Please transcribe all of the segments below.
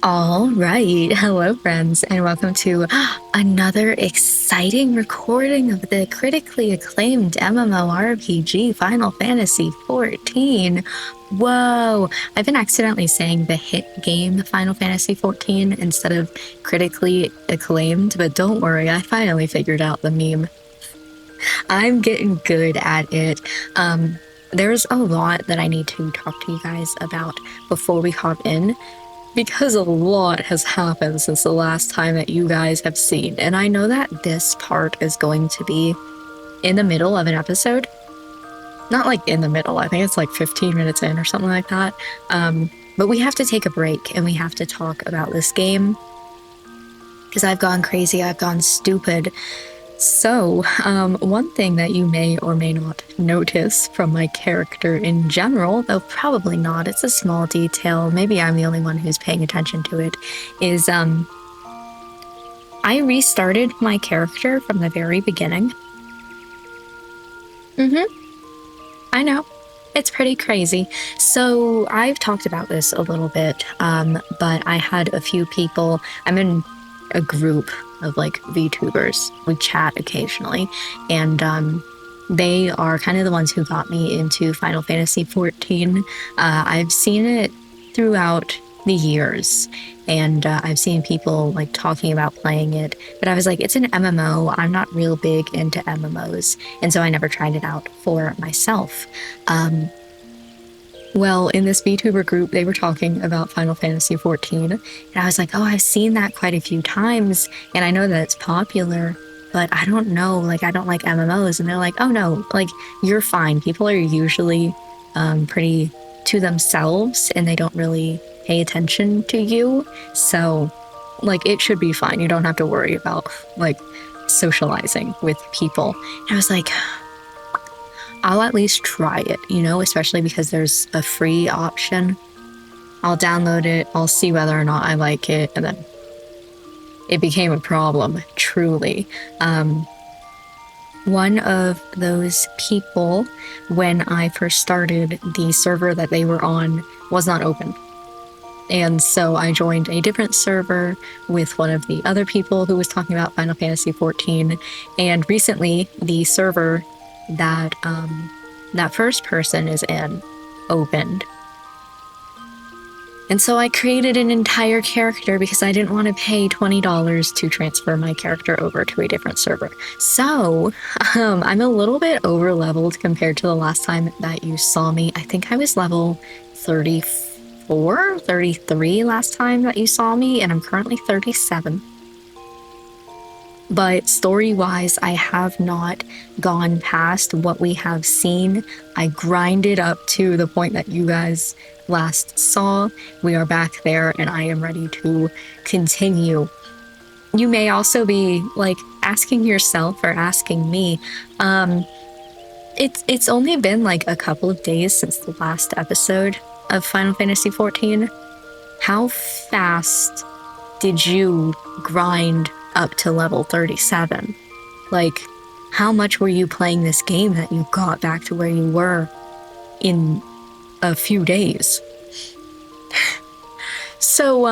All right. Hello, friends, and welcome to another exciting recording of the critically acclaimed MMORPG Final Fantasy XIV. Whoa! I've been accidentally saying the hit game Final Fantasy XIV instead of critically acclaimed, but don't worry, I finally figured out the meme. I'm getting good at it. There's a lot that I need to talk to you guys about before we hop in, because a lot has happened since the last time that you guys have seen, and I know that this part is going to be in the middle of an episode. Not like in the middle, I think it's like 15 minutes in or something like that. But we have to take a break and we have to talk about this game because I've gone crazy, I've gone stupid. So, one thing that you may or may not notice from my character in general, though probably not, it's a small detail, maybe I'm the only one who's paying attention to it, is, I restarted my character from the very beginning. I know. It's pretty crazy. So, I've talked about this a little bit, but I had a few people, I'm in a group of like VTubers. We chat occasionally, and they are kind of the ones who got me into Final Fantasy XIV. I've seen it throughout the years, and I've seen people like talking about playing it, but I was like, it's an MMO. I'm not real big into MMOs, and so I never tried it out for myself. Well, in this VTuber group, they were talking about Final Fantasy XIV, and I was like, oh, I've seen that quite a few times, and I know that it's popular, but I don't know, like, I don't like MMOs. And they're like, oh no, like, you're fine. People are usually pretty to themselves, and they don't really pay attention to you, so, like, it should be fine. You don't have to worry about, like, socializing with people. And I was like, I'll at least try it, you know, especially because there's a free option. I'll download it, I'll see whether or not I like it, and then it became a problem, truly. One of those people, when I first started, the server that they were on was not open. And so I joined a different server with one of the other people who was talking about Final Fantasy XIV, and recently the server that that first person is in opened. And so I created an entire character because I didn't want to pay $20 to transfer my character over to a different server. So I'm a little bit over leveled compared to the last time that you saw me. I think I was level 34, 33 last time that you saw me, and I'm currently 37. But story-wise, I have not gone past what we have seen. I grinded up to the point that you guys last saw. We are back there, and I am ready to continue. You may also be, like, asking yourself or asking me, it's only been, like, a couple of days since the last episode of Final Fantasy XIV. How fast did you grind up to level 37? Like, how much were you playing this game that you got back to where you were in a few days? So,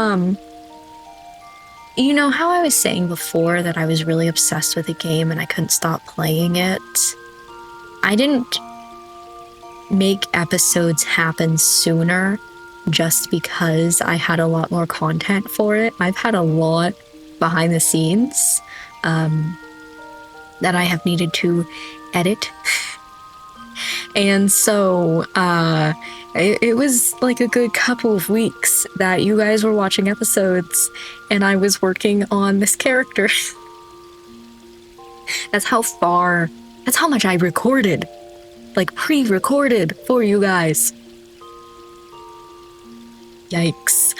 you know how I was saying before that I was really obsessed with the game and I couldn't stop playing it? I didn't make episodes happen sooner just because I had a lot more content for it. I've had a lot behind the scenes that I have needed to edit. And so it was like a good couple of weeks that you guys were watching episodes and I was working on this character. That's how much I recorded, like pre-recorded for you guys. Yikes.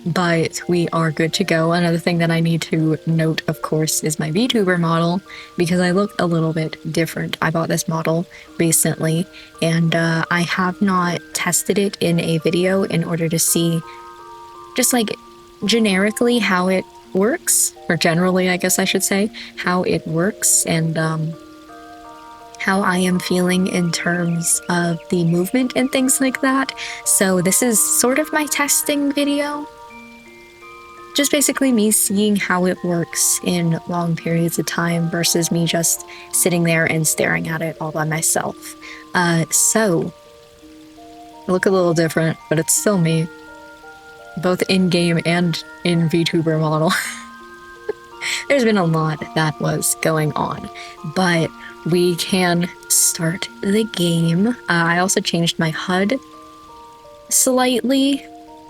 But we are good to go. Another thing that I need to note, of course, is my VTuber model, because I look a little bit different. I bought this model recently, and I have not tested it in a video in order to see just like generically how it works, or generally, I guess I should say, how it works, and how I am feeling in terms of the movement and things like that. So this is sort of my testing video. just basically me seeing how it works in long periods of time versus me just sitting there and staring at it all by myself. So, I look a little different, but it's still me. Both in-game and in VTuber model. There's been a lot that was going on, but we can start the game. I also changed my HUD slightly.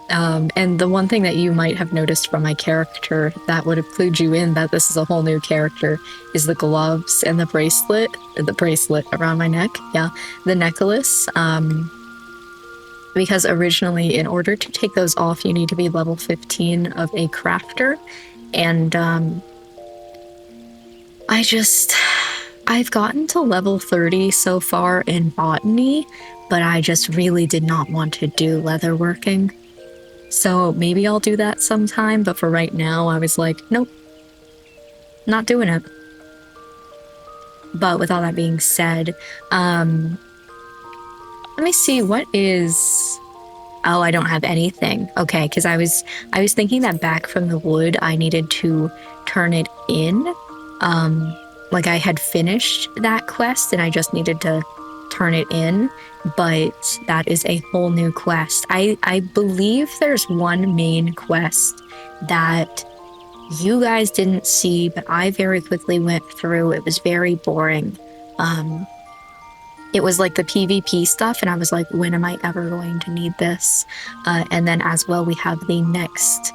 And the one thing that you might have noticed from my character that would have clued you in that this is a whole new character is the gloves and the bracelet around my neck. Yeah, the necklace. Because originally, in order to take those off, you need to be level 15 of a crafter. And I've gotten to level 30 so far in botany, but I just really did not want to do leatherworking. So maybe I'll do that sometime, but for right now, I was like, nope, not doing it. But with all that being said, let me see, what is... Oh, I don't have anything. Okay, because I was thinking that back from the wood, I needed to turn it in. Like I had finished that quest and I just needed to turn it in, but that is a whole new quest. I believe there's one main quest that you guys didn't see, but I very quickly went through. It was very boring. It was like the PvP stuff, and I was like, when am I ever going to need this? And then as well, we have the next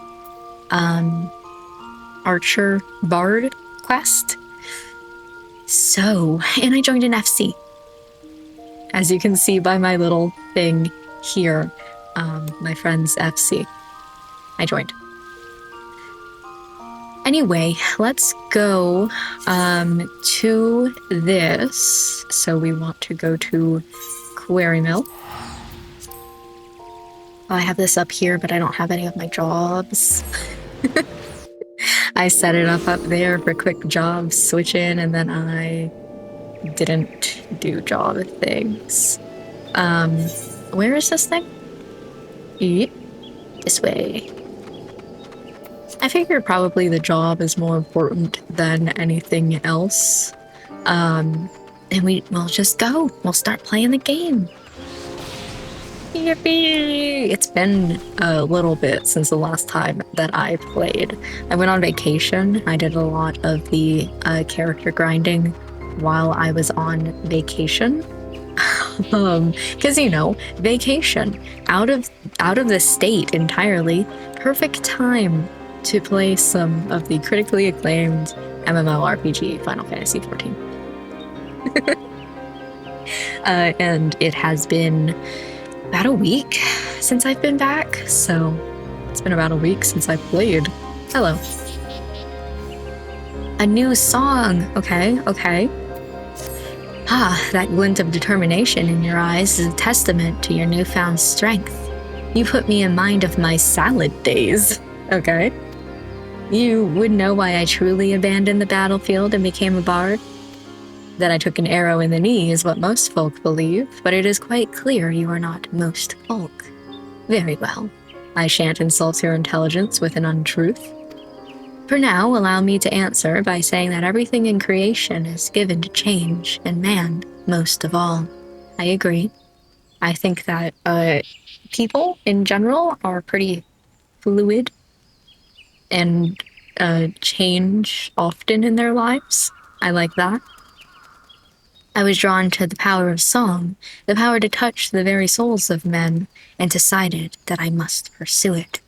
Archer Bard quest. So, and I joined an FC. As you can see by my little thing here, my friend's FC. I joined. Anyway, let's go to this. So we want to go to Quarry Mill. I have this up here, but I don't have any of my jobs. I set it up there for quick jobs, switch in, and then I didn't do job things. Where is this thing? This way. I figure probably the job is more important than anything else. And we'll just go. We'll start playing the game. Yippee! It's been a little bit since the last time that I played. I went on vacation. I did a lot of the character grinding while I was on vacation. Because, you know, vacation. Out of the state entirely. Perfect time to play some of the critically acclaimed MMORPG Final Fantasy XIV. And it has been about a week since I've been back, so it's been about a week since I played. Hello. A new song. Okay. Ah, that glint of determination in your eyes is a testament to your newfound strength. You put me in mind of my salad days. Okay. You would know why I truly abandoned the battlefield and became a bard? That I took an arrow in the knee is what most folk believe, but it is quite clear you are not most folk. Very well. I shan't insult your intelligence with an untruth. For now, allow me to answer by saying that everything in creation is given to change, and man, most of all. I agree. I think that people in general are pretty fluid and change often in their lives. I like that. I was drawn to the power of song, the power to touch the very souls of men, and decided that I must pursue it.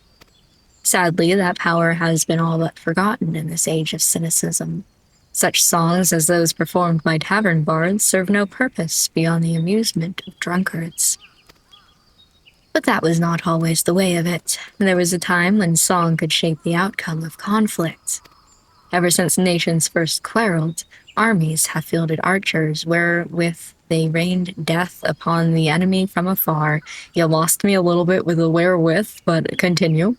Sadly, that power has been all but forgotten in this age of cynicism. Such songs as those performed by tavern bards serve no purpose beyond the amusement of drunkards. But that was not always the way of it. There was a time when song could shape the outcome of conflict. Ever since nations first quarreled, armies have fielded archers wherewith they rained death upon the enemy from afar. You lost me a little bit with the wherewith, but continue.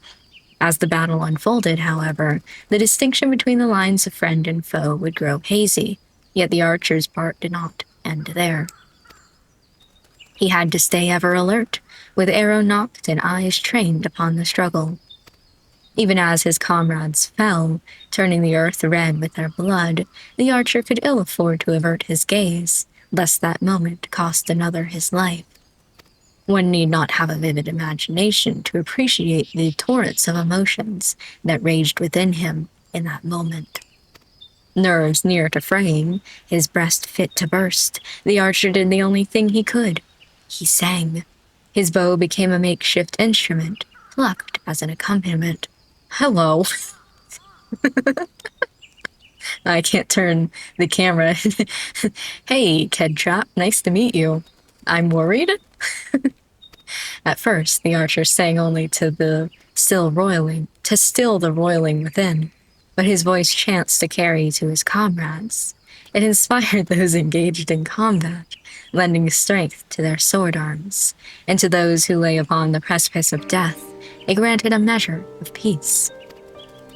As the battle unfolded, however, the distinction between the lines of friend and foe would grow hazy, yet the archer's part did not end there. He had to stay ever alert, with arrow nocked and eyes trained upon the struggle. Even as his comrades fell, turning the earth red with their blood, the archer could ill afford to avert his gaze, lest that moment cost another his life. One need not have a vivid imagination to appreciate the torrents of emotions that raged within him in that moment. Nerves near to fraying, his breast fit to burst, the archer did the only thing he could. He sang. His bow became a makeshift instrument, plucked as an accompaniment. Hello. I can't turn the camera. Hey, Ked Trap, nice to meet you. I'm worried. At first, the archer sang only to still the roiling within, but his voice chanced to carry to his comrades. It inspired those engaged in combat, lending strength to their sword arms, and to those who lay upon the precipice of death, it granted a measure of peace.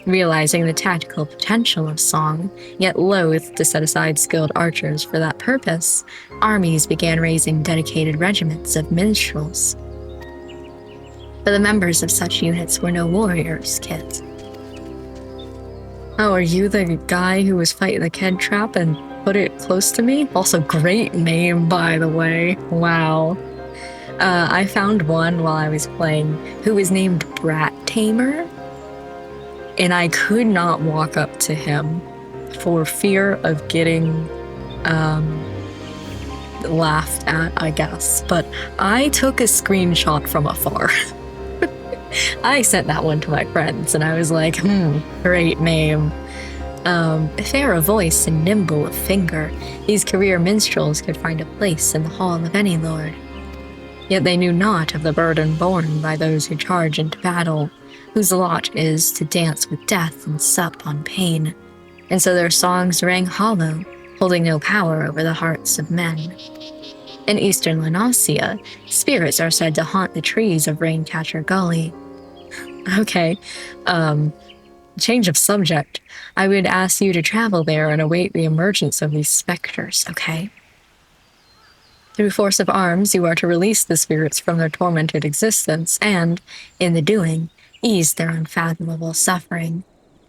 Realizing the tactical potential of song, yet loath to set aside skilled archers for that purpose, armies began raising dedicated regiments of minstrels. But the members of such units were no warriors, kids. Oh, are you the guy who was fighting the Ked Trap and put it close to me? Also, great name, by the way. Wow. I found one while I was playing who was named Brat Tamer, and I could not walk up to him for fear of getting laughed at, I guess. But I took a screenshot from afar. I sent that one to my friends, and I was like, great name. Fair of voice and nimble of finger, these career minstrels could find a place in the hall of any lord. Yet they knew not of the burden borne by those who charge into battle, whose lot is to dance with death and sup on pain, and so their songs rang hollow, holding no power over the hearts of men. In eastern Lenasia, spirits are said to haunt the trees of Raincatcher Gully. Okay, change of subject. I would ask you to travel there and await the emergence of these specters, okay? Through force of arms, you are to release the spirits from their tormented existence and, in the doing, ease their unfathomable suffering.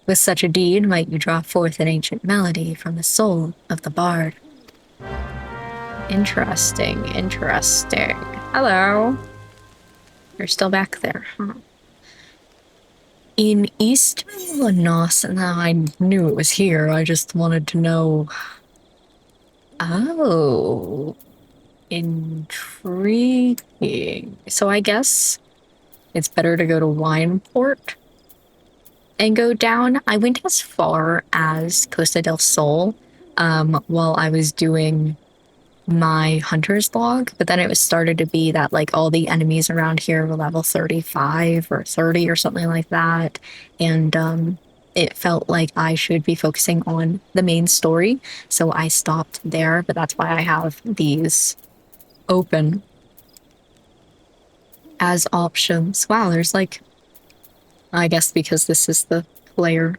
With such a deed might you draw forth an ancient melody from the soul of the bard. Interesting. Hello. You're still back there, huh? In East Lenasia, I knew it was here. I just wanted to know. Oh, intriguing. So I guess it's better to go to Wineport and go down. I went as far as Costa del Sol while I was doing my hunter's log, but then it was started to be that like all the enemies around here were level 35 or 30 or something like that, and it felt like I should be focusing on the main story, so I stopped there. But that's why I have these open as options. Wow, there's like, I guess because this is the player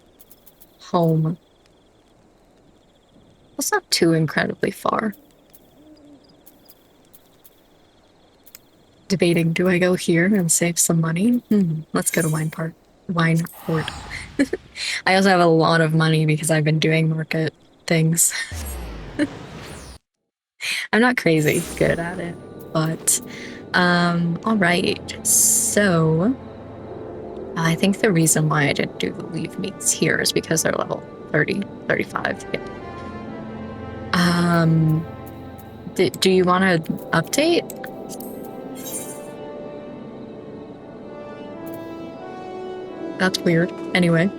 home, it's not too incredibly far. Debating, do I go here and save some money? Let's go to Wineport. I also have a lot of money because I've been doing market things. I'm not crazy good at it, but all right. So I think the reason why I didn't do the leave meets here is because they're level 30, 35. Yeah. Do you want to update? That's weird. Anyway.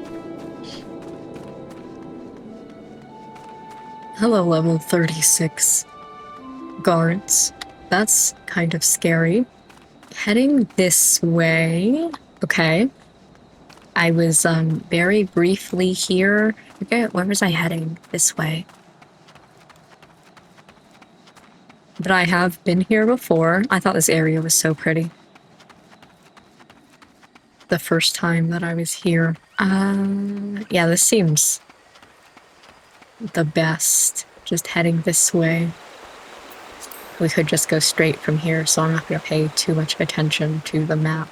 Hello, level 36 guards. That's kind of scary. Heading this way. Okay. I was very briefly here. I forget, where was I heading? This way. But I have been here before. I thought this area was so pretty. The first time that I was here. Yeah, this seems the best. Just heading this way. We could just go straight from here, so I'm not going to pay too much attention to the map.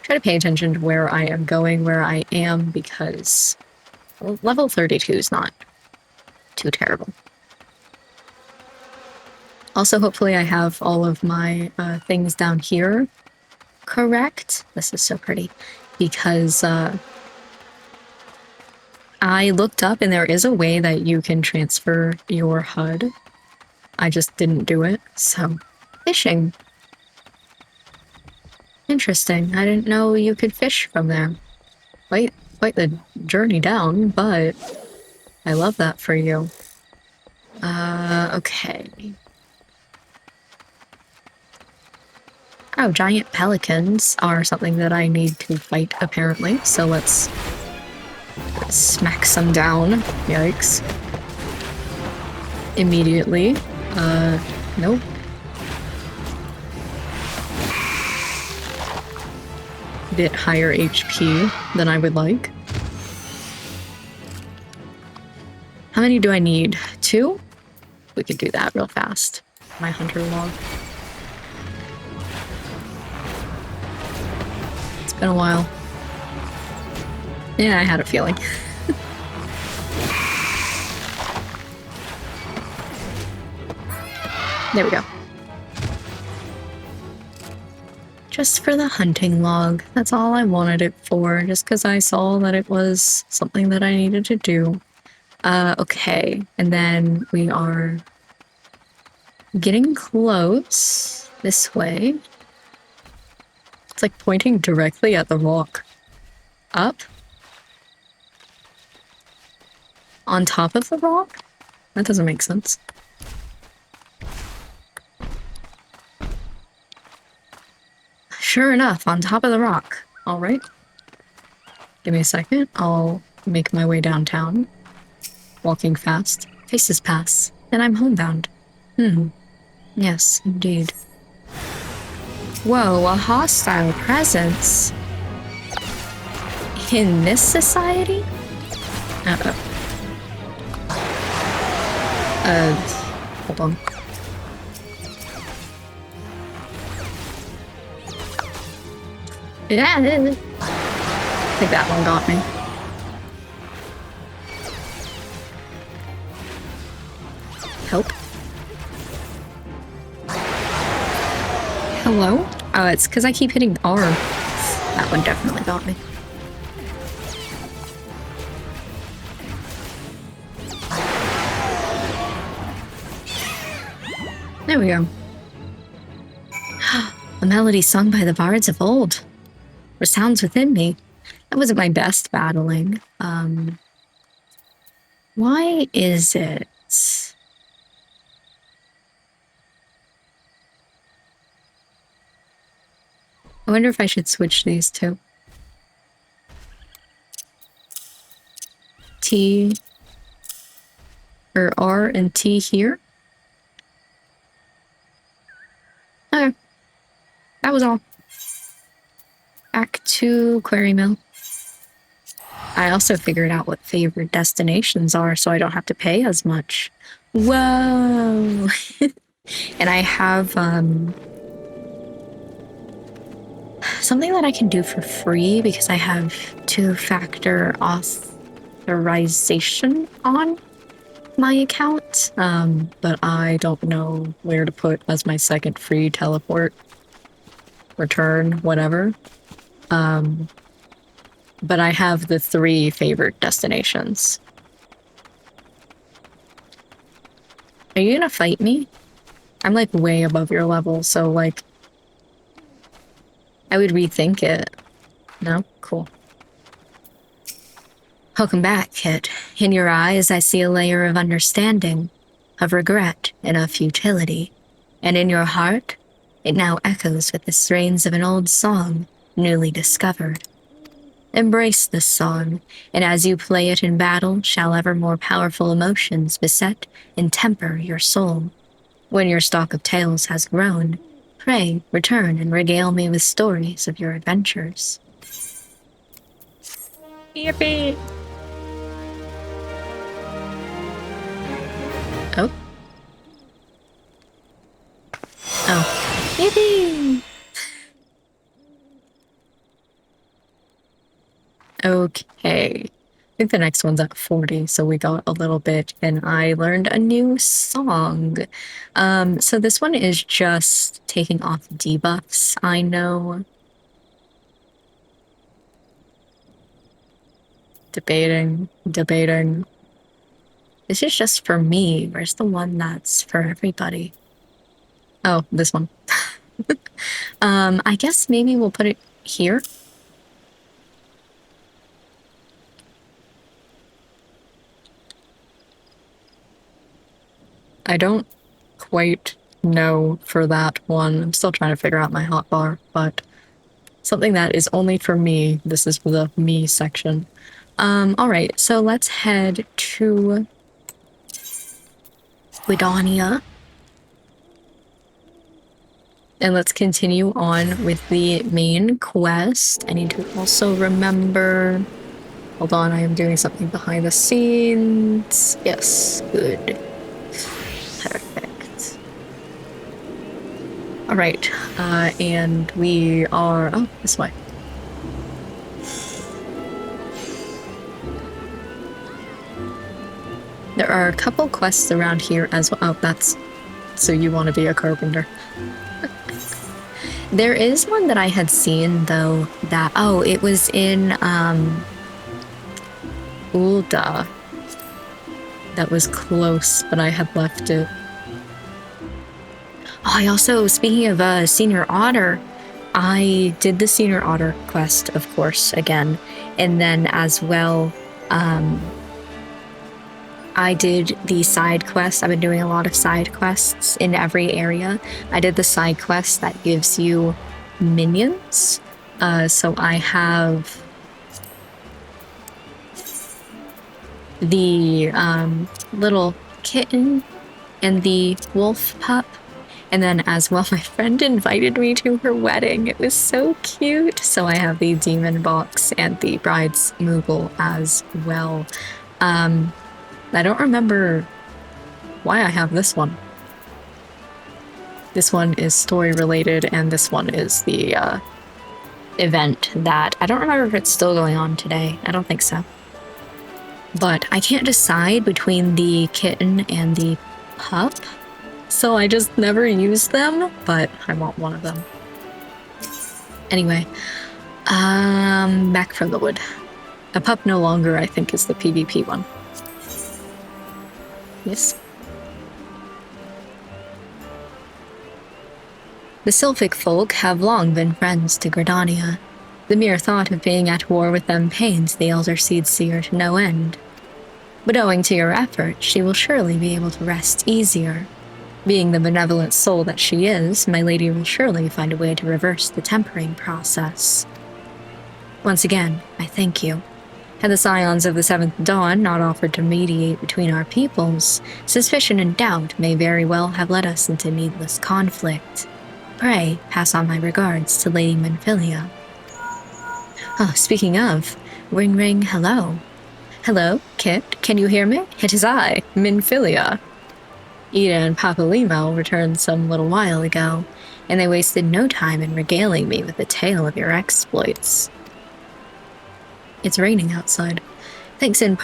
Try to pay attention to where I am going, where I am, because level 32 is not too terrible. Also, hopefully I have all of my things down here correct. This is so pretty, because I looked up and there is a way that you can transfer your HUD. I just didn't do it, so fishing. Interesting. I didn't know you could fish from there. Quite the journey down, but I love that for you. Okay. Oh, giant pelicans are something that I need to fight, apparently, so let's smack some down. Yikes. Immediately. Nope. Bit higher HP than I would like. How many do I need? 2? We could do that real fast. My hunter log. It's been a while. Yeah, I had a feeling. There we go. Just for the hunting log. That's all I wanted it for, just because I saw that it was something that I needed to do. Okay, and then we are getting close this way. It's like pointing directly at the rock. Up? On top of the rock? That doesn't make sense. Sure enough, on top of the rock. Alright. Give me a second. I'll make my way downtown. Walking fast. Faces pass. And I'm homebound. Yes, indeed. Whoa, a hostile presence? In this society? Uh-oh. Hold on. Yeah, I think that one got me. Help. Hello? Oh, it's because I keep hitting R. That one definitely got me. There we go. A melody sung by the bards of old resounds within me. That wasn't my best battling. Why is it? I wonder if I should switch these two. T or R and T here. Okay. That was all. Back to Quarry Mill. I also figured out what favorite destinations are, so I don't have to pay as much. Whoa! And I have something that I can do for free because I have 2-factor authorization on my account, but I don't know where to put as my second free teleport, return, whatever. But I have the 3 favorite destinations. Are you gonna fight me? I'm like way above your level, so like I would rethink it. No? Cool. Welcome back, Kit. In your eyes, I see a layer of understanding, of regret, and of futility. And in your heart, it now echoes with the strains of an old song, newly discovered. Embrace this song, and as you play it in battle, shall ever more powerful emotions beset and temper your soul. When your stock of tales has grown, pray, return and regale me with stories of your adventures. Yippee! Oh. Oh. Yippee! Okay. I think the next one's at 40, so we got a little bit, and I learned a new song. So this one is just taking off debuffs, I know. Debating. This is just for me. Where's the one that's for everybody? Oh, this one. I guess maybe we'll put it here. I don't quite know for that one. I'm still trying to figure out my hotbar, but something that is only for me. This is for the me section. Alright, so let's head to Guidania. And let's continue on with the main quest. I need to also remember... Hold on, I am doing something behind the scenes. Yes, good. Perfect. Alright, and we are... Oh, this way. There are a couple quests around here as well. Oh, that's... So you want to be a carpenter. There is one that I had seen, though, that... Oh, it was in, Ulda. That was close, but I had left it. Oh, I also, speaking of Senior Otter, I did the Senior Otter quest, of course, again. And then as well, I did the side quest. I've been doing a lot of side quests in every area. I did the side quest that gives you minions. So I have the little kitten and the wolf pup. And then as well, my friend invited me to her wedding. It was so cute. So I have the demon box and the bride's moogle as well. I don't remember why I have this one. This one is story related, and this one is the event that I don't remember if it's still going on today. I don't think so. But I can't decide between the kitten and the pup, so I just never use them, but I want one of them. Anyway, back from the wood. A pup no longer, I think, is the PvP one. Yes. The Sylphic folk have long been friends to Gridania. The mere thought of being at war with them pains the Elder Seed Seer to no end. But owing to your efforts, she will surely be able to rest easier. Being the benevolent soul that she is, my lady will surely find a way to reverse the tempering process. Once again, I thank you. Had the scions of the Seventh Dawn not offered to mediate between our peoples, suspicion and doubt may very well have led us into needless conflict. Pray, pass on my regards to Lady Minfilia. Oh, speaking of, ring ring, hello. Hello, Kit, can you hear me? It is I, Minfilia. Ida and Papalimo returned some little while ago, and they wasted no time in regaling me with the tale of your exploits. It's raining outside. Thanks in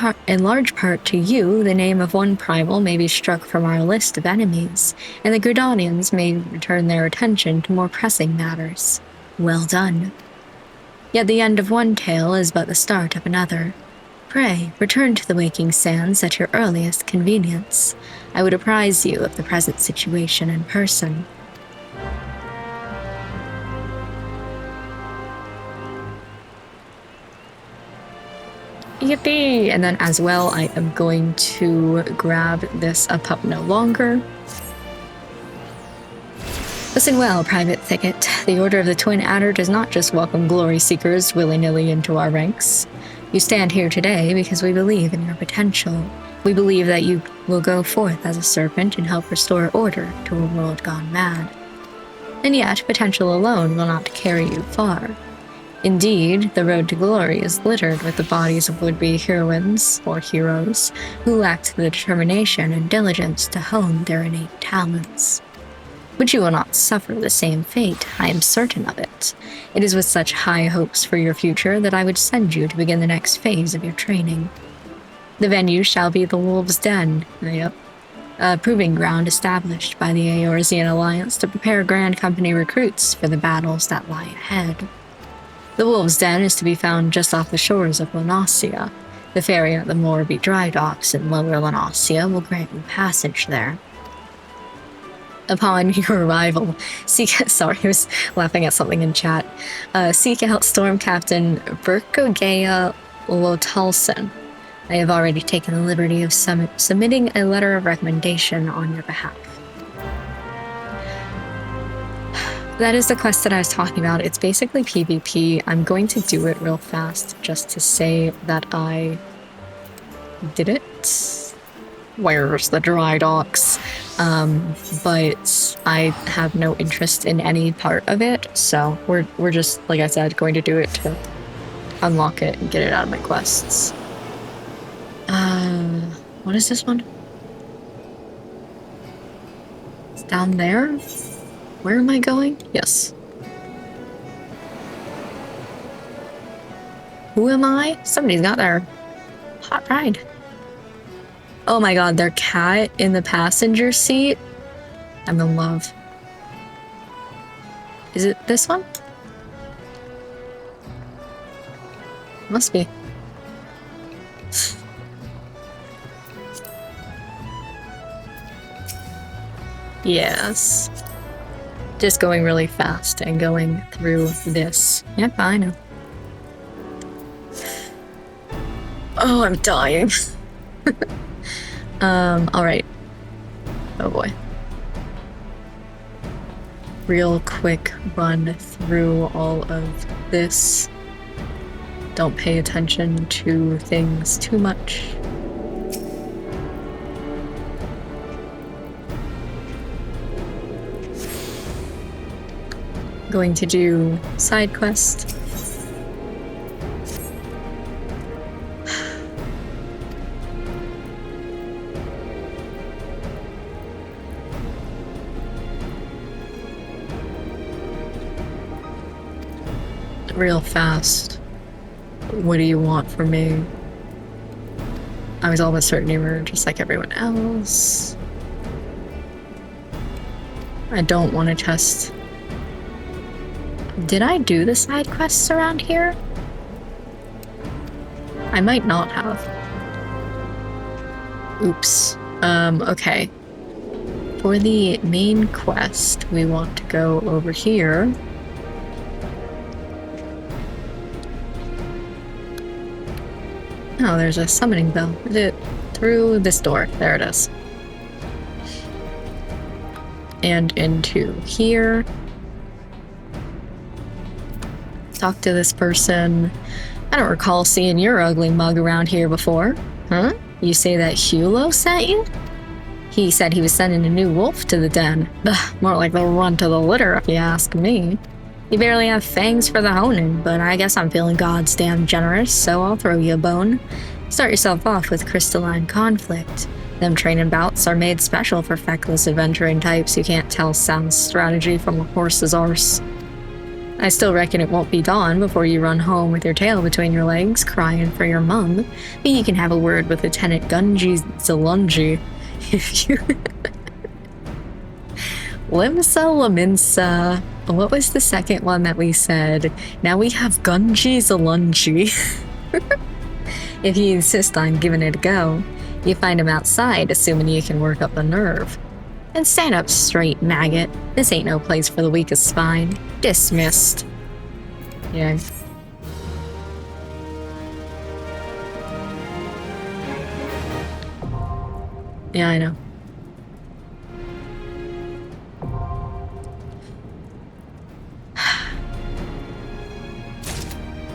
large part to you, the name of one primal may be struck from our list of enemies, and the Gridanians may return their attention to more pressing matters. Well done. Yet the end of one tale is but the start of another. Pray, return to the Waking Sands at your earliest convenience. I would apprise you of the present situation in person. Yippee! And then as well, I am going to grab this A Pup No Longer. Listen well, Private Thicket. The Order of the Twin Adder does not just welcome glory seekers willy-nilly into our ranks. You stand here today because we believe in your potential. We believe that you will go forth as a serpent and help restore order to a world gone mad. And yet, potential alone will not carry you far. Indeed, the road to glory is littered with the bodies of would-be heroines, or heroes, who lacked the determination and diligence to hone their innate talents. But you will not suffer the same fate, I am certain of it. It is with such high hopes for your future that I would send you to begin the next phase of your training. The venue shall be the Wolves' Den, a proving ground established by the Eorzean Alliance to prepare Grand Company recruits for the battles that lie ahead. The Wolves' Den is to be found just off the shores of Lanassia. The ferry at the Morby dry docks in Lower Lanassia will grant you passage there. Upon your arrival, sorry, I was laughing at something in chat. Seek out Storm Captain Berkogea Lotalson. I have already taken the liberty of submitting a letter of recommendation on your behalf. That is the quest that I was talking about. It's basically PvP. I'm going to do it real fast just to say that I did it. Where's the dry docks? But I have no interest in any part of it, so we're just, like I said, going to do it to unlock it and get it out of my quests. What is this one? It's down there? Where am I going? Yes. Who am I? Somebody's got their hot ride. Oh my god, their cat in the passenger seat? I'm in love. Is it this one? Must be. Yes. Just going really fast and going through this. Yep, I know. Oh, I'm dying. Alright. Oh boy. Real quick run through all of this. Don't pay attention to things too much. Going to do side quest. Real fast. What do you want from me? I was almost certain you were just like everyone else. I don't want to test. Did I do the side quests around here? I might not have. Oops. Okay. For the main quest, we want to go over here. Oh, there's a summoning bell. Is it through this door? There it is. And into here. Talk to this person. I don't recall seeing your ugly mug around here before. Huh? You say that Hulo sent you? He said he was sending a new wolf to the den. Ugh, more like the run to the litter, if you ask me. You barely have fangs for the honing, but I guess I'm feeling God's damn generous, so I'll throw you a bone. Start yourself off with crystalline conflict. Them training bouts are made special for feckless adventuring types who can't tell sound strategy from a horse's arse. I still reckon it won't be dawn before you run home with your tail between your legs, crying for your mum, but you can have a word with Lieutenant Gunji Zalunji if you... Limsa Laminsa. What was the second one that we said? Now we have Gunji Zalunji. If you insist on giving it a go, you find him outside, assuming you can work up a nerve. And stand up straight, maggot. This ain't no place for the weakest spine. Dismissed. Yeah. Yeah, I know.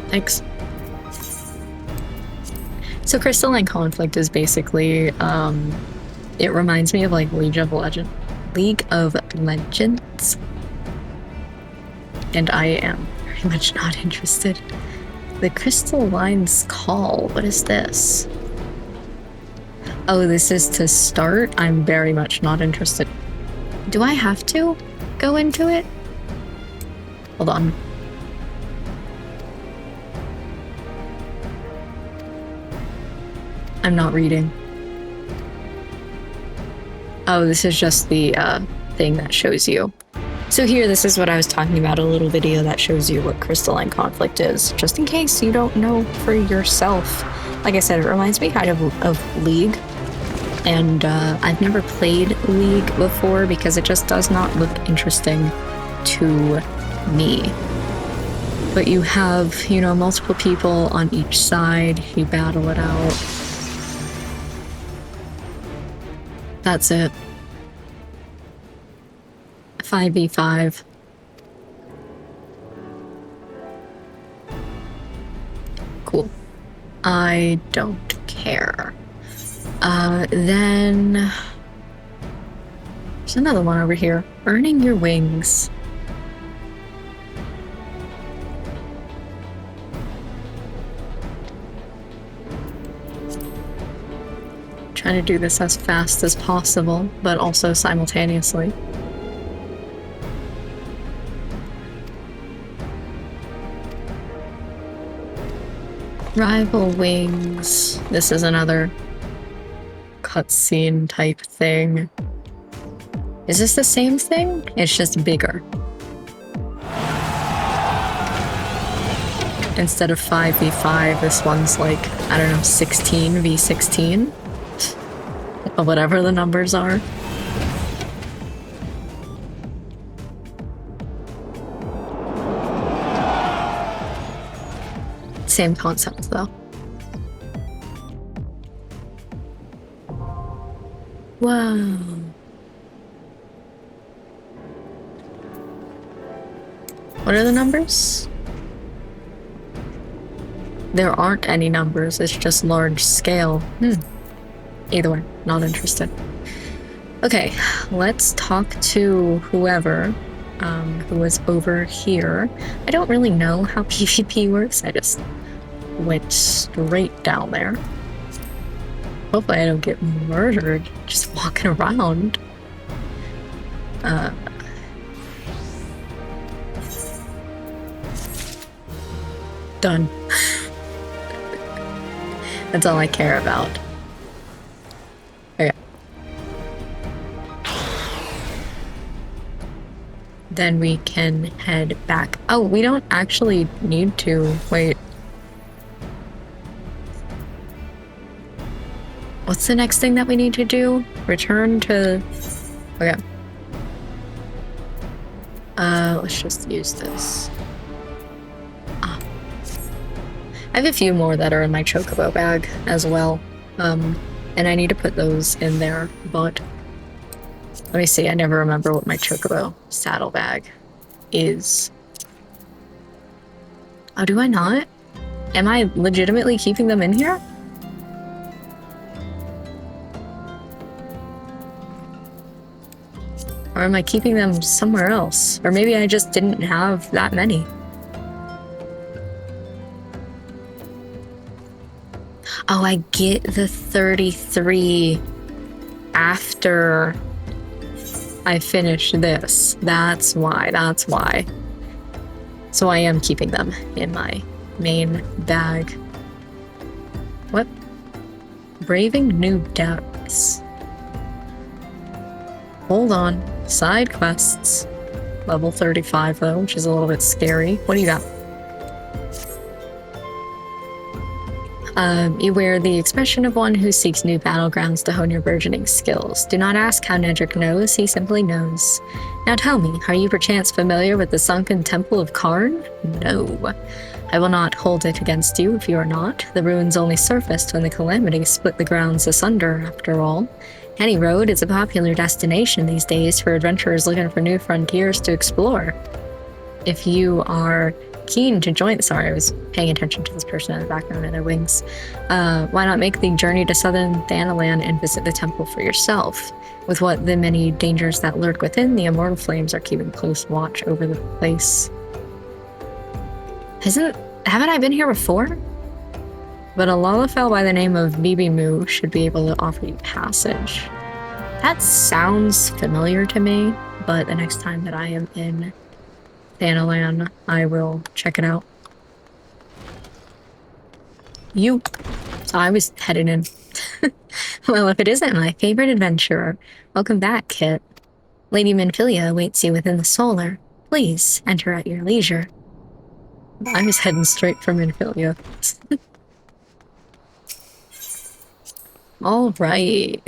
Thanks. So crystalline conflict is basically, it reminds me of like League of Legends. And I am very much not interested. The Crystalline's Call, what is this? Oh, this is to start? I'm very much not interested. Do I have to go into it? Hold on. I'm not reading. Oh, this is just the thing that shows you. So here, this is what I was talking about, a little video that shows you what crystalline conflict is, just in case you don't know for yourself. Like I said, it reminds me kind of League, and I've never played League before because it just does not look interesting to me. But you have, you know, multiple people on each side, you battle it out. That's it. 5v5. Cool. I don't care. Then there's another one over here. Earning your wings. Trying to do this as fast as possible, but also simultaneously. Rival wings. This is another cutscene type thing. Is this the same thing? It's just bigger. Instead of 5v5, this one's like, I don't know, 16v16? Or whatever the numbers are. Same concept, though. Wow. What are the numbers? There aren't any numbers, it's just large scale. Either way, not interested. Okay, let's talk to whoever who was over here. I don't really know how PvP works, I just went straight down there. Hopefully I don't get murdered just walking around. Done. That's all I care about. Okay. Then we can head back. Oh, we don't actually need to. Wait. What's the next thing that we need to do? Return to... Okay. Let's just use this. I have a few more that are in my chocobo bag as well, and I need to put those in there, but let me see, I never remember what my chocobo saddlebag is. Oh, do I not? Am I legitimately keeping them in here? Or am I keeping them somewhere else? Or maybe I just didn't have that many. Oh, I get the 33 after I finish this. That's why. So I am keeping them in my main bag. What? Braving new depths. Hold on. Side quests. Level 35 though, which is a little bit scary. What do you got? You wear the expression of one who seeks new battlegrounds to hone your burgeoning skills. Do not ask how Nedrick knows, he simply knows. Now tell me, are you perchance familiar with the sunken temple of Karn? No. I will not hold it against you if you are not. The ruins only surfaced when the calamity split the grounds asunder, after all. Any road is a popular destination these days for adventurers looking for new frontiers to explore. If you are keen to join, sorry, I was paying attention to this person in the background and their wings. Why not make the journey to southern Thanalan and visit the temple for yourself? With what the many dangers that lurk within, the immortal flames are keeping close watch over the place. Haven't I been here before? But a Lalafell by the name of Bibi Moo should be able to offer you passage. That sounds familiar to me, but the next time that I am in Thanalan, I will check it out. So I was headed in. Well, if it isn't my favorite adventurer, welcome back, Kit. Lady Minfilia awaits you within the solar. Please enter at your leisure. I was heading straight for Minfilia. All right.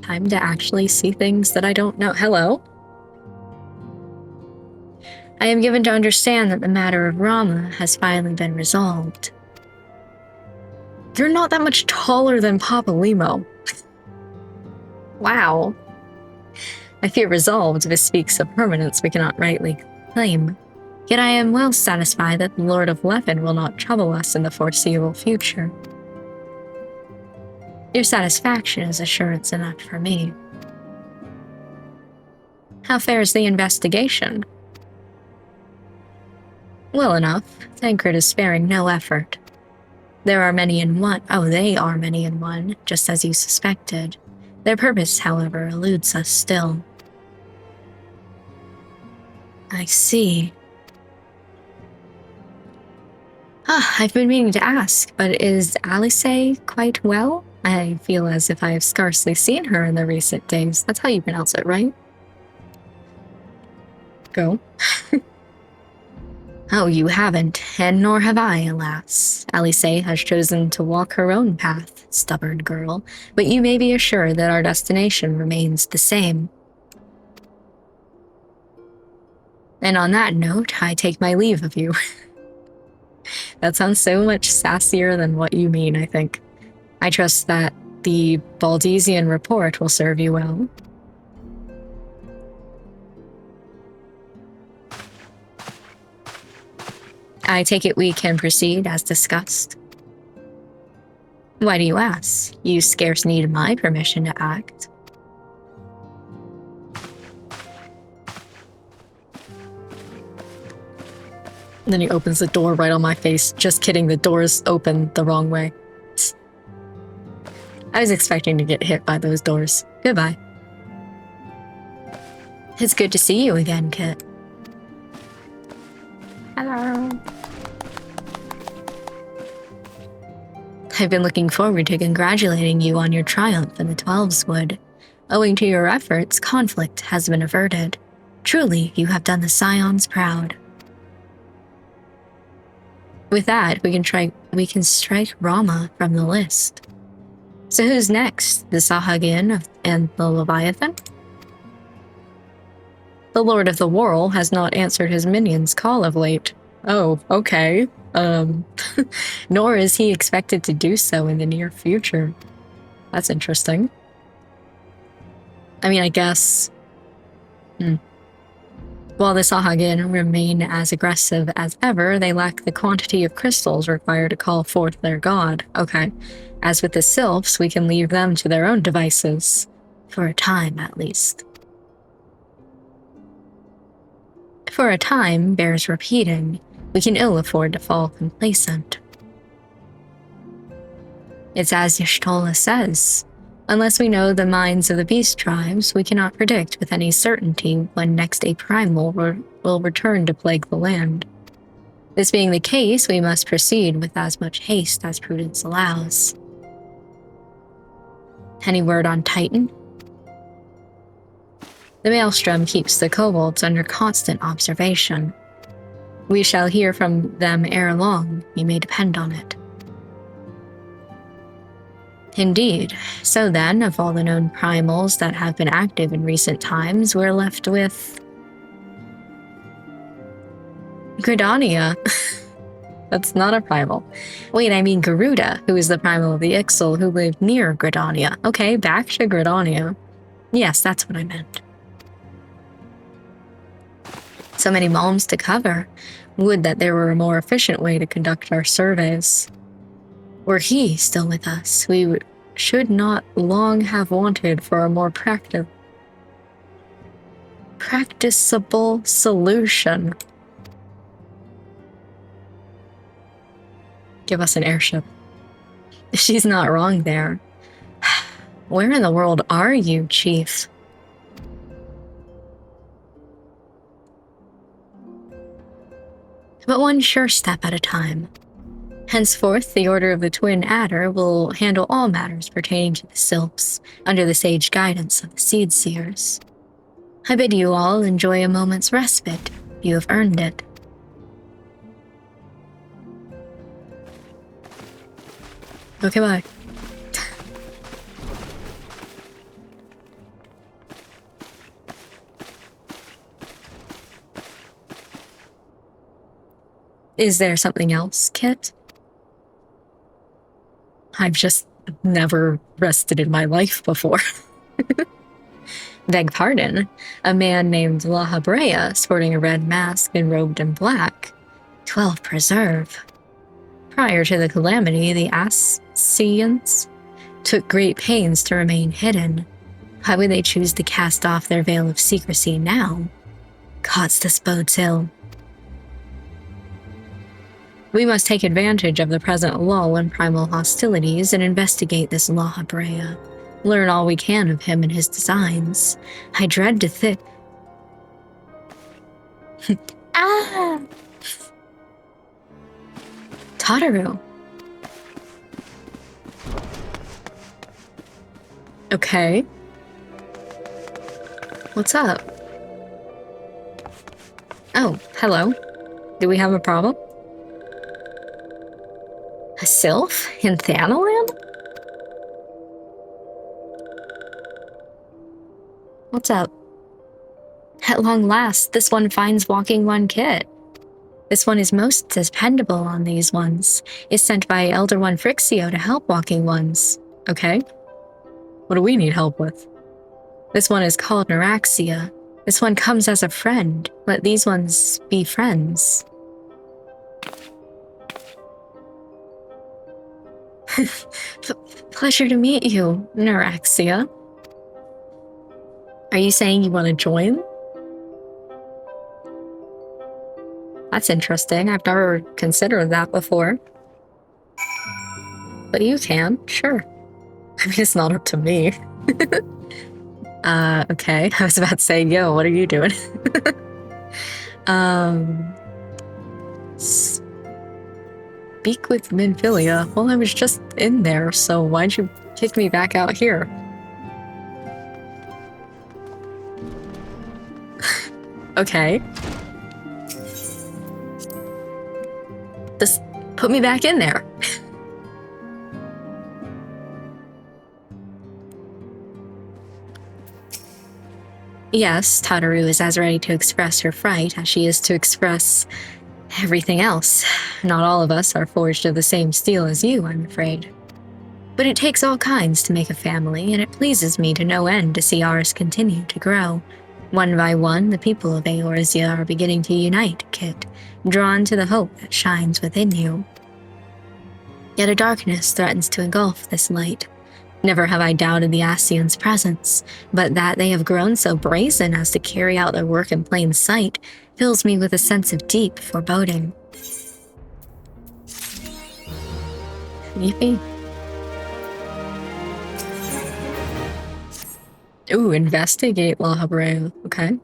Time to actually see things that I don't know. Hello? I am given to understand that the matter of Rama has finally been resolved. You're not that much taller than Papa Limo. Wow. I fear resolved bespeaks a permanence we cannot rightly claim. Yet I am well satisfied that the Lord of Leffen will not trouble us in the foreseeable future. Your satisfaction is assurance enough for me. How fares the investigation? Well enough. Tancred is sparing no effort. There are many in one. Oh, they are many in one, just as you suspected. Their purpose, however, eludes us still. I see. I've been meaning to ask, but is Alice quite well? I feel as if I have scarcely seen her in the recent days. That's how you pronounce it, right? Go. Oh, you haven't, and nor have I, alas. Alice has chosen to walk her own path, stubborn girl, but you may be assured that our destination remains the same. And on that note, I take my leave of you. That sounds so much sassier than what you mean, I think. I trust that the Baldesian report will serve you well. I take it we can proceed as discussed. Why do you ask? You scarce need my permission to act. And then he opens the door right on my face. Just kidding, the door's open the wrong way. I was expecting to get hit by those doors. Goodbye. It's good to see you again, Kit. Hello. I've been looking forward to congratulating you on your triumph in the Twelves Wood. Owing to your efforts, conflict has been averted. Truly, you have done the Scions proud. With that, we can strike Rama from the list. So who's next? The Sahagin and the Leviathan? The Lord of the Whirl has not answered his minion's call of late. Oh, okay. Nor is he expected to do so in the near future. That's interesting. I mean, I guess... While the Sahagin remain as aggressive as ever, they lack the quantity of crystals required to call forth their god. Okay. As with the Sylphs, we can leave them to their own devices. For a time, at least. For a time bears repeating. We can ill afford to fall complacent. It's as Y'shtola says. Unless we know the minds of the beast tribes, we cannot predict with any certainty when next a primal will return to plague the land. This being the case, we must proceed with as much haste as prudence allows. Any word on Titan? The Maelstrom keeps the kobolds under constant observation. We shall hear from them ere long, you may depend on it. Indeed. So then, of all the known primals that have been active in recent times, we're left with... Gridania. That's not a primal. Wait, I mean Garuda, who is the primal of the Ixal who lived near Gridania. Okay, back to Gridania. Yes, that's what I meant. So many malms to cover. Would that there were a more efficient way to conduct our surveys. Were he still with us, we should not long have wanted for a more practicable solution. Give us an airship. She's not wrong there. Where in the world are you, Chief? But one sure step at a time. Henceforth, the Order of the Twin Adder will handle all matters pertaining to the Sylphs, under the sage guidance of the Seed Seers. I bid you all enjoy a moment's respite. You have earned it. Okay, bye. Is there something else, Kit? I've just never rested in my life before. Beg pardon. A man named Lahabrea, sporting a red mask and robed in black. 12 preserve. Prior to the calamity, the Ascians took great pains to remain hidden. Why would they choose to cast off their veil of secrecy now? Gods, this bodes ill. We must take advantage of the present lull in primal hostilities and investigate this Lahabrea. Learn all we can of him and his designs. I dread to think... Ah! Tataru. Okay. What's up? Oh, hello. Do we have a problem? A sylph in Thanalan? What's up? At long last, this one finds walking one Kit. This one is most dependable on these ones. Is sent by Elder One Frixio to help walking ones. Okay. What do we need help with? This one is called Neuraxia. This one comes as a friend. Let these ones be friends. Pleasure to meet you, Neuraxia. Are you saying you want to join? That's interesting. I've never considered that before. But you can, sure. I mean, it's not up to me. Okay. I was about to say, yo, what are you doing? Speak with Minfilia. Well, I was just in there, so why'd you kick me back out here? Okay. Just put me back in there. Yes, Tataru is as ready to express her fright as she is to express everything else. Not all of us are forged of the same steel as you, I'm afraid. But it takes all kinds to make a family, and it pleases me to no end to see ours continue to grow. One by one, the people of Eorzea are beginning to unite, Kit, drawn to the hope that shines within you. Yet a darkness threatens to engulf this light. Never have I doubted the Ascians' presence, but that they have grown so brazen as to carry out their work in plain sight fills me with a sense of deep foreboding. Yippee. Ooh, investigate Lahabrea. Okay.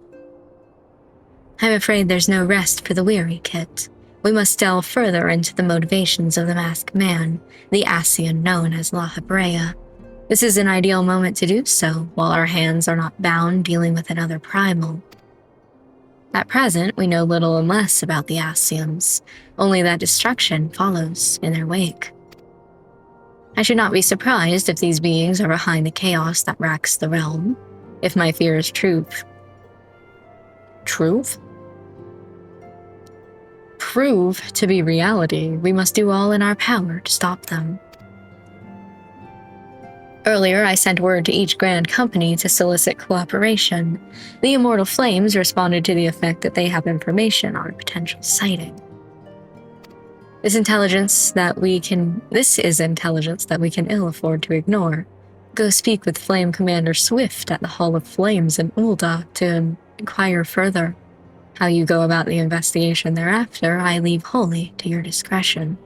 I'm afraid there's no rest for the weary, Kit. We must delve further into the motivations of the masked man, the Ascian known as Lahabrea. This is an ideal moment to do so, while our hands are not bound dealing with another primal. At present, we know little and less about the Ascians, only that destruction follows in their wake. I should not be surprised if these beings are behind the chaos that racks the realm, if my fears prove to be reality. We must do all in our power to stop them. Earlier, I sent word to each Grand Company to solicit cooperation. The Immortal Flames responded to the effect that they have information on a potential sighting. This is intelligence that we can ill afford to ignore. Go speak with Flame Commander Swift at the Hall of Flames in Ulda to inquire further. How you go about the investigation thereafter, I leave wholly to your discretion.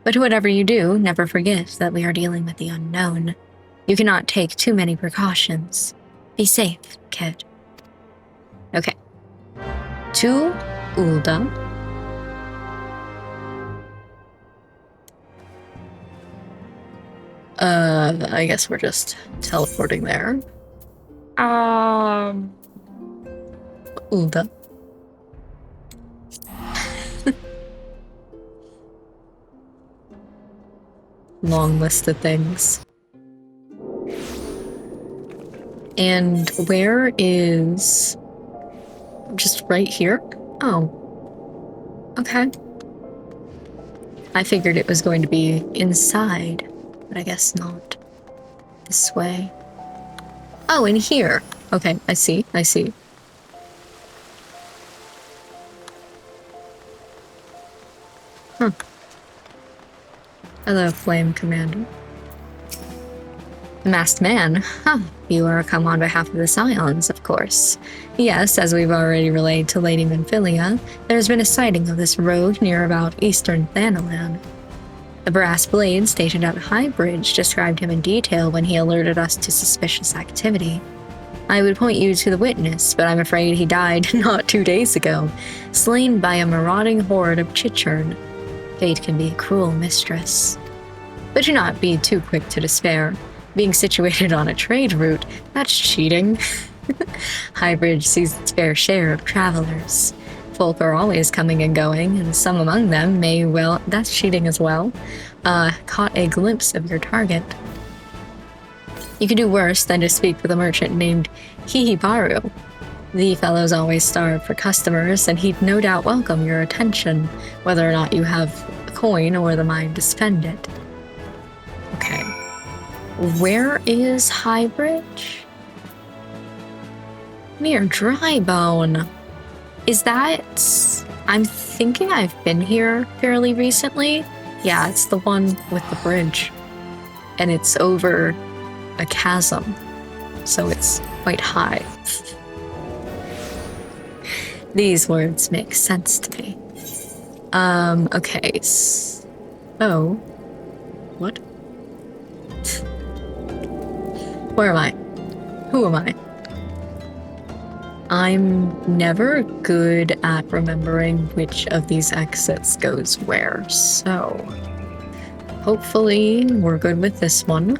But whatever you do, never forget that we are dealing with the unknown. You cannot take too many precautions. Be safe, kid. Okay. To Ulda. I guess we're just teleporting there. Ulda. Long list of things. And where is... just right here? Oh. Okay. I figured it was going to be inside, but I guess not. This way. Oh, in here. Okay, I see. Huh. Hello, Flame Commander. The Masked Man? Huh. You are come on behalf of the Scions, of course. Yes, as we've already relayed to Lady Minfilia, there's been a sighting of this rogue near about eastern Thanalan. The brass blade stationed at High Bridge described him in detail when he alerted us to suspicious activity. I would point you to the witness, but I'm afraid he died not 2 days ago, slain by a marauding horde of Chichurn. Fate can be a cruel mistress. But do not be too quick to despair. Being situated on a trade route, that's cheating. Highbridge sees its fair share of travelers. Folk are always coming and going, and some among them may well, that's cheating as well, caught a glimpse of your target. You could do worse than to speak with a merchant named Hihibaru. The fellow's always starved for customers, and he'd no doubt welcome your attention, whether or not you have a coin or the mind to spend it. Okay. Where is Highbridge? Near Drybone. Is that... I'm thinking I've been here fairly recently. Yeah, it's the one with the bridge. And it's over a chasm, so it's quite high. These words make sense to me. Okay, so... What? Where am I? Who am I? I'm never good at remembering which of these exits goes where, so... Hopefully we're good with this one.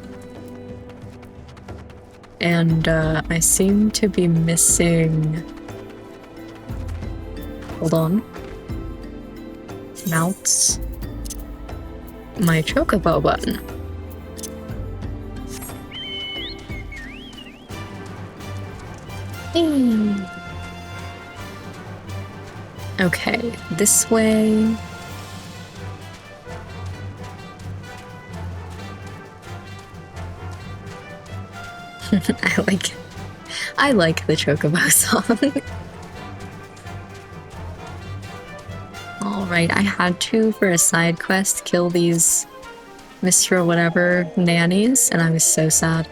And, I seem to be missing... Hold on. Mounts. My chocobo button. Okay, this way. I like the chocobo song. Alright, I had to, for a side quest, kill these Mr. Whatever nannies, and I was so sad.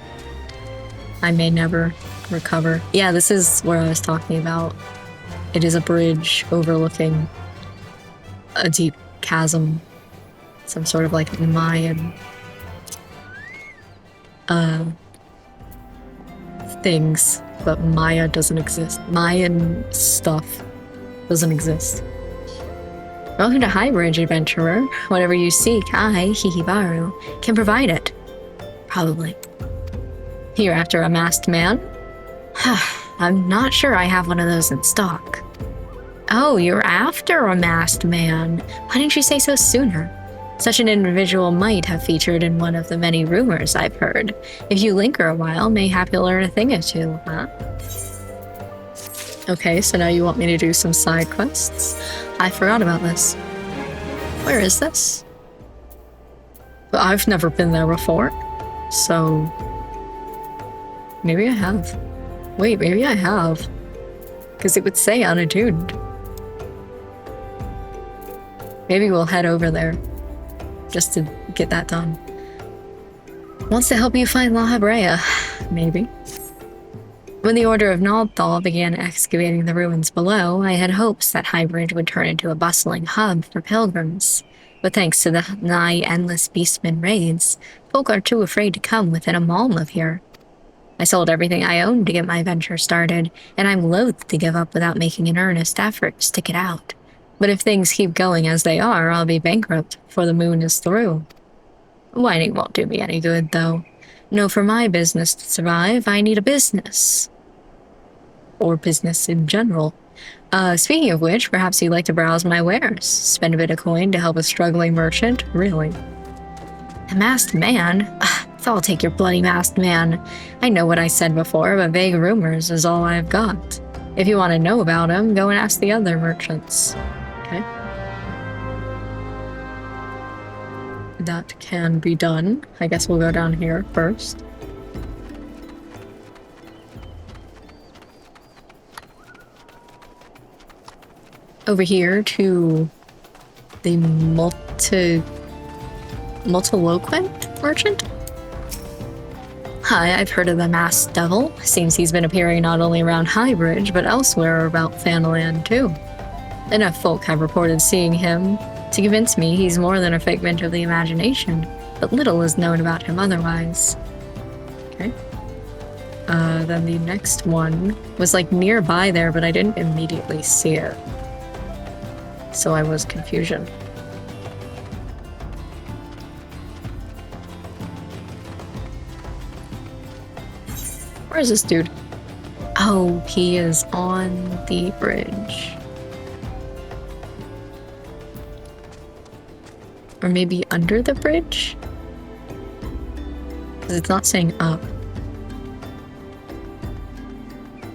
I may never recover. Yeah, this is where I was talking about. It is a bridge overlooking a deep chasm. Some sort of like Mayan things, but Maya doesn't exist. Mayan stuff doesn't exist. Welcome to Highbridge, adventurer. Whatever you seek, I, Hihibaru, can provide it. Probably. You're after a masked man? I'm not sure I have one of those in stock. Oh, you're after a masked man. Why didn't you say so sooner? Such an individual might have featured in one of the many rumors I've heard. If you linger a while, mayhap you'll learn a thing or two, huh? Okay, so now you want me to do some side quests? I forgot about this. Where is this? I've never been there before, so... Maybe I have. Wait, maybe I have. Because it would say unattuned. Maybe we'll head over there. Just to get that done. Wants to help you find Lahabrea. Maybe. When the Order of Naldthal began excavating the ruins below, I had hopes that Highbridge would turn into a bustling hub for pilgrims. But thanks to the nigh endless beastman raids, folk are too afraid to come within a malm of here. I sold everything I owned to get my venture started, and I'm loath to give up without making an earnest effort to stick it out. But if things keep going as they are, I'll be bankrupt before the moon is through. Whining won't do me any good, though. No, for my business to survive, I need a business. Or business in general. Speaking of which, perhaps you'd like to browse my wares. Spend a bit of coin to help a struggling merchant? Really? A masked man? I'll take your bloody masked man. I know what I said before, but vague rumors is all I've got. If you want to know about him, go and ask the other merchants. Okay. That can be done. I guess we'll go down here first. Over here to the multiloquent merchant? Hi, I've heard of the masked devil. Seems he's been appearing not only around Highbridge, but elsewhere about Fanaland too. Enough folk have reported seeing him to convince me he's more than a figment of the imagination, but little is known about him otherwise. Okay. Then the next one was like nearby there, but I didn't immediately see it. So I was confusion. Where is this dude? Oh, he is on the bridge. Or maybe under the bridge? Because it's not saying up.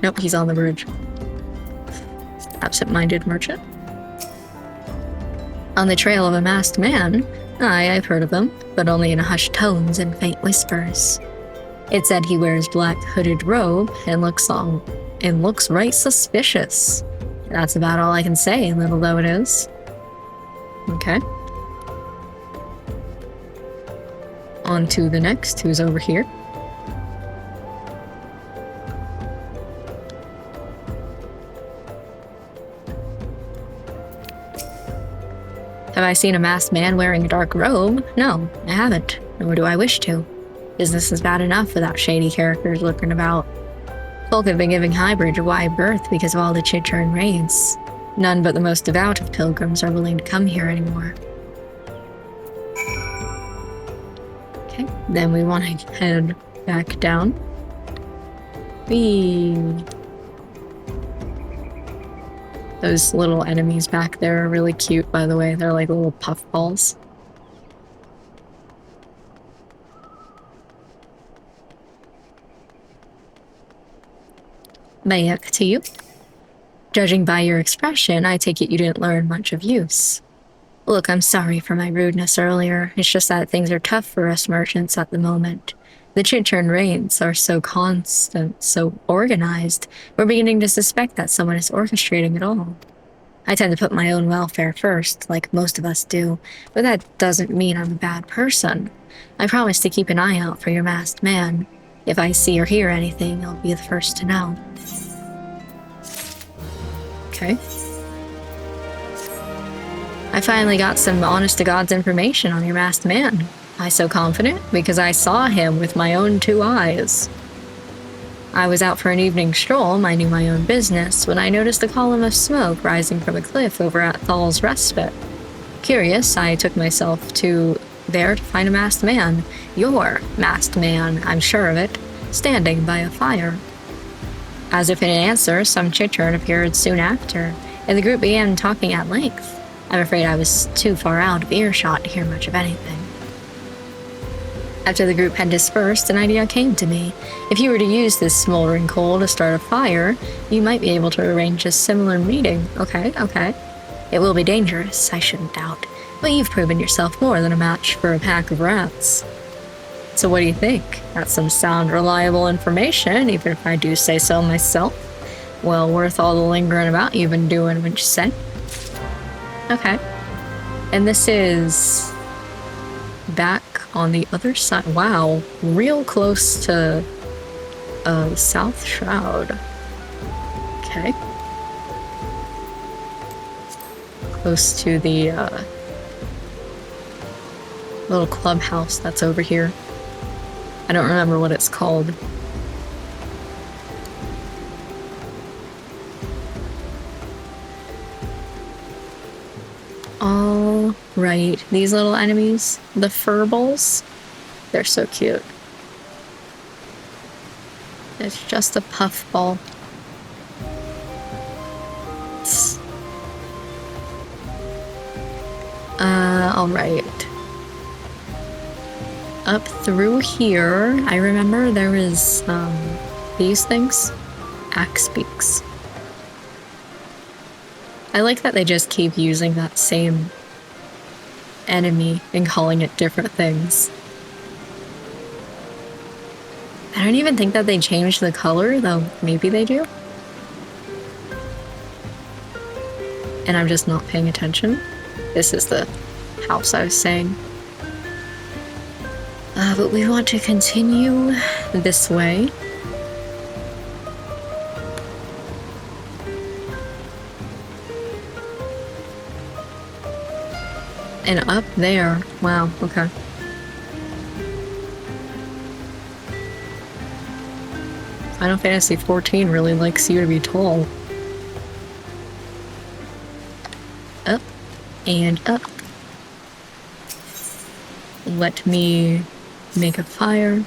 Nope, he's on the bridge. Absent-minded merchant. On the trail of a masked man? Aye, I've heard of them, but only in hushed tones and faint whispers. It said he wears black hooded robe and looks right suspicious. That's about all I can say, little though it is. Okay. On to the next, who's over here. Have I seen a masked man wearing a dark robe? No, I haven't, nor do I wish to. Business is bad enough without shady characters lurking about. Folk have been giving Highbridge a wide berth because of all the Chittern raids. None but the most devout of pilgrims are willing to come here anymore. Okay, then we want to head back down. Whee! Those little enemies back there are really cute, by the way. They're like little puffballs. Back to you. Judging by your expression, I take it you didn't learn much of use. Look, I'm sorry for my rudeness earlier. It's just that things are tough for us merchants at the moment. The Chittern raids are so constant, so organized, we're beginning to suspect that someone is orchestrating it all. I tend to put my own welfare first, like most of us do, but that doesn't mean I'm a bad person. I promise to keep an eye out for your masked man. If I see or hear anything, I'll be the first to know. Okay. I finally got some honest-to-God's information on your masked man. I so confident because I saw him with my own 2 eyes. I was out for an evening stroll, minding my own business, when I noticed a column of smoke rising from a cliff over at Thal's Respite. Curious, I took myself there to find a masked man. Your masked man, I'm sure of it, standing by a fire. As if in answer, some Chittern appeared soon after, and the group began talking at length. I'm afraid I was too far out of earshot to hear much of anything. After the group had dispersed, an idea came to me. If you were to use this smoldering coal to start a fire, you might be able to arrange a similar meeting. Okay. It will be dangerous, I shouldn't doubt, but you've proven yourself more than a match for a pack of rats. So what do you think? That's some sound, reliable information, even if I do say so myself. Well worth all the lingering about you've been doing, wouldn't you say? Okay. And this is back on the other side. Wow, real close to South Shroud. Okay. Close to the little clubhouse that's over here. I don't remember what it's called. All right, these little enemies, the furballs, they're so cute. It's just a puffball. All right. Up through here, I remember there was these things, axe beaks. I like that they just keep using that same enemy and calling it different things. I don't even think that they changed the color, though maybe they do. And I'm just not paying attention. This is the house I was saying. But we want to continue this way. And up there, wow, okay. Final Fantasy XIV really likes you to be tall. Up and up. Let me make a fire.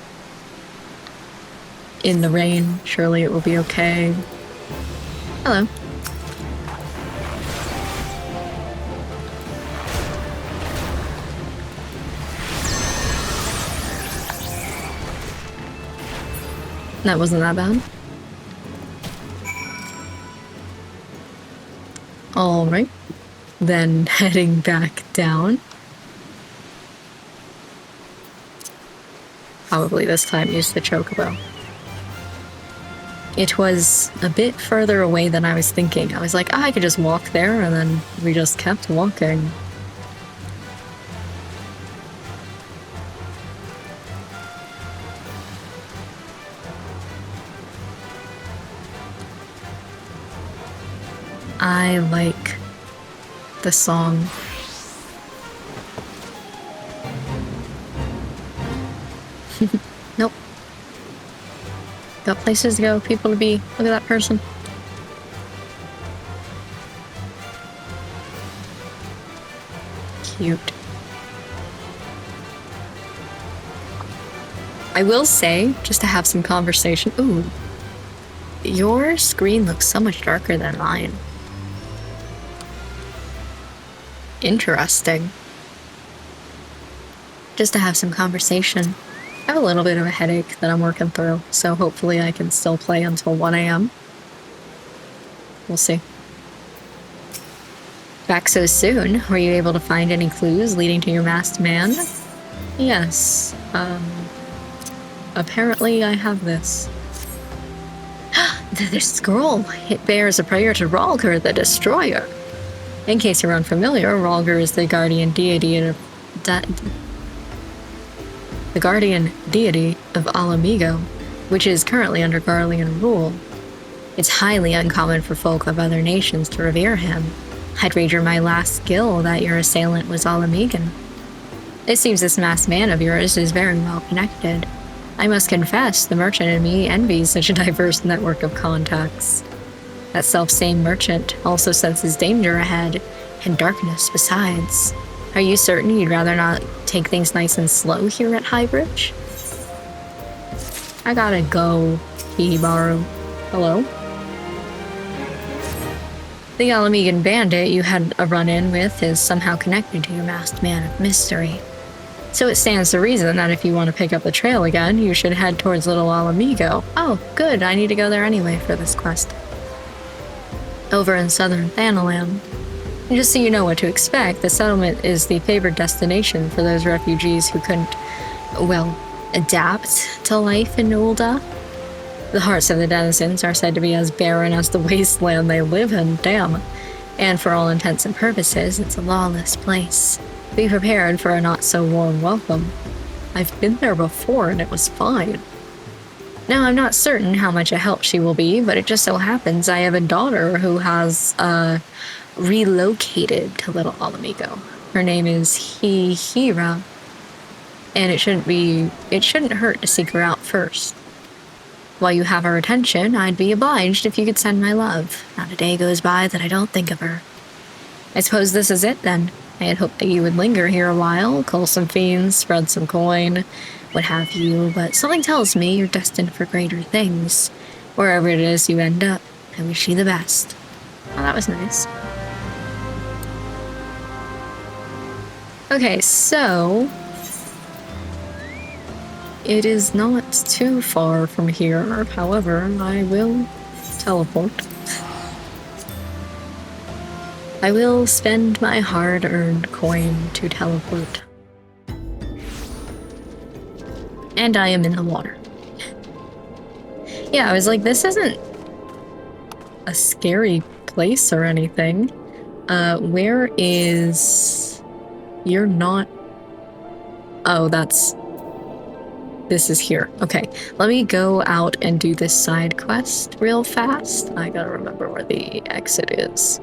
In the rain, surely it will be okay. Hello. That wasn't that bad. Alright. Then heading back down. Probably this time use the chocobo. It was a bit further away than I was thinking. I was like, I could just walk there, and then we just kept walking. I like the song. Nope. Got places to go, people to be. Look at that person. Cute. I will say, just to have some conversation. Ooh. Your screen looks so much darker than mine. Interesting. Just to have some conversation. I have a little bit of a headache that I'm working through, so hopefully I can still play until 1 a.m. We'll see. Back so soon. Were you able to find any clues leading to your masked man? Yes. Apparently I have this. The scroll. It bears a prayer to Rhalgr the Destroyer. In case you're unfamiliar, Rhalgr is the guardian deity of Alamigo, which is currently under Garlean rule. It's highly uncommon for folk of other nations to revere him. I'd wager my last skill that your assailant was Alamigan. It seems this masked man of yours is very well connected. I must confess, the merchant in me envies such a diverse network of contacts. That self-same merchant also senses danger ahead, and darkness besides. Are you certain you'd rather not take things nice and slow here at Highbridge? I gotta go, Kihibaru. Hello? The Alamigan bandit you had a run-in with is somehow connected to your masked man of mystery. So it stands to reason that if you want to pick up the trail again, you should head towards Little Alamigo. Oh, good, I need to go there anyway for this quest. Over in southern Thanalan. And just so you know what to expect, the settlement is the favored destination for those refugees who couldn't, well, adapt to life in Ul'dah. The hearts of the denizens are said to be as barren as the wasteland they live in, damn. And for all intents and purposes, it's a lawless place. Be prepared for a not-so-warm welcome. I've been there before and it was fine. Now, I'm not certain how much a help she will be, but it just so happens I have a daughter who has, relocated to Little Alamigo. Her name is Hira. And it shouldn't hurt to seek her out first. While you have her attention, I'd be obliged if you could send my love. Not a day goes by that I don't think of her. I suppose this is it, then. I had hoped that you would linger here a while, cull some fiends, spread some coin, what have you, but something tells me you're destined for greater things. Wherever it is you end up, I wish you the best. Oh, that was nice. Okay, so it is not too far from here. However, I will teleport. I will spend my hard-earned coin to teleport. And I am in the water. Yeah, I was like, this isn't a scary place or anything. Where is... You're not... Oh, this is here. Okay, let me go out and do this side quest real fast. I gotta remember where the exit is.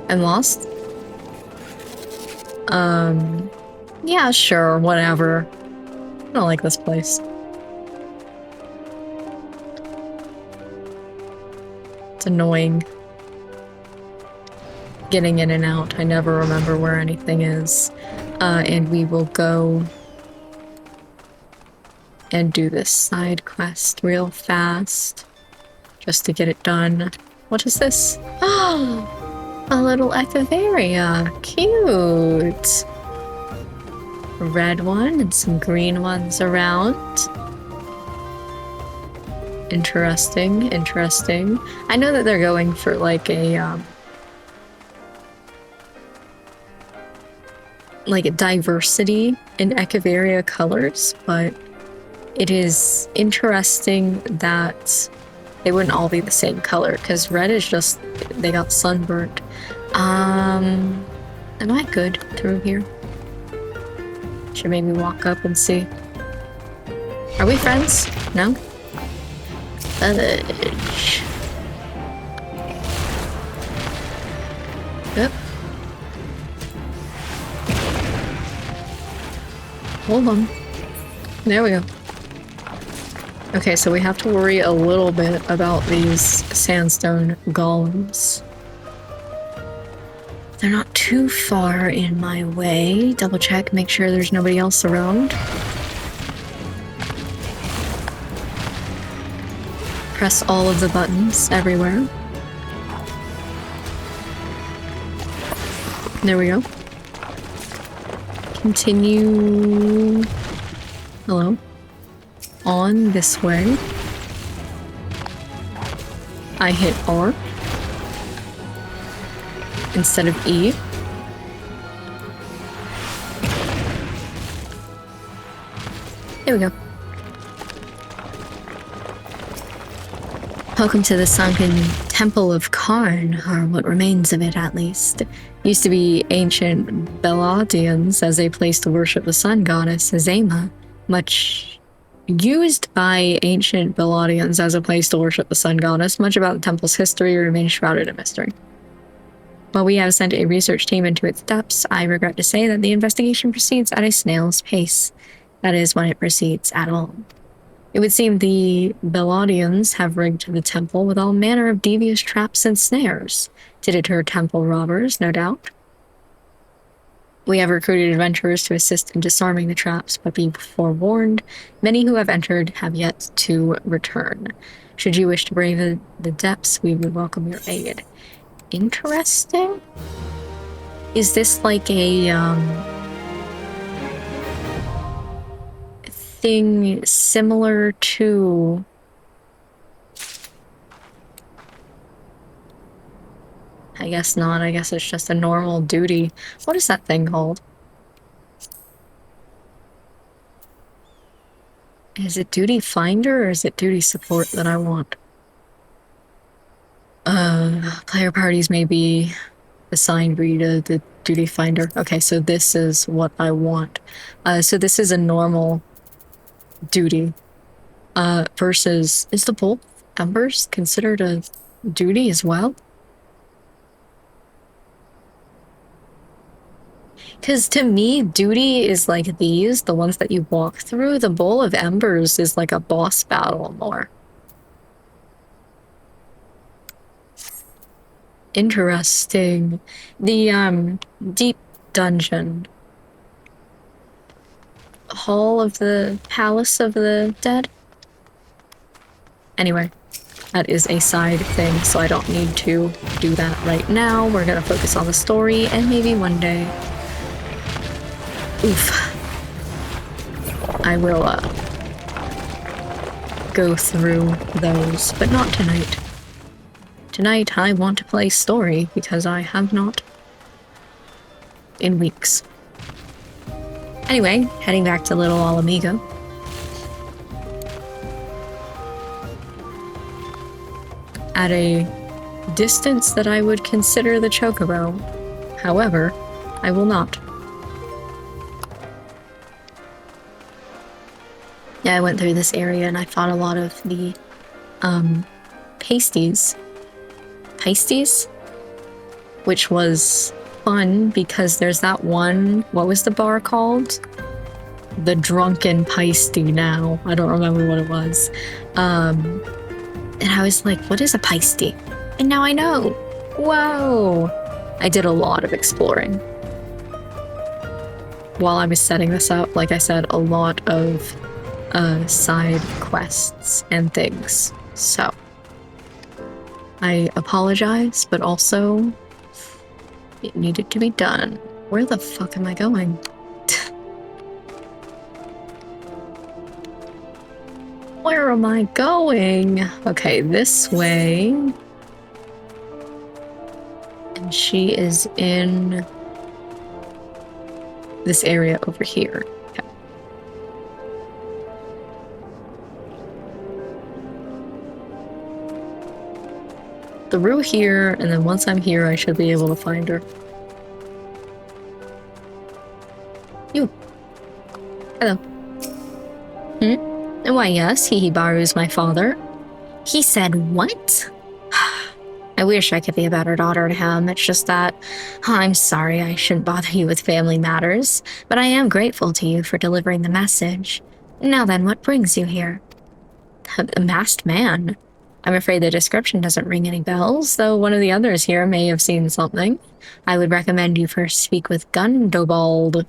I'm lost? Yeah, sure, whatever. I don't like this place. It's annoying. Getting in and out. I never remember where anything is. And we will go and do this side quest real fast. Just to get it done. What is this? Oh! A little Echeveria. Cute! A red one and some green ones around. Interesting, interesting. I know that they're going for like a diversity in Echeveria colors, but it is interesting that they wouldn't all be the same color, because red is just, they got sunburnt. Am I good through here? Should maybe walk up and see. Are we friends? No? Fudge. Yep. Hold on. There we go. Okay, so we have to worry a little bit about these sandstone golems. They're not too far in my way. Double check, make sure there's nobody else around. Press all of the buttons everywhere. There we go. Continue. Hello. On this way. I hit R instead of E. There we go. Welcome to the sunken Temple of Karn, or what remains of it at least. Used to be ancient Beladians as a place to worship the sun goddess Azema, much used by ancient Beladians as a place to worship the sun goddess. Much about the temple's history remains shrouded in mystery. While we have sent a research team into its depths, I regret to say that the investigation proceeds at a snail's pace. That is, when it proceeds at all. It would seem the Beladians have rigged the temple with all manner of devious traps and snares to deter temple robbers, no doubt. We have recruited adventurers to assist in disarming the traps, but be forewarned, many who have entered have yet to return. Should you wish to brave the depths, we would welcome your aid. Interesting? Is this like a, thing similar to... I guess not. I guess it's just a normal duty. What is that thing called? Is it duty finder or is it duty support that I want? Player parties may be assigned to the duty finder. Okay, so this is what I want. So this is a normal duty. Versus, is the bolt embers considered a duty as well? Because to me, duty is like these, the ones that you walk through. The Bowl of Embers is like a boss battle more. Interesting. The, deep dungeon. Hall of the Palace of the Dead? Anyway, that is a side thing, so I don't need to do that right now. We're gonna focus on the story, and maybe one day... Oof. I will, go through those, but not tonight. Tonight, I want to play story, because I have not in weeks. Anyway, heading back to Little Alamigo. At a distance that I would consider the Chocobo. However, I will not. Yeah, I went through this area and I fought a lot of the, pasties. Pasties? Which was fun because there's that one, what was the bar called? The Drunken Pasty now. I don't remember what it was. And I was like, what is a pasty? And now I know. Whoa! I did a lot of exploring. While I was setting this up, like I said, a lot of side quests and things. So, I apologize, but also, it needed to be done. Where the fuck am I going? Where am I going? Okay, this way. And she is in this area over here. Okay. Through here, and then once I'm here, I should be able to find her. You. Hello. Why, yes, Hihibaru's my father. He said what? I wish I could be a better daughter to him. It's just that, I'm sorry I shouldn't bother you with family matters, but I am grateful to you for delivering the message. Now then, what brings you here? A masked man. I'm afraid the description doesn't ring any bells, though one of the others here may have seen something. I would recommend you first speak with Gundobald,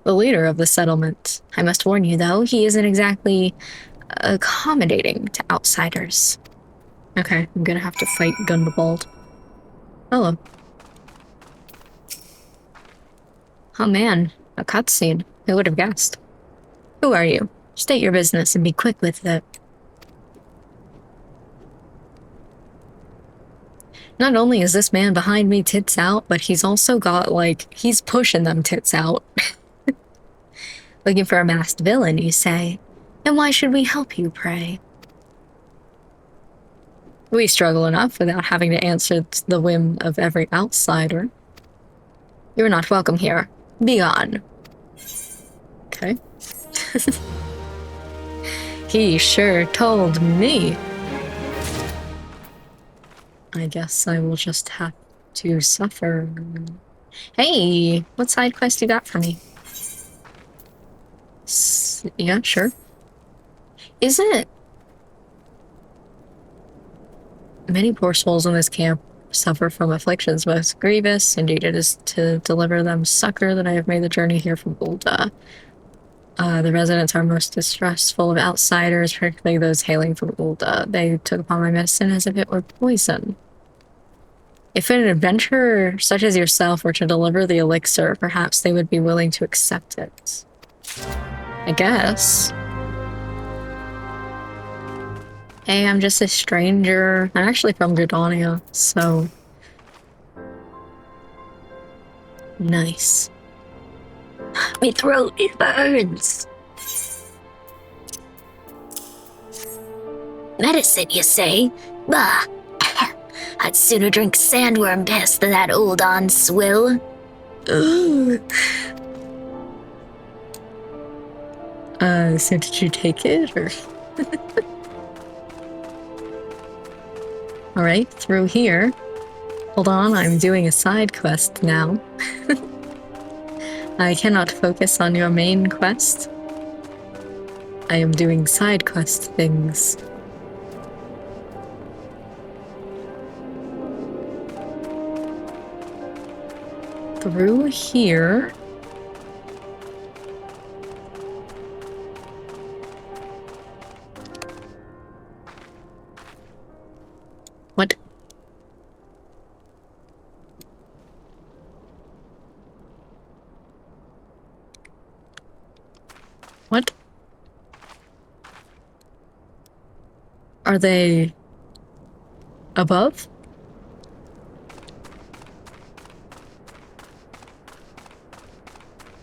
the leader of the settlement. I must warn you, though, he isn't exactly accommodating to outsiders. Okay, I'm gonna have to fight Gundobald. Hello. Oh man, a cutscene. Who would have guessed? Who are you? State your business and be quick with it. Not only is this man behind me tits out, but he's also got, like, he's pushing them tits out. Looking for a masked villain, you say? And why should we help you, pray? We struggle enough without having to answer the whim of every outsider. You're not welcome here. Be gone. Okay. He sure told me. I guess I will just have to suffer. Hey, what side quest you got for me? Yeah, sure. Is it? Many poor souls in this camp suffer from afflictions most grievous. Indeed, it is to deliver them succor that I have made the journey here from Ulda. The residents are most distrustful of outsiders, particularly those hailing from Ulda. They took upon my medicine as if it were poison. If an adventurer such as yourself were to deliver the elixir, perhaps they would be willing to accept it. I guess. Hey, I'm just a stranger. I'm actually from Gridania, so... Nice. My throat, it burns! Medicine, you say? Bah! I'd sooner drink sandworm piss than that old on swill. So did you take it, or? Alright, through here. Hold on, I'm doing a side quest now. I cannot focus on your main quest. I am doing side quest things. Through here. What? What? Are they above?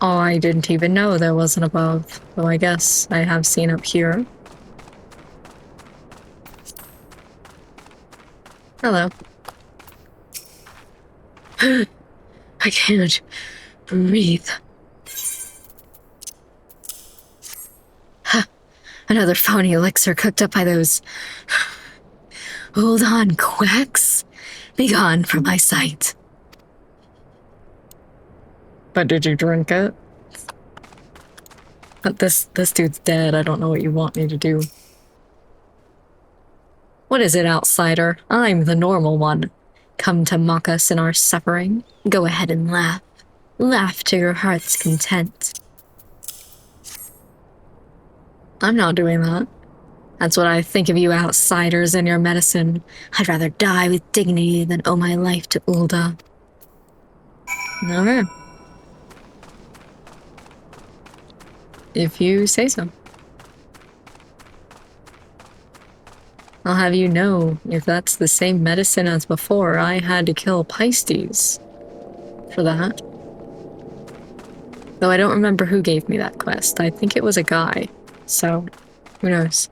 Oh, I didn't even know there was an above, though I guess I have seen up here. Hello. I can't breathe. Huh. Another phony elixir cooked up by those... Hold on, quacks. Be gone from my sight. But did you drink it? But this dude's dead. I don't know what you want me to do. What is it, outsider? I'm the normal one. Come to mock us in our suffering? Go ahead and laugh. Laugh to your heart's content. I'm not doing that. That's what I think of you outsiders and your medicine. I'd rather die with dignity than owe my life to Ulda. Okay. If you say so. I'll have you know, if that's the same medicine as before, I had to kill Pisces for that. Though I don't remember who gave me that quest. I think it was a guy. So, who knows?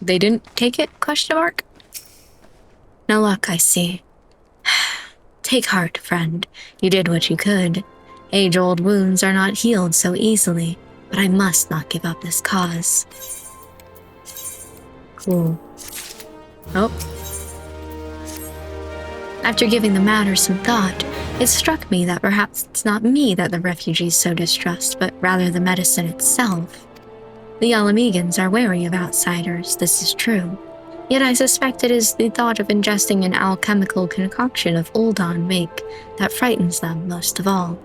They didn't take it? Question mark? No luck, I see. Take heart, friend. You did what you could. Age-old wounds are not healed so easily, but I must not give up this cause. Cool. Oh. After giving the matter some thought, it struck me that perhaps it's not me that the refugees so distrust, but rather the medicine itself. The Alamegans are wary of outsiders, this is true. Yet I suspect it is the thought of ingesting an alchemical concoction of Uldan make that frightens them most of all.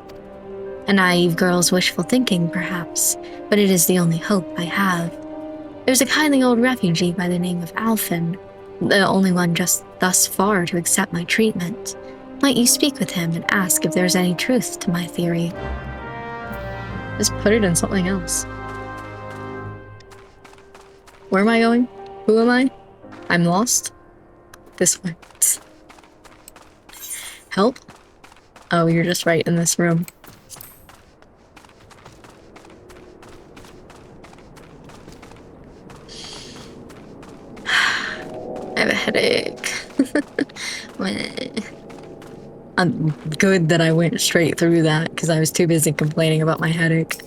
A naive girl's wishful thinking, perhaps, but it is the only hope I have. There's a kindly old refugee by the name of Alphen, the only one just thus far to accept my treatment. Might you speak with him and ask if there's any truth to my theory? Just put it in something else. Where am I going? Who am I? I'm lost? This way. Help? Oh, you're just right in this room. I have a headache. I'm good that I went straight through that because I was too busy complaining about my headache.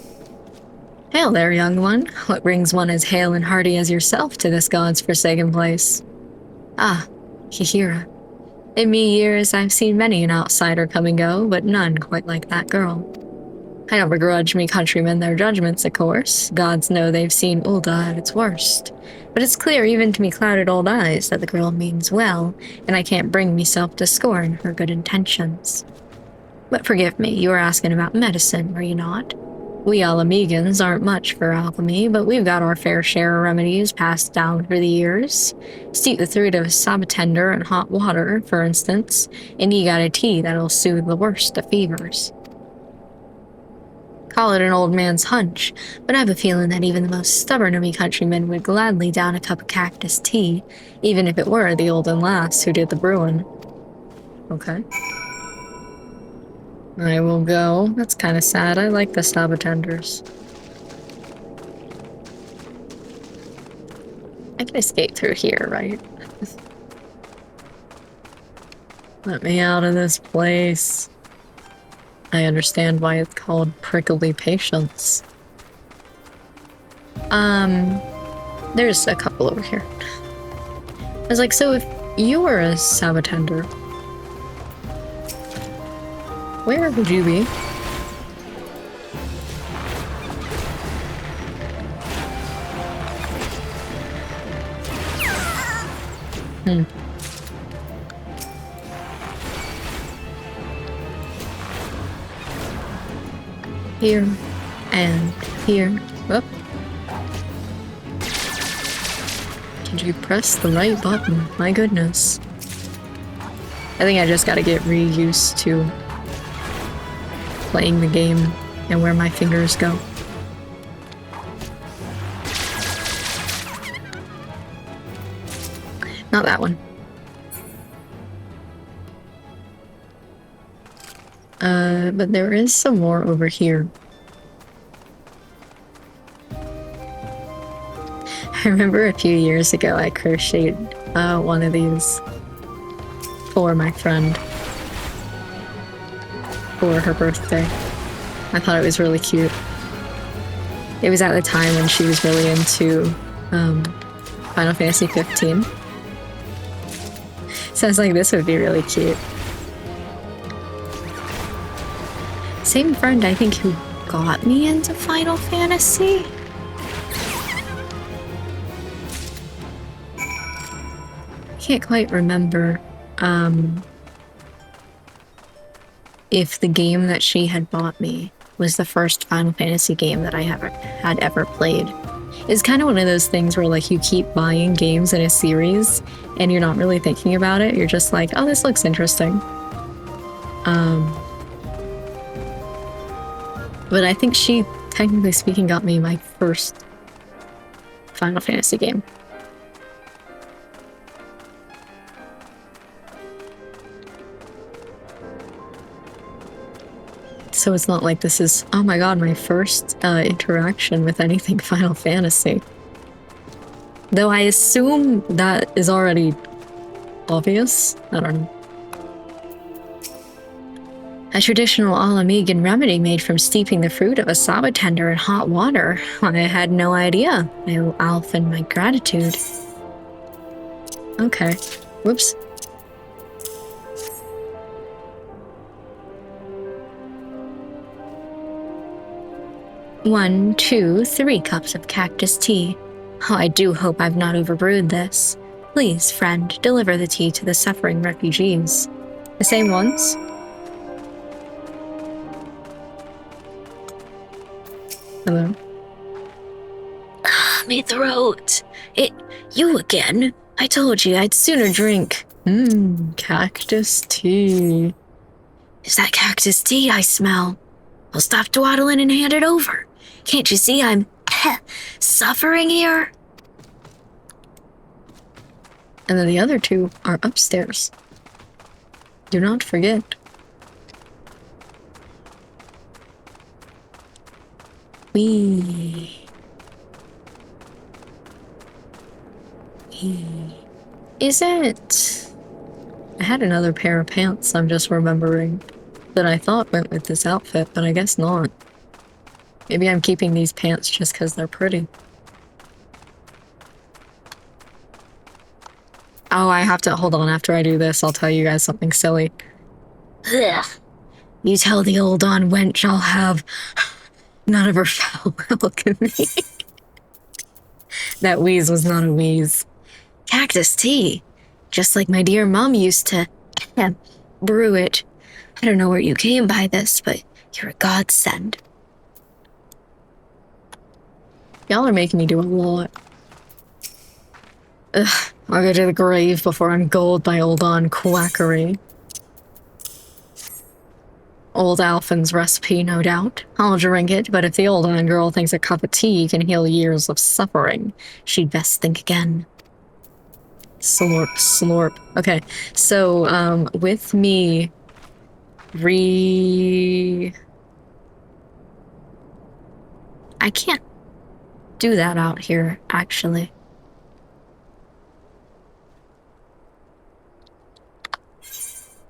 Hail there, young one. What brings one as hale and hearty as yourself to this god's forsaken place? Ah, Hihira. In me years, I've seen many an outsider come and go, but none quite like that girl. I don't begrudge me countrymen their judgments, of course. Gods know they've seen Ulda at its worst. But it's clear even to me clouded old eyes that the girl means well, and I can't bring myself to scorn her good intentions. But forgive me, you were asking about medicine, were you not? We Alamegans aren't much for alchemy, but we've got our fair share of remedies passed down through the years. Steep the fruit of sabatender in hot water, for instance, and you got a tea that'll soothe the worst of fevers. Call it an old man's hunch, but I have a feeling that even the most stubborn of me countrymen would gladly down a cup of cactus tea, even if it were the olden lass who did the brewing. Okay. I will go. That's kind of sad. I like the sabatenders. I can escape through here, right? Let me out of this place. I understand why it's called prickly patience. There's a couple over here. I was like, so if you were a sabatender, Where would you be? Here and here. Whoop. Did you press the right button? My goodness. I think I just gotta get reused to playing the game and where my fingers go. Not that one. But there is some more over here. I remember a few years ago I crocheted one of these for my friend for her birthday. I thought it was really cute. It was at the time when she was really into Final Fantasy 15. So I was like, this would be really cute. Same friend, I think, who got me into Final Fantasy. Can't quite remember if the game that she had bought me was the first Final Fantasy game that I had ever played. It's kind of one of those things where like you keep buying games in a series and you're not really thinking about it. You're just like, oh, this looks interesting. But I think she, technically speaking, got me my first Final Fantasy game. So it's not like this is, oh my god, my first interaction with anything Final Fantasy. Though I assume that is already obvious. I don't know. A traditional Alamegan remedy made from steeping the fruit of a saba tender in hot water. I had no idea. I owe Alphen my gratitude. Okay. Whoops. One, two, 3 cups of cactus tea. Oh, I do hope I've not overbrewed this. Please, friend, deliver the tea to the suffering refugees. The same ones? Hello? Me throat. You again? I told you I'd sooner drink. Cactus tea. Is that cactus tea I smell? I'll stop dawdling and hand it over. Can't you see I'm suffering here? And then the other 2 are upstairs. Do not forget. Is it? I had another pair of pants I'm just remembering that I thought went with this outfit, but I guess not. Maybe I'm keeping these pants just because they're pretty. Oh, I have to, hold on, after I do this, I'll tell you guys something silly. Ugh. You tell the old on wench I'll have none of her foul alchemy. That wheeze was not a wheeze. Cactus tea. Just like my dear mom used to brew it. I don't know where you came by this, but you're a godsend. Y'all are making me do a lot. Ugh, I'll go to the grave before I'm goaled by old on quackery. Old Alphen's recipe, no doubt. I'll drink it, but if the old on girl thinks a cup of tea can heal years of suffering, she'd best think again. Slurp, slurp. Okay, so, with me I can't do that out here, actually.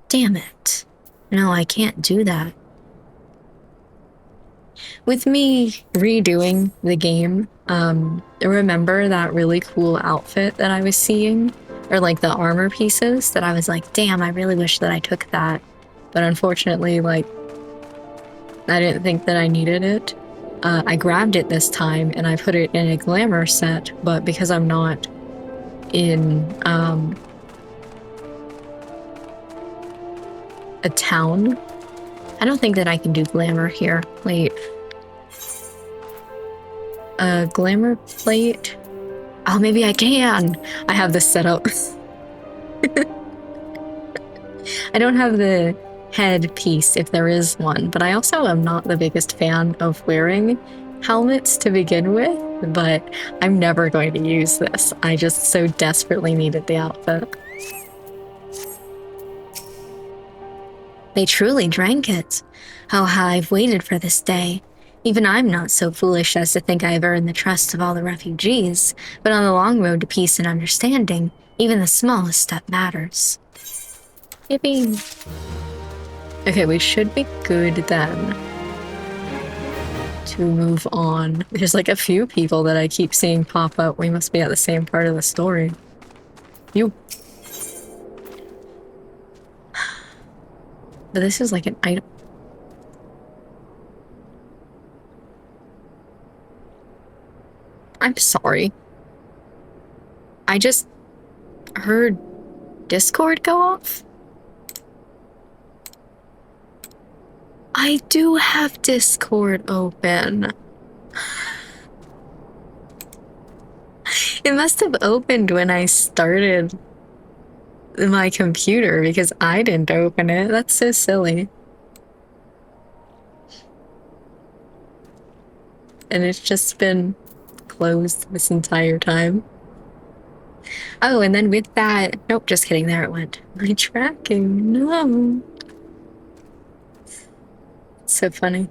Damn it. No, I can't do that. With me redoing the game, remember that really cool outfit that I was seeing? Or like the armor pieces that I was like, damn, I really wish that I took that. But unfortunately, like, I didn't think that I needed it. I grabbed it this time and I put it in a glamour set, but because I'm not in a town, I don't think that I can do glamour here. Wait. Glamour plate? Oh, maybe I can! I have this set up. I don't have the head piece if there is one, but I also am not the biggest fan of wearing helmets to begin with, but I'm never going to use this. I just so desperately needed the outfit. They truly drank it. Oh, how I've waited for this day. Even I'm not so foolish as to think I have earned the trust of all the refugees, but on the long road to peace and understanding, even the smallest step matters. Yippee! Okay, we should be good then to move on. There's like a few people that I keep seeing pop up. We must be at the same part of the story. You. But this is like an item. I'm sorry. I just heard Discord go off. I do have Discord open. It must have opened when I started my computer because I didn't open it. That's so silly. And it's just been closed this entire time. Oh, and then with that, nope, just kidding, there it went. My tracking, no. It's so funny.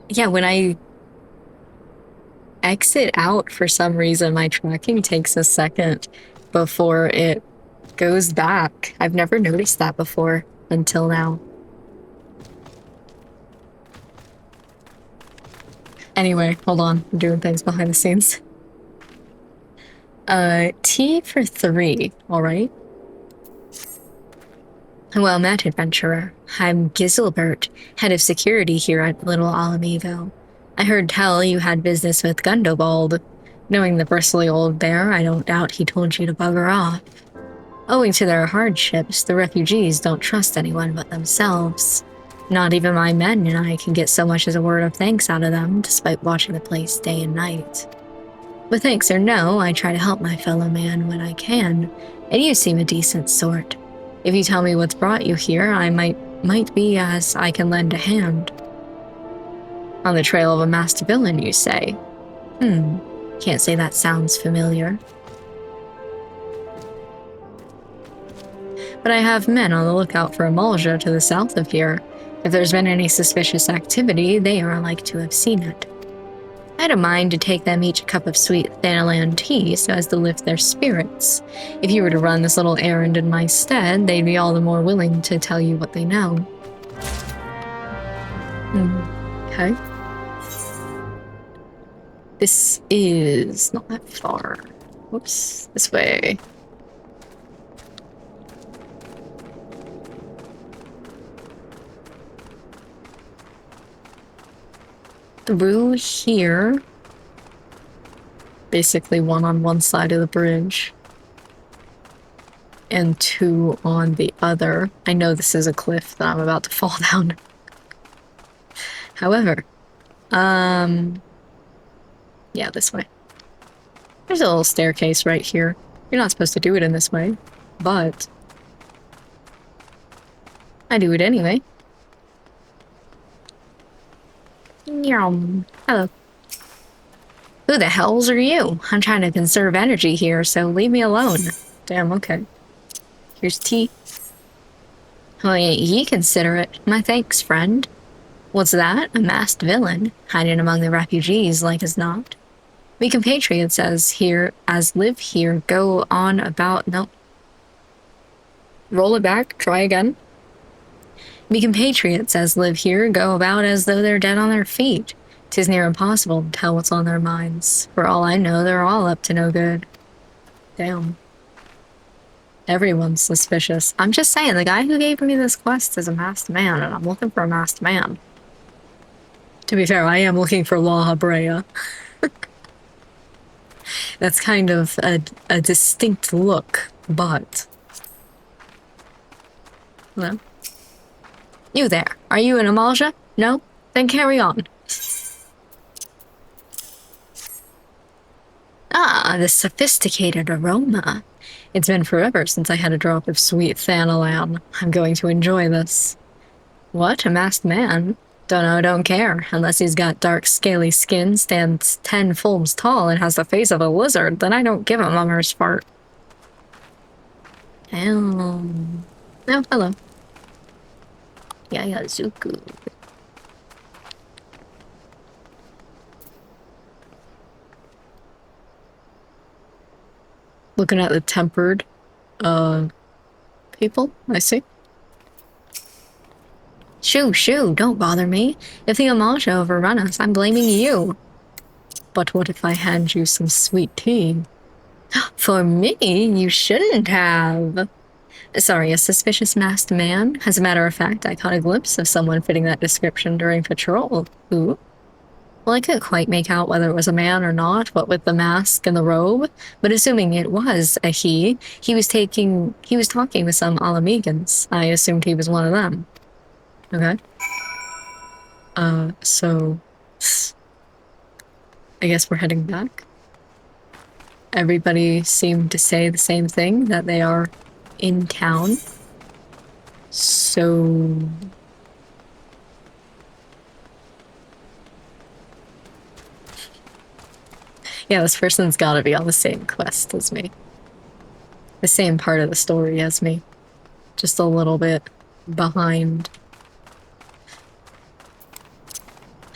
Yeah, when I exit out for some reason, my tracking takes a second before it goes back. I've never noticed that before until now. Anyway, hold on. I'm doing things behind the scenes. T for 3, alright? Well met, adventurer. I'm Giselbert, head of security here at Little Alamego. I heard tell you had business with Gundobald. Knowing the bristly old bear, I don't doubt he told you to bugger off. Owing to their hardships, the refugees don't trust anyone but themselves. Not even my men and I can get so much as a word of thanks out of them, despite watching the place day and night. But thanks or no, I try to help my fellow man when I can, and you seem a decent sort. If you tell me what's brought you here, I might be as I can lend a hand. On the trail of a masked villain, you say? Can't say that sounds familiar. But I have men on the lookout for a Mulja to the south of here. If there's been any suspicious activity, they are like to have seen it. I had a mind to take them each a cup of sweet Thanalan tea so as to lift their spirits. If you were to run this little errand in my stead, they'd be all the more willing to tell you what they know. Okay. This is not that far. Whoops, this way. Through here. Basically one on side of the bridge. And 2 on the other. I know this is a cliff that I'm about to fall down. However, yeah, this way. There's a little staircase right here. You're not supposed to do it in this way, but I do it anyway. Hello. Who the hells are you? I'm trying to conserve energy here, so leave me alone. Damn, okay. Here's tea. Well, ye consider it. My thanks, friend. What's that? A masked villain, hiding among the refugees like as not. We compatriots as live here go on about... Nope. Roll it back. Try again. We compatriots as live here go about as though they're dead on their feet. 'Tis near impossible to tell what's on their minds. For all I know, they're all up to no good. Damn. Everyone's suspicious. I'm just saying, the guy who gave me this quest is a masked man, and I'm looking for a masked man. To be fair, I am looking for Lahabrea. That's kind of a distinct look, but... No. You there. Are you an Amalja? No? Then carry on. Ah, the sophisticated aroma. It's been forever since I had a drop of sweet thanalan. I'm going to enjoy this. What? A masked man? Don't know, don't care. Unless he's got dark, scaly skin, stands 10 fulms tall, and has the face of a lizard, then I don't give a mummer's fart. Oh, hello. Yeah, Zuku. Looking at the tempered, people, I see. Shoo, don't bother me. If the Amalja overrun us, I'm blaming you. But what if I hand you some sweet tea? For me, you shouldn't have. Sorry, a suspicious masked man? As a matter of fact, I caught a glimpse of someone fitting that description during patrol. Who? Well, I couldn't quite make out whether it was a man or not, what with the mask and the robe, but assuming it was a he was talking with some Alamegans. I assumed he was one of them. Okay. So... I guess we're heading back. Everybody seemed to say the same thing, that they are in town. So... Yeah, this person's gotta be on the same quest as me. The same part of the story as me. Just a little bit behind.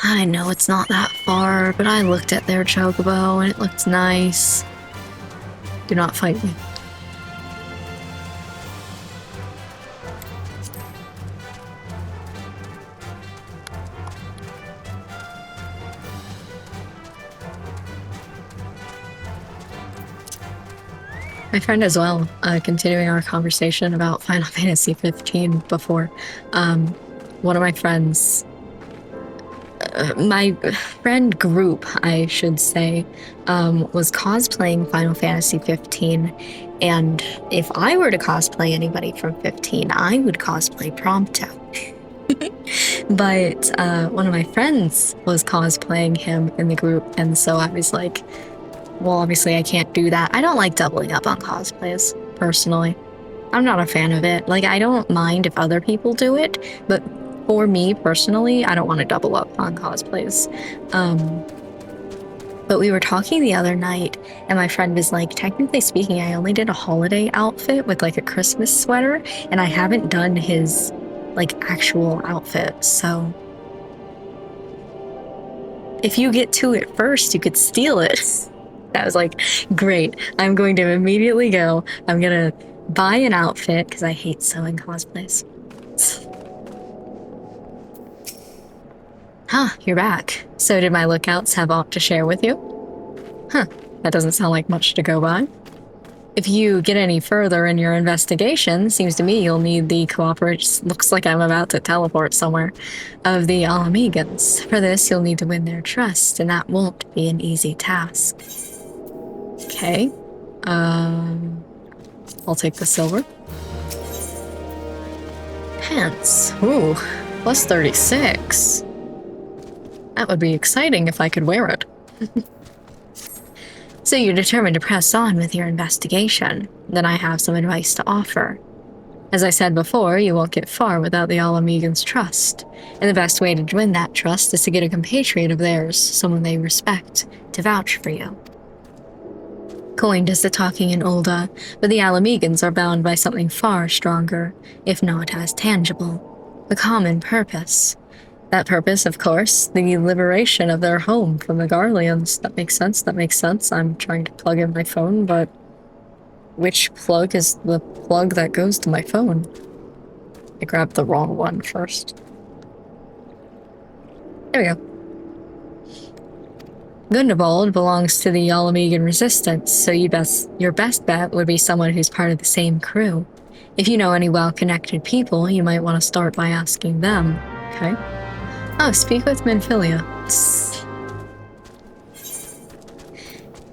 I know it's not that far, but I looked at their chocobo and it looked nice. Do not fight me. My friend as well, continuing our conversation about Final Fantasy XV before, one of my friends, my friend group, I should say, was cosplaying Final Fantasy XV, and if I were to cosplay anybody from 15, I would cosplay Prompto. But one of my friends was cosplaying him in the group, and so I was like, well, obviously I can't do that. I don't like doubling up on cosplays, personally. I'm not a fan of it. Like, I don't mind if other people do it, but for me, personally, I don't want to double up on cosplays. But we were talking the other night, and my friend was like, technically speaking, I only did a holiday outfit with, like, a Christmas sweater, and I haven't done his, like, actual outfit, so... If you get to it first, you could steal it. I was like, great, I'm going to immediately go. I'm gonna buy an outfit, because I hate sewing cosplays. Huh, you're back. So did my lookouts have aught to share with you? Huh, that doesn't sound like much to go by. If you get any further in your investigation, seems to me you'll need the cooperation, looks like I'm about to teleport somewhere, of the Alamegans. For this, you'll need to win their trust, and that won't be an easy task. Okay. I'll take the silver. Pants. Ooh, plus 36. That would be exciting if I could wear it. So you're determined to press on with your investigation. Then I have some advice to offer. As I said before, you won't get far without the Alamegans' trust. And the best way to win that trust is to get a compatriot of theirs, someone they respect, to vouch for you. Coin does the talking in Ulda, but the Alamegans are bound by something far stronger, if not as tangible. A common purpose. That purpose, of course, the liberation of their home from the Garleans. That makes sense. I'm trying to plug in my phone, but which plug is the plug that goes to my phone? I grabbed the wrong one first. There we go. Gundevald belongs to the Yalamegan Resistance, so your best bet would be someone who's part of the same crew. If you know any well-connected people, you might want to start by asking them. Okay. Oh, speak with Minfilia.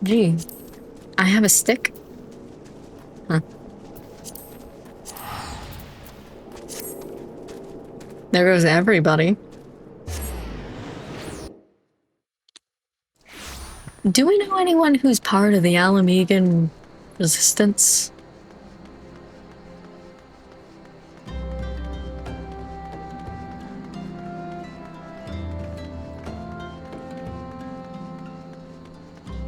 Gee, I have a stick? Huh. There goes everybody. Do we know anyone who's part of the Alamegan Resistance?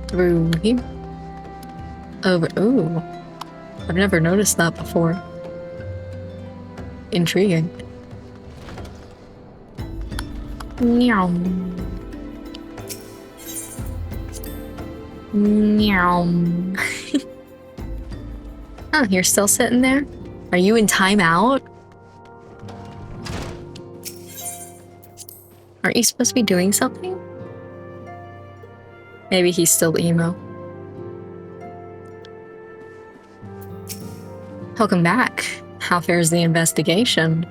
Through here? Over. Ooh. I've never noticed that before. Intriguing. Meow. Meow. Oh, you're still sitting there? Are you in timeout? Aren't you supposed to be doing something? Maybe he's still emo. Welcome back. How fares the investigation?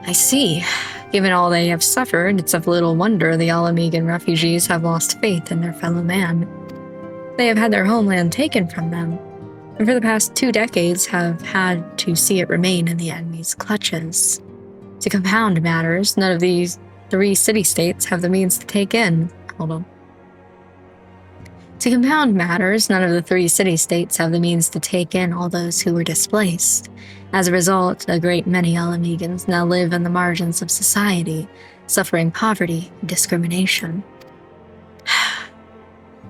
I see. Given all they have suffered, it's of little wonder the Alamegan refugees have lost faith in their fellow man. They have had their homeland taken from them, and for the past 2 decades have had to see it remain in the enemy's clutches. To compound matters, none of these 3 city-states have the means to take in. Hold on. To compound matters, none of the 3 city-states have the means to take in all those who were displaced. As a result, a great many Alamegans now live on the margins of society, suffering poverty and discrimination.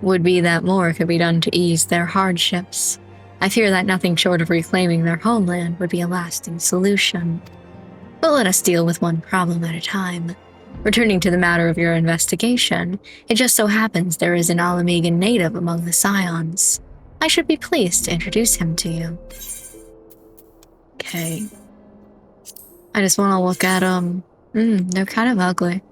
Would be that more could be done to ease their hardships. I fear that nothing short of reclaiming their homeland would be a lasting solution. But let us deal with one problem at a time. Returning to the matter of your investigation, it just so happens there is an Alamegan native among the Scions. I should be pleased to introduce him to you. Okay. I just want to look at them. They're kind of ugly.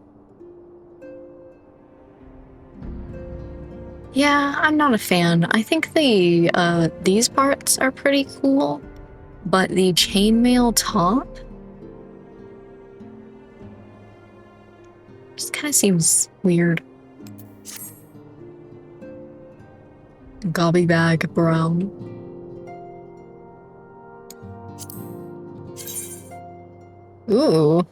Yeah, I'm not a fan. I think these parts are pretty cool, but the chainmail top just kind of seems weird. Gobby bag brown. Ooh.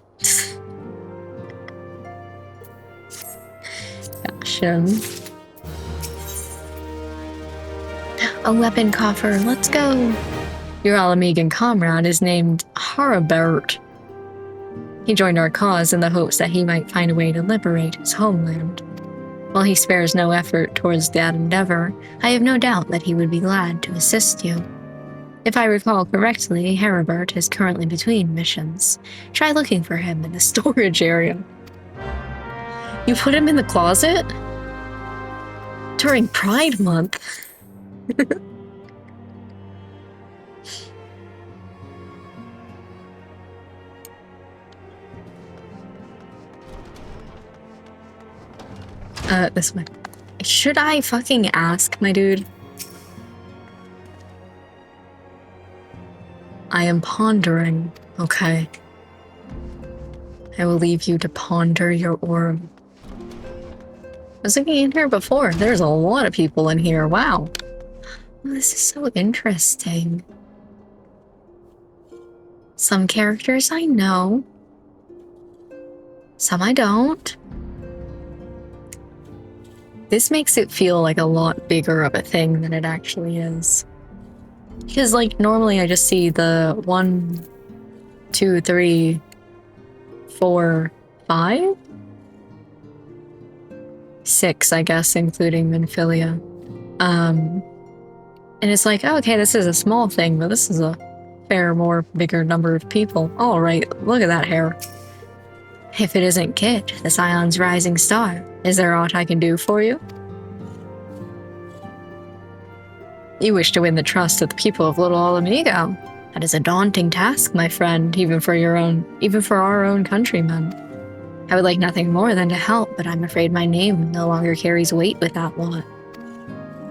Fashion. A weapon coffer, let's go. Your Alamegan comrade is named Harabert. He joined our cause in the hopes that he might find a way to liberate his homeland. While he spares no effort towards that endeavor, I have no doubt that he would be glad to assist you. If I recall correctly, Harabert is currently between missions. Try looking for him in the storage area. You put him in the closet? During Pride Month? This way. Should I fucking ask, my dude? I am pondering. Okay. I will leave you to ponder your orb. I was looking in here before. There's a lot of people in here. Wow. Oh, this is so interesting. Some characters I know. Some I don't. This makes it feel like a lot bigger of a thing than it actually is. Because, like, normally I just see the 1, 2, 3, 4, 5? 6, I guess, including Minfilia. And it's like, oh, okay, this is a small thing, but this is a more bigger number of people. All right, look at that hair. If it isn't Kit, the Scion's rising star, is there aught I can do for you? You wish to win the trust of the people of Little Alamigo. That is a daunting task, my friend, even for our own countrymen. I would like nothing more than to help, but I'm afraid my name no longer carries weight with that lot.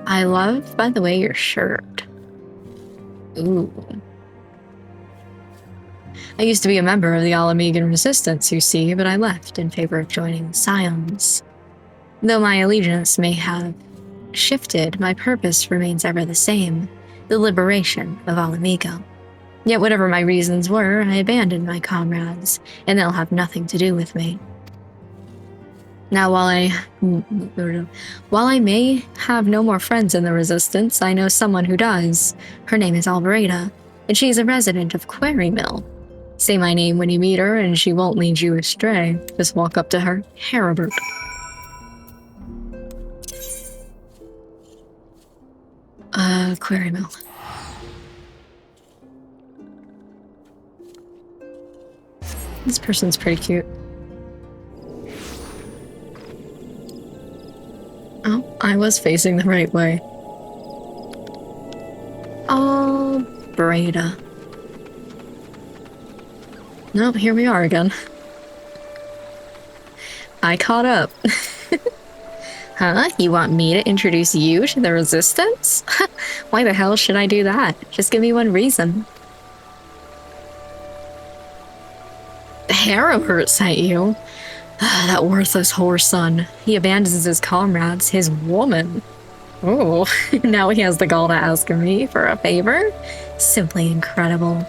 I love, by the way, your shirt. Ooh. I used to be a member of the Alamegan Resistance, you see, but I left in favor of joining the Scions. Though my allegiance may have shifted, my purpose remains ever the same, the liberation of Alamigo. Yet whatever my reasons were, I abandoned my comrades, and they'll have nothing to do with me. Now, while I may have no more friends in the Resistance, I know someone who does. Her name is Lahabrea, and she's a resident of Quarrymill. Say my name when you meet her, and she won't lead you astray. Just walk up to her. Herbert. Quarrymill. This person's pretty cute. Oh, I was facing the right way. Oh, Breda. Nope, here we are again. I caught up. Huh? You want me to introduce you to the Resistance? Why the hell should I do that? Just give me one reason. Herbert sent you? That worthless whoreson. He abandons his comrades, his woman. Oh, now he has the gall to ask me for a favor? Simply incredible.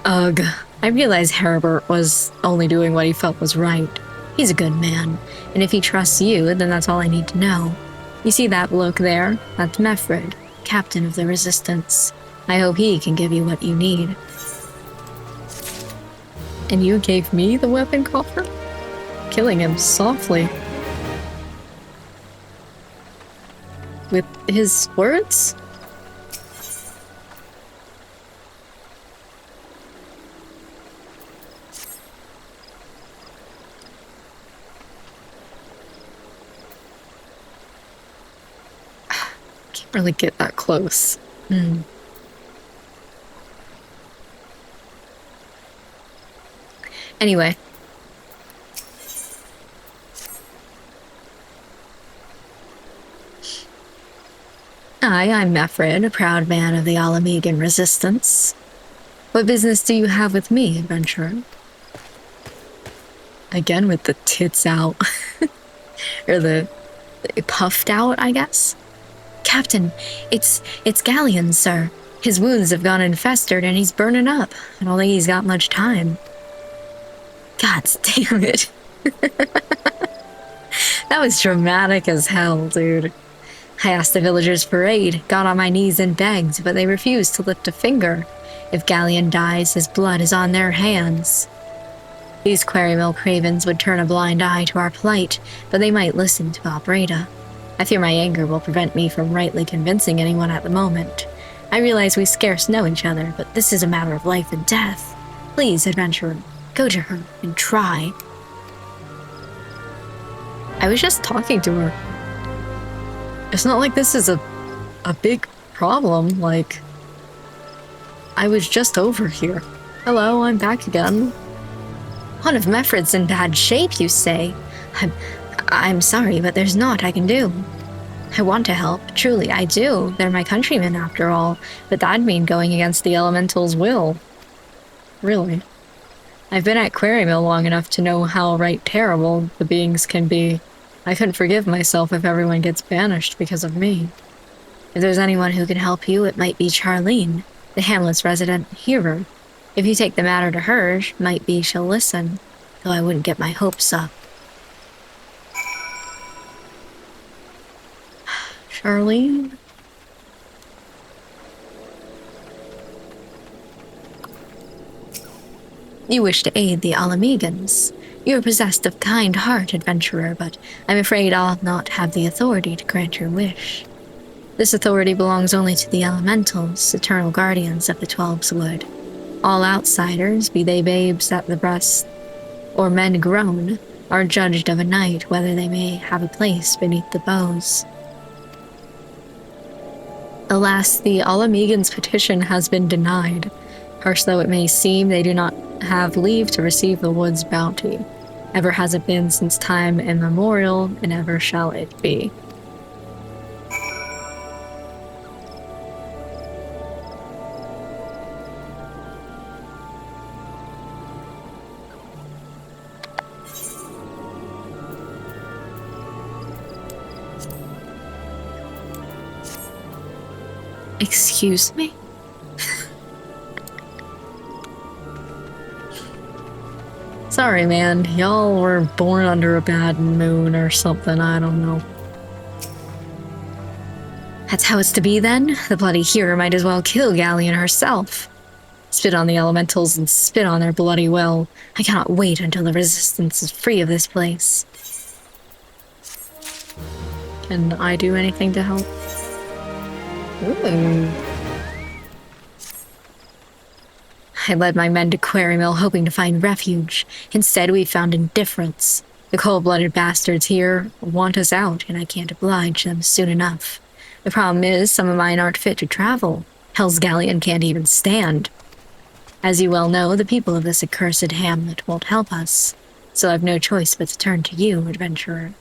Ugh. I realize Herbert was only doing what he felt was right. He's a good man, and if he trusts you, then that's all I need to know. You see that bloke there? That's Mefred, captain of the Resistance. I hope he can give you what you need. And you gave me the weapon coffer? Killing him softly. With his words? Can't really get that close. Anyway. I'm Mefred, a proud man of the Alamegan Resistance. What business do you have with me, adventurer? Again with the tits out. Or the puffed out, I guess? Captain, it's Galleon, sir. His wounds have gone infested and he's burning up. I don't think he's got much time. God damn it. That was dramatic as hell, dude. I asked the villagers for aid, got on my knees and begged, but they refused to lift a finger. If Galleon dies, his blood is on their hands. These Quarrymill cravens would turn a blind eye to our plight, but they might listen to Lahabrea. I fear my anger will prevent me from rightly convincing anyone at the moment. I realize we scarce know each other, but this is a matter of life and death. Please, adventurer, go to her and try. I was just talking to her. It's not like this is a big problem, like... I was just over here. Hello, I'm back again. One of Mefred's in bad shape, you say? I'm sorry, but there's naught I can do. I want to help, truly I do. They're my countrymen after all, but that'd mean going against the elemental's will. Really? I've been at Quarrymill long enough to know how right terrible the beings can be. I couldn't forgive myself if everyone gets banished because of me. If there's anyone who can help you, it might be Charlene, the hamlet's resident healer. If you take the matter to her, might be she'll listen, though I wouldn't get my hopes up. Charlene? You wish to aid the Alamegans. You are possessed of kind heart, adventurer, but I'm afraid I'll not have the authority to grant your wish. This authority belongs only to the elementals, eternal guardians of the Twelves Wood. All outsiders, be they babes at the breast or men grown, are judged of a night whether they may have a place beneath the boughs. Alas, the Alamegan's petition has been denied. Harsh though it may seem, they do not have leave to receive the wood's bounty. Ever has it been since time immemorial, and ever shall it be. Excuse me? Sorry, man. Y'all were born under a bad moon or something, I don't know. That's how it's to be then? The bloody hero might as well kill Galleon herself. Spit on the elementals and spit on their bloody well. I cannot wait until the resistance is free of this place. Can I do anything to help? Ooh. I led my men to Quarry Mill hoping to find refuge. Instead, we found indifference. The cold-blooded bastards here want us out, and I can't oblige them soon enough. The problem is, some of mine aren't fit to travel. Hell's Galleon can't even stand. As you well know, the people of this accursed hamlet won't help us, so I've no choice but to turn to you, adventurer.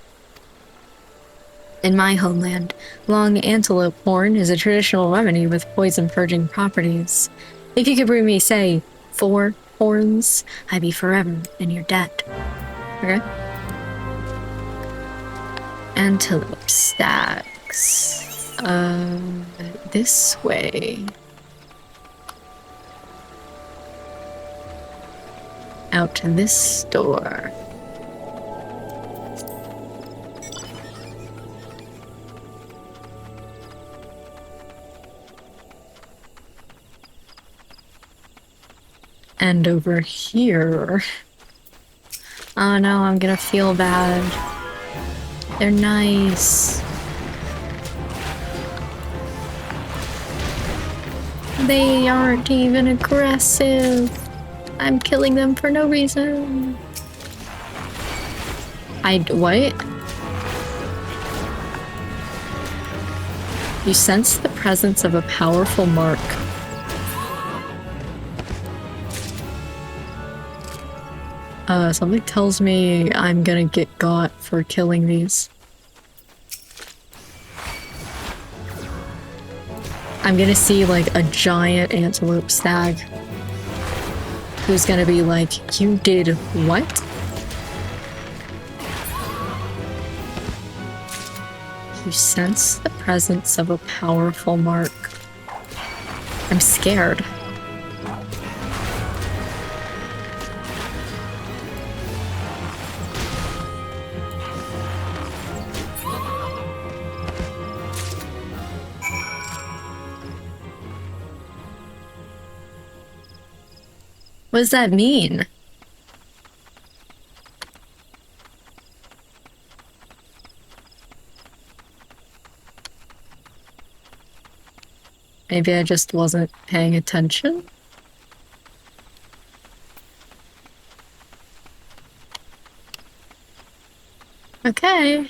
In my homeland, long antelope horn is a traditional remedy with poison-purging properties. If you could bring me, say, 4 horns, I'd be forever in your debt. Okay? Antelope stacks. This way. Out to this door. And over here. Oh no, I'm gonna feel bad. They're nice. They aren't even aggressive. I'm killing them for no reason. What? You sense the presence of a powerful mark. Something tells me I'm gonna get got for killing these. I'm gonna see like a giant antelope stag who's gonna be like, you did what? You sense the presence of a powerful mark. I'm scared. What does that mean? Maybe I just wasn't paying attention? Okay.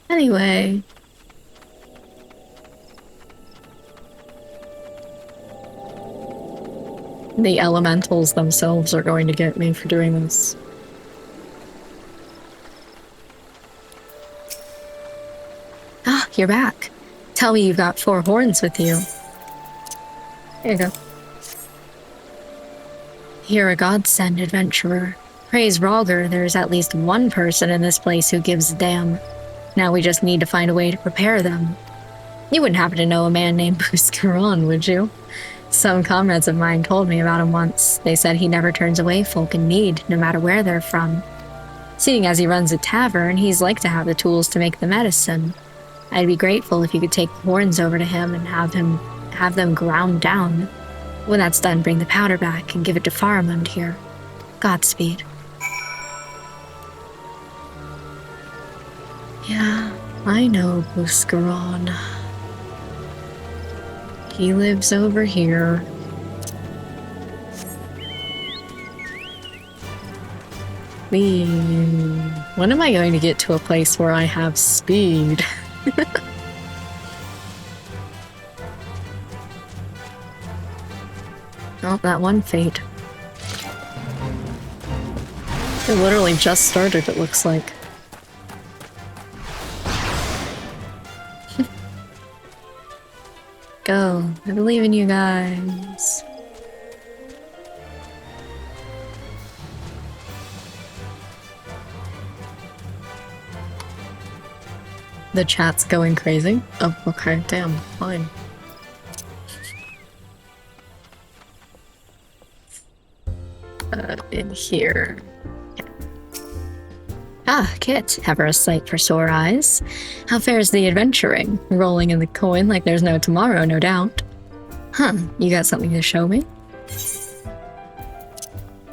Anyway. The elementals themselves are going to get me for doing this. Ah, you're back. Tell me you've got 4 horns with you. Here you go. You're a godsend, adventurer. Praise Rogger, there's at least one person in this place who gives a damn. Now we just need to find a way to prepare them. You wouldn't happen to know a man named Buscaron, would you? Some comrades of mine told me about him once. They said he never turns away folk in need, no matter where they're from. Seeing as he runs a tavern, he's like to have the tools to make the medicine. I'd be grateful if you could take the horns over to him and have them ground down. When that's done, bring the powder back and give it to Faramund here. Godspeed. Yeah, I know Buscaron. He lives over here. When am I going to get to a place where I have speed? Oh, that one fate. It literally just started, it looks like. Go. I believe in you guys. The chat's going crazy? Oh, okay, damn, fine. In here. Yeah. Ah, Kit, ever a sight for sore eyes. How fares the adventuring? Rolling in the coin like there's no tomorrow, no doubt. Huh, you got something to show me?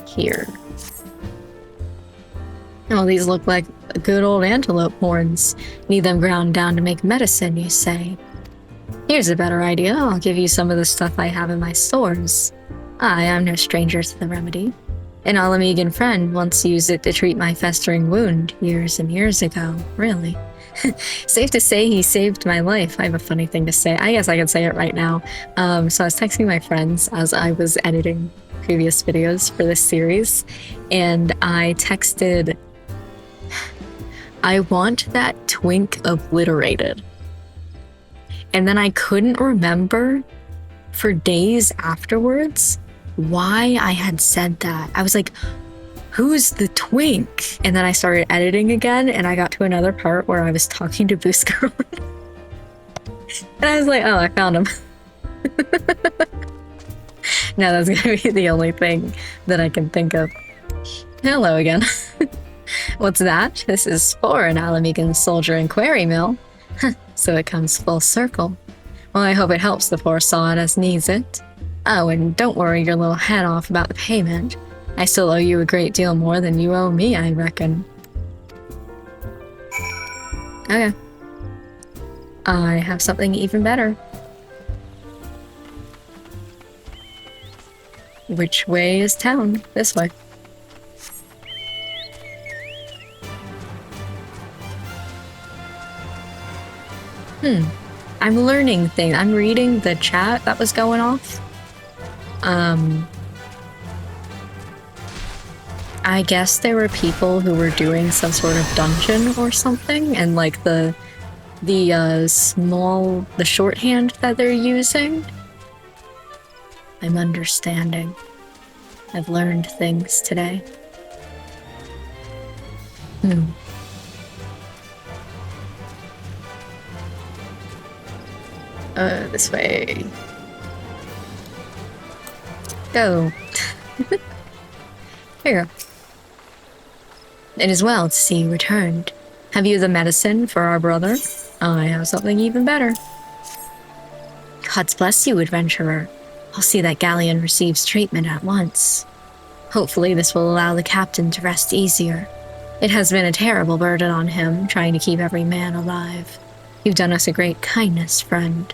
Here. Oh, these look like good old antelope horns. Need them ground down to make medicine, you say? Here's a better idea. I'll give you some of the stuff I have in my stores. I am no stranger to the remedy. An Alamegan friend once used it to treat my festering wound years and years ago. Really? Safe to say he saved my life. I have a funny thing to say. I guess I can say it right now. So I was texting my friends as I was editing previous videos for this series, and I texted, I want that twink obliterated. And then I couldn't remember for days afterwards why I had said that. I was like, who's the twink? And then I started editing again, and I got to another part where I was talking to Boosker. And I was like, oh, I found him. Now that's gonna be the only thing that I can think of. Hello again. What's that? This is for an Alamegan soldier in Quarry Mill. So it comes full circle. Well, I hope it helps the poor sod as needs it. Oh, and don't worry your little head off about the payment. I still owe you a great deal more than you owe me, I reckon. Okay. I have something even better. Which way is town? This way. I'm learning things. I'm reading the chat that was going off. I guess there were people who were doing some sort of dungeon or something, and like the shorthand that they're using, I'm understanding. I've learned things today. This way. Go. Here. It is well to see you returned. Have you the medicine for our brother? I have something even better. Gods bless you, adventurer. I'll see that Galleon receives treatment at once. Hopefully this will allow the captain to rest easier. It has been a terrible burden on him, trying to keep every man alive. You've done us a great kindness, friend.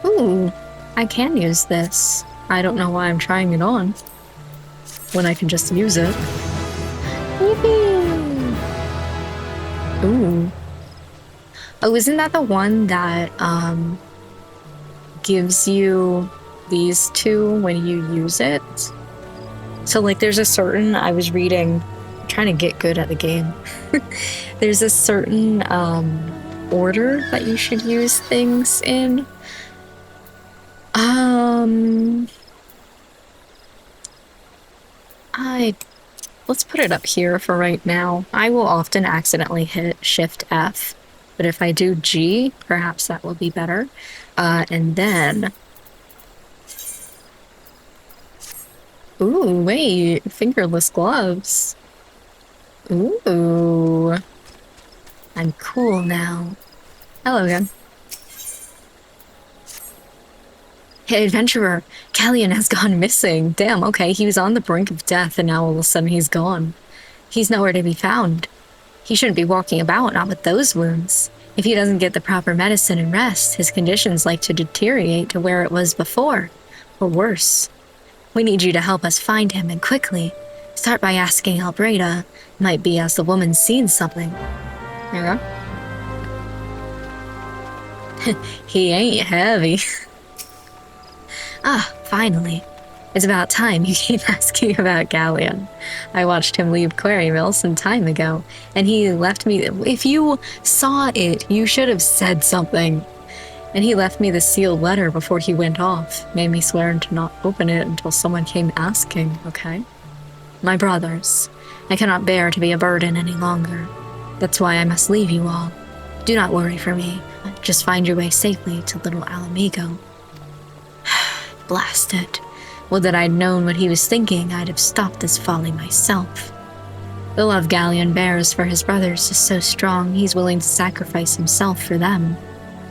Ooh, I can use this. I don't know why I'm trying it on when I can just use it. Yippee! Ooh. Oh, isn't that the one that gives you these two when you use it? So like there's a certain, I was reading, I'm trying to get good at the game. There's a certain order that you should use things in. Let's put it up here for right now. I will often accidentally hit Shift F, but if I do G, perhaps that will be better. And then... Ooh, wait, fingerless gloves. Ooh. I'm cool now. Hello again. Hey, adventurer, Galleon has gone missing. Damn, okay, he was on the brink of death and now all of a sudden he's gone. He's nowhere to be found. He shouldn't be walking about, not with those wounds. If he doesn't get the proper medicine and rest, his condition's like to deteriorate to where it was before, or worse. We need you to help us find him, and quickly. Start by asking Lahabrea. Might be as the woman's seen something. There you go. He ain't heavy. Ah, finally. It's about time you keep asking about Galleon. I watched him leave Quarry Mill some time ago, and he left me— if you saw it, you should have said something. And he left me the sealed letter before he went off. Made me swear to not open it until someone came asking, okay? My brothers, I cannot bear to be a burden any longer. That's why I must leave you all. Do not worry for me. Just find your way safely to Little Alamigo. Blast it. Would that I'd known what he was thinking, I'd have stopped this folly myself. The love Galleon bears for his brothers is so strong, he's willing to sacrifice himself for them.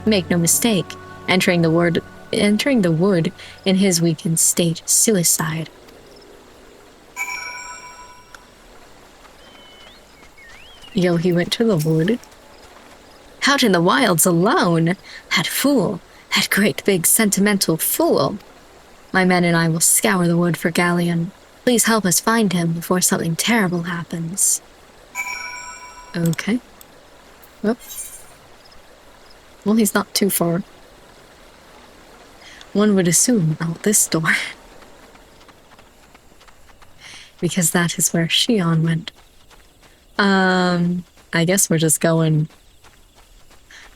Make no mistake, entering the wood in his weakened state is suicide. Yo, he went to the wood? Out in the wilds alone? That fool. That great big sentimental fool. My men and I will scour the wood for Galleon. Please help us find him before something terrible happens. Okay. Well, he's not too far. One would assume out this door. Because that is where Shion went. I guess we're just going...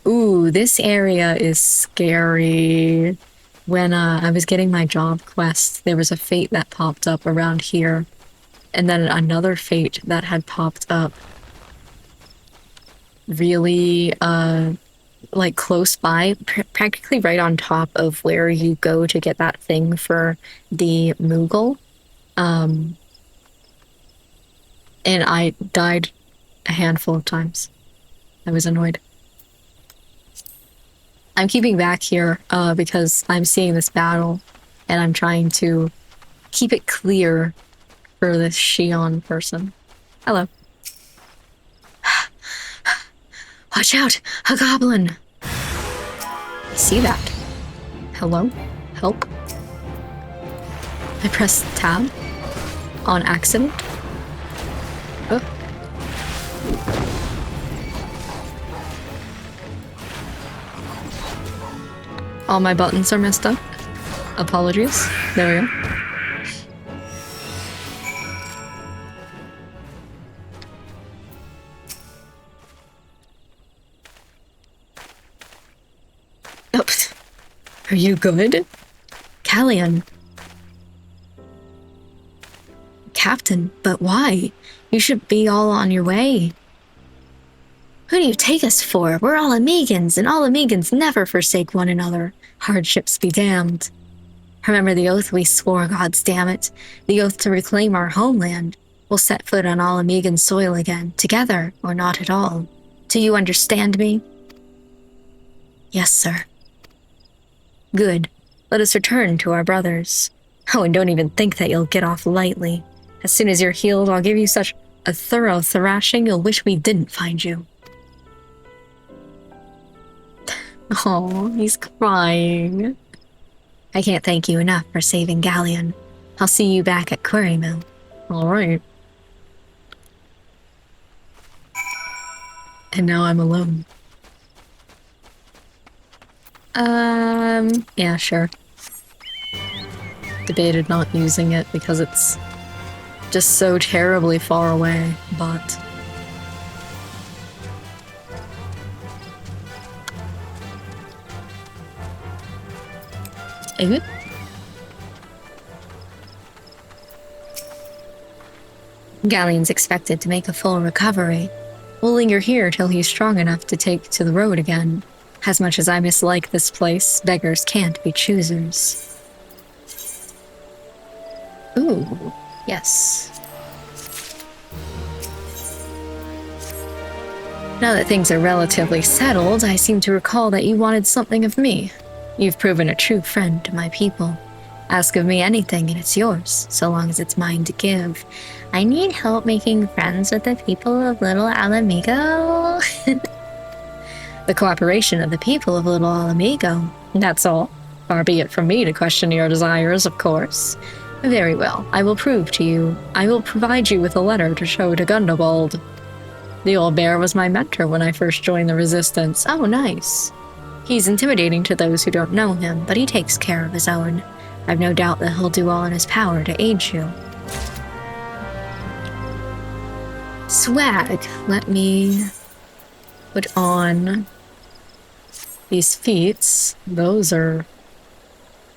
Ooh, this area is scary. When I was getting my job quest, there was a fate that popped up around here. And then another fate that had popped up really, like close by, practically right on top of where you go to get that thing for the Moogle. And I died a handful of times. I was annoyed. I'm keeping back here because I'm seeing this battle and I'm trying to keep it clear for this Shion person. Hello. Watch out! A goblin! I see that. Hello? Help? I pressed tab on accident. Oh. All my buttons are messed up. Apologies. There we go. Oops. Are you good? Galleon. Captain, but why? You should be all on your way. Who do you take us for? We're all Amigans, and all Amigans never forsake one another. Hardships be damned. Remember the oath we swore, gods damn it. The oath to reclaim our homeland. We'll set foot on all Amigan soil again, together or not at all. Do you understand me? Yes, sir. Good. Let us return to our brothers. Oh, and don't even think that you'll get off lightly. As soon as you're healed, I'll give you such a thorough thrashing you'll wish we didn't find you. Oh, he's crying. I can't thank you enough for saving Galleon. I'll see you back at Quarry Mill. Alright. And now I'm alone. Yeah, sure. Debated not using it because it's just so terribly far away, but... Is it? Galleon's expected to make a full recovery. We'll linger here till he's strong enough to take to the road again. As much as I mislike this place, beggars can't be choosers. Ooh, yes. Now that things are relatively settled, I seem to recall that you wanted something of me. You've proven a true friend to my people. Ask of me anything and it's yours, so long as it's mine to give. I need help making friends with the people of Little Alamigo. The cooperation of the people of Little Alamigo, that's all. Far be it from me to question your desires, of course. Very well, I will provide you with a letter to show to Gundobald. The old bear was my mentor when I first joined the Resistance. Oh, nice. He's intimidating to those who don't know him, but he takes care of his own. I've no doubt that he'll do all in his power to aid you. Swag. Let me put on these feet. Those are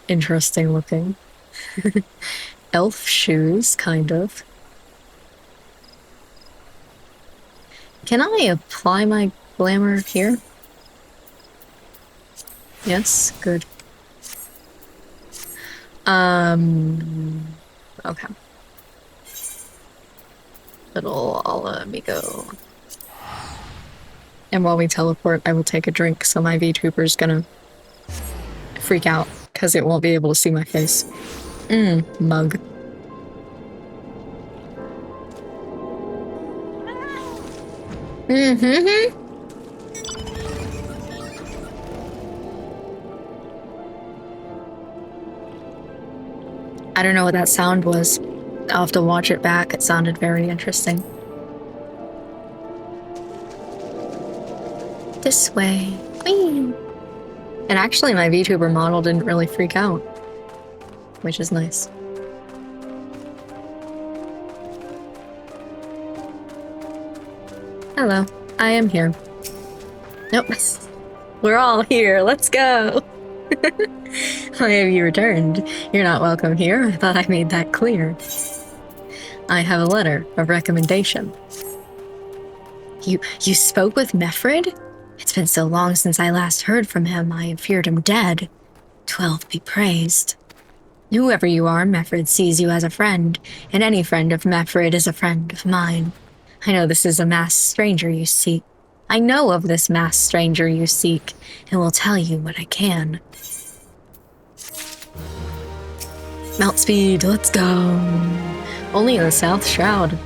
interesting looking. Elf shoes, kind of. Can I apply my glamour here? Yes, good. Okay. Little amigo. And while we teleport, I will take a drink, so my VTuber's gonna freak out, because it won't be able to see my face. Mug. I don't know what that sound was. I'll have to watch it back. It sounded very interesting. This way. Whee! And actually, my VTuber model didn't really freak out, which is nice. Hello, I am here. Nope. We're all here. Let's go. Why have you returned? You're not welcome here. I thought I made that clear. I have a letter of recommendation. You spoke with Mefrid? It's been so long since I last heard from him, I feared him dead. 12 be praised. Whoever you are, Mefrid sees you as a friend, and any friend of Mefrid is a friend of mine. I know this is a masked stranger you seek. I know of this masked stranger you seek, and will tell you what I can. Mount speed, let's go. Only in the South Shroud.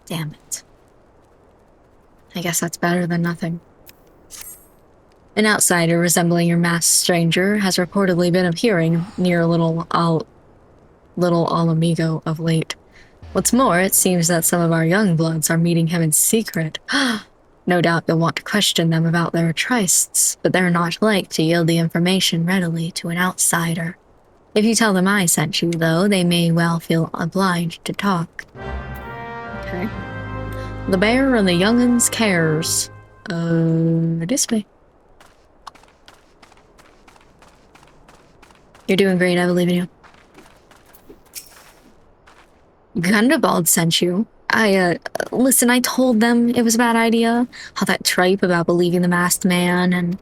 Damn it. I guess that's better than nothing. An outsider resembling your masked stranger has reportedly been appearing near Little Amigo of late. What's more, it seems that some of our young bloods are meeting him in secret. No doubt you'll want to question them about their trysts, but they're not like to yield the information readily to an outsider. If you tell them I sent you, though, they may well feel obliged to talk. Okay. The bear and the young'uns cares. This way. You're doing great, I believe in you. Gundabald sent you. Listen, I told them it was a bad idea. All that tripe about believing the masked man and...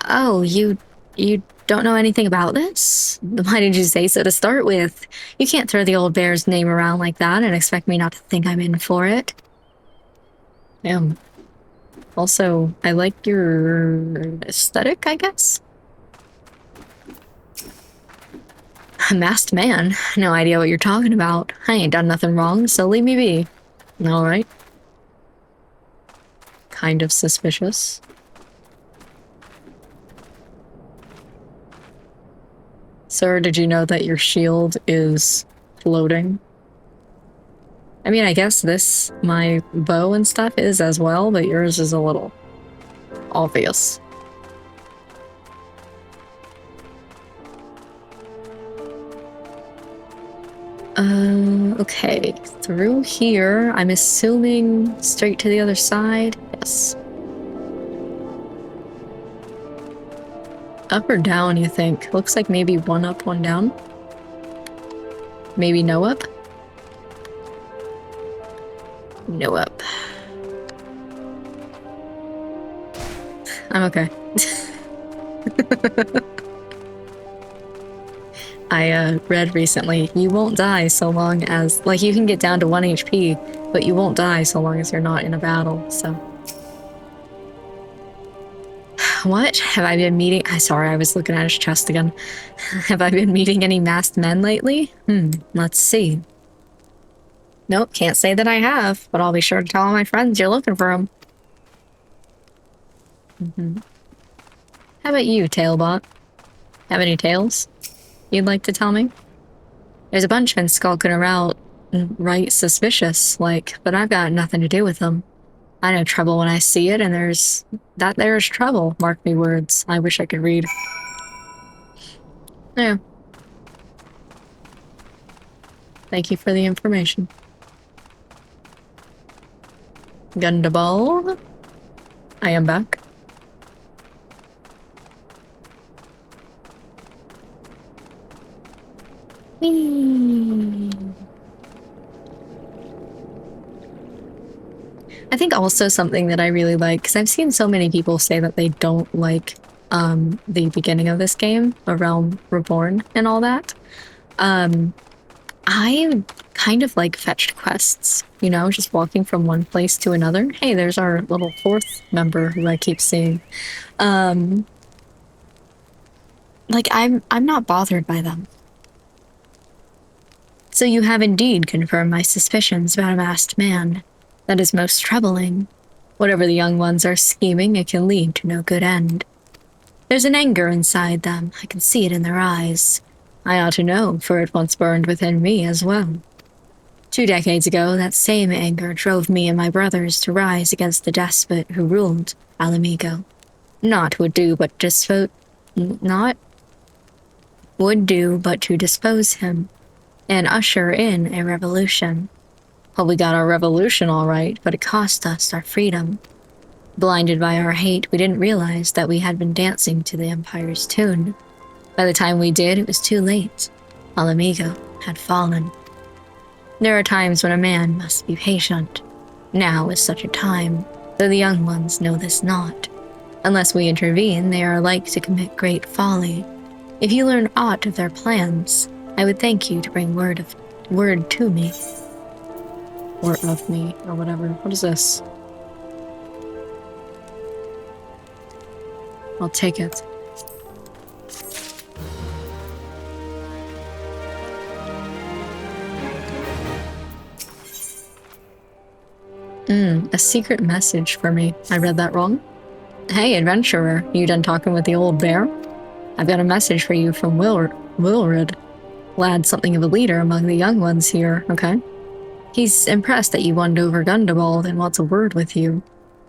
Oh, you don't know anything about this? Why did you say so to start with? You can't throw the old bear's name around like that and expect me not to think I'm in for it. Damn. Also, I like your aesthetic, I guess? A masked man? No idea what you're talking about. I ain't done nothing wrong, so leave me be. Alright. Kind of suspicious. Sir, did you know that your shield is floating? I mean, I guess my bow and stuff is as well, but yours is a little obvious. Okay, through here, I'm assuming straight to the other side, yes. Up or down, you think? Looks like maybe one up, one down. Maybe no up? No up. I'm okay. I read recently, you won't die so long as, like, you can get down to 1 HP, but you won't die so long as you're not in a battle, so. What? Have I been meeting? Sorry, I was looking at his chest again. Have I been meeting any masked men lately? Let's see. Nope, can't say that I have, but I'll be sure to tell all my friends you're looking for them. How about you, Tailbot? Have any tales you'd like to tell me? There's a bunch been skulking around, right suspicious, like, but I've got nothing to do with them. I know trouble when I see it, and there's trouble. Mark me words. I wish I could read. Yeah. Thank you for the information. Gundaball. I am back. I think also something that I really like, because I've seen so many people say that they don't like the beginning of this game, A Realm Reborn and all that. I kind of like fetched quests, you know, just walking from one place to another. Hey, there's our little fourth member who I keep seeing. Like I'm not bothered by them. So you have indeed confirmed my suspicions about a masked man. That is most troubling. Whatever the young ones are scheming, it can lead to no good end. There's an anger inside them. I can see it in their eyes. I ought to know, for it once burned within me as well. 2 decades ago, that same anger drove me and my brothers to rise against the despot who ruled Alamigo. Not would do but to dispose him and usher in a revolution. Well, we got our revolution all right, but it cost us our freedom. Blinded by our hate, we didn't realize that we had been dancing to the Empire's tune. By the time we did, it was too late. Alamigo had fallen. There are times when a man must be patient. Now is such a time, though the young ones know this not. Unless we intervene, they are like to commit great folly. If you learn aught of their plans, I would thank you to bring word to me. Or of me, or whatever. What is this? I'll take it. A secret message for me. I read that wrong? Hey, adventurer, you done talking with the old bear? I've got a message for you from Wilrid. Lad, something of a leader among the young ones here, okay? He's impressed that you won over Gundabald and wants a word with you.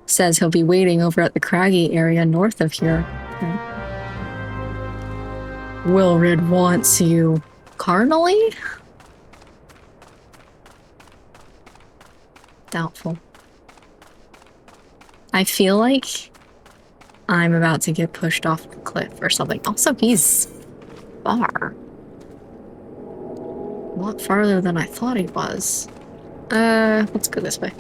Says he'll be waiting over at the craggy area north of here. Okay. Wilrid wants you. Carnally? Doubtful. I feel like I'm about to get pushed off the cliff or something. Also, he's far. A lot farther than I thought he was. Let's go this way.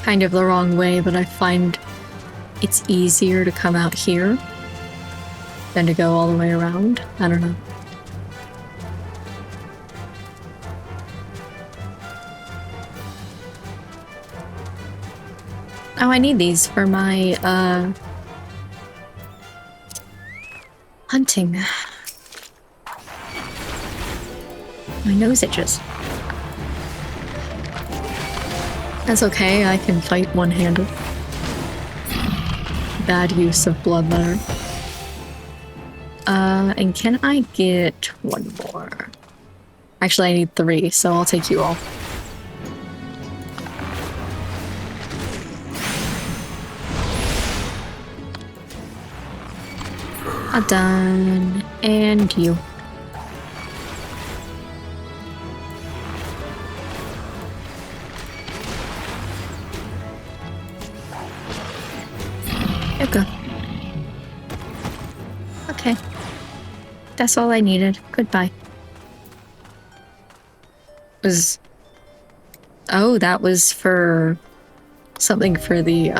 Kind of the wrong way, but I find it's easier to come out here than to go all the way around. I don't know. Oh, I need these for my, hunting. My nose itches. That's okay, I can fight one-handed. Bad use of blood letter. And can I get one more? Actually, I need 3, so I'll take you all. Done. And you. Okay. Okay. That's all I needed. Goodbye. Oh, that was for something for the,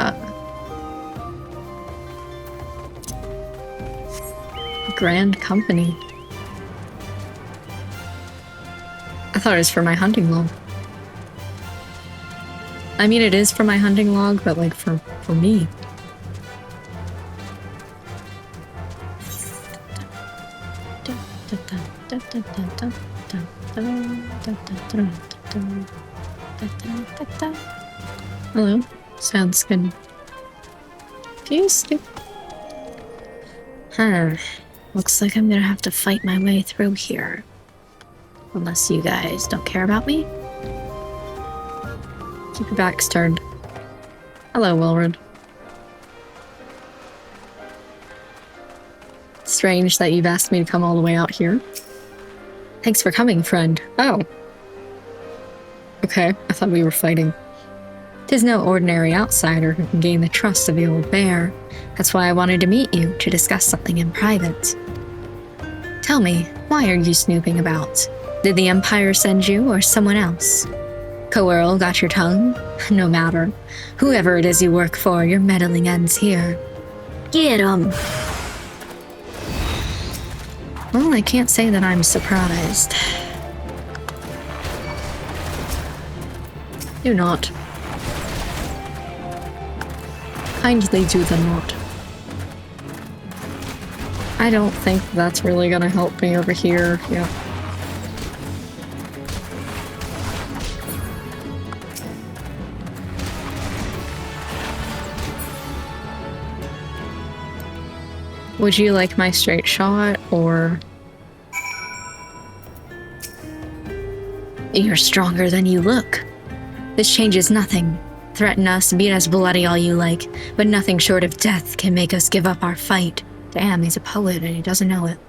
Grand Company. I thought it was for my hunting log. I mean, it is for my hunting log, but like for me. Hello. Sounds good. Confused. Huh. Looks like I'm gonna have to fight my way through here. Unless you guys don't care about me? Keep your backs turned. Hello, Wilred. Strange that you've asked me to come all the way out here. Thanks for coming, friend. Oh. Okay, I thought we were fighting. 'Tis no ordinary outsider who can gain the trust of the old bear. That's why I wanted to meet you, to discuss something in private. Tell me, why are you snooping about? Did the Empire send you, or someone else? Coearl got your tongue? No matter. Whoever it is you work for, your meddling ends here. Get 'em! Well, I can't say that I'm surprised. Do not. Kindly do the not. I don't think that's really gonna help me over here. Yeah. Would you like my straight shot, or... You're stronger than you look. This changes nothing. Threaten us, beat us bloody all you like, but nothing short of death can make us give up our fight. Damn, he's a poet and he doesn't know it.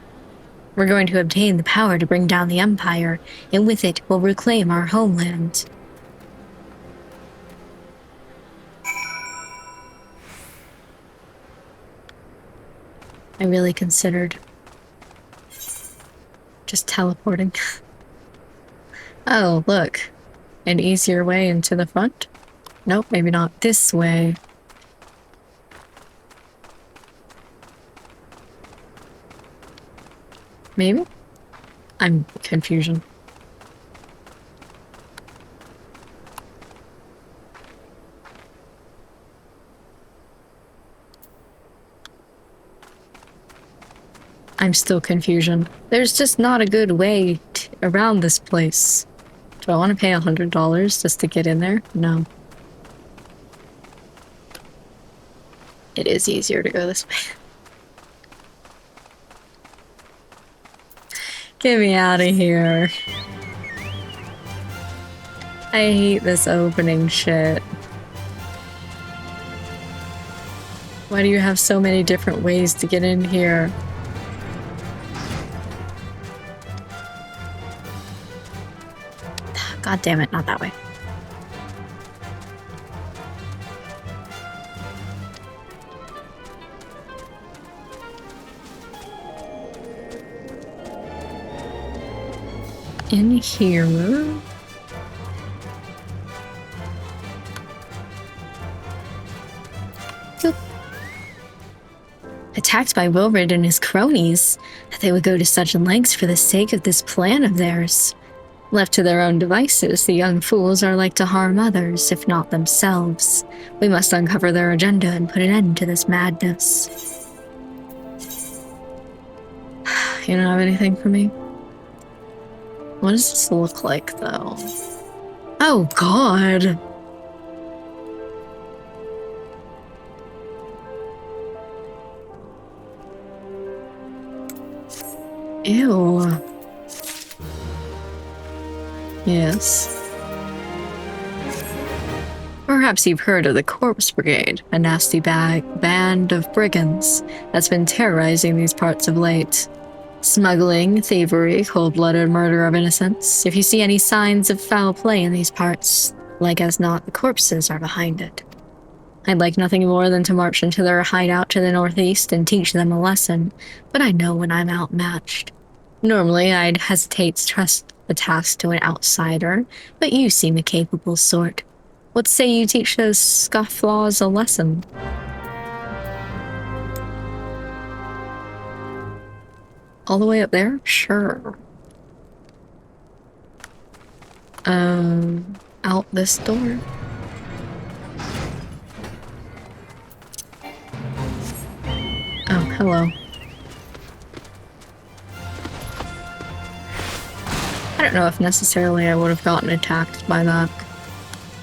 We're going to obtain the power to bring down the Empire, and with it, we'll reclaim our homeland. I really considered just teleporting. Oh, look. An easier way into the front? Nope, maybe not this way. Maybe? I'm confusion. I'm still confusion. There's just not a good way around this place. Do I want to pay $100 just to get in there? No. It is easier to go this way. Get me out of here. I hate this opening shit. Why do you have so many different ways to get in here? God damn it, not that way. In here. Boop. Attacked by Wilred and his cronies, that they would go to such lengths for the sake of this plan of theirs. Left to their own devices, the young fools are like to harm others, if not themselves. We must uncover their agenda and put an end to this madness. You don't have anything for me? What does this look like, though? Oh, God! Ew. Yes. Perhaps you've heard of the Corpse Brigade, a nasty band of brigands that's been terrorizing these parts of late. Smuggling, thievery, cold-blooded murder of innocents. If you see any signs of foul play in these parts, like as not, the corpses are behind it. I'd like nothing more than to march into their hideout to the northeast and teach them a lesson, but I know when I'm outmatched. Normally, I'd hesitate to trust the task to an outsider, but you seem a capable sort. What say you teach those scofflaws a lesson? All the way up there? Sure. Out this door. Oh, hello. I don't know if necessarily I would have gotten attacked by that,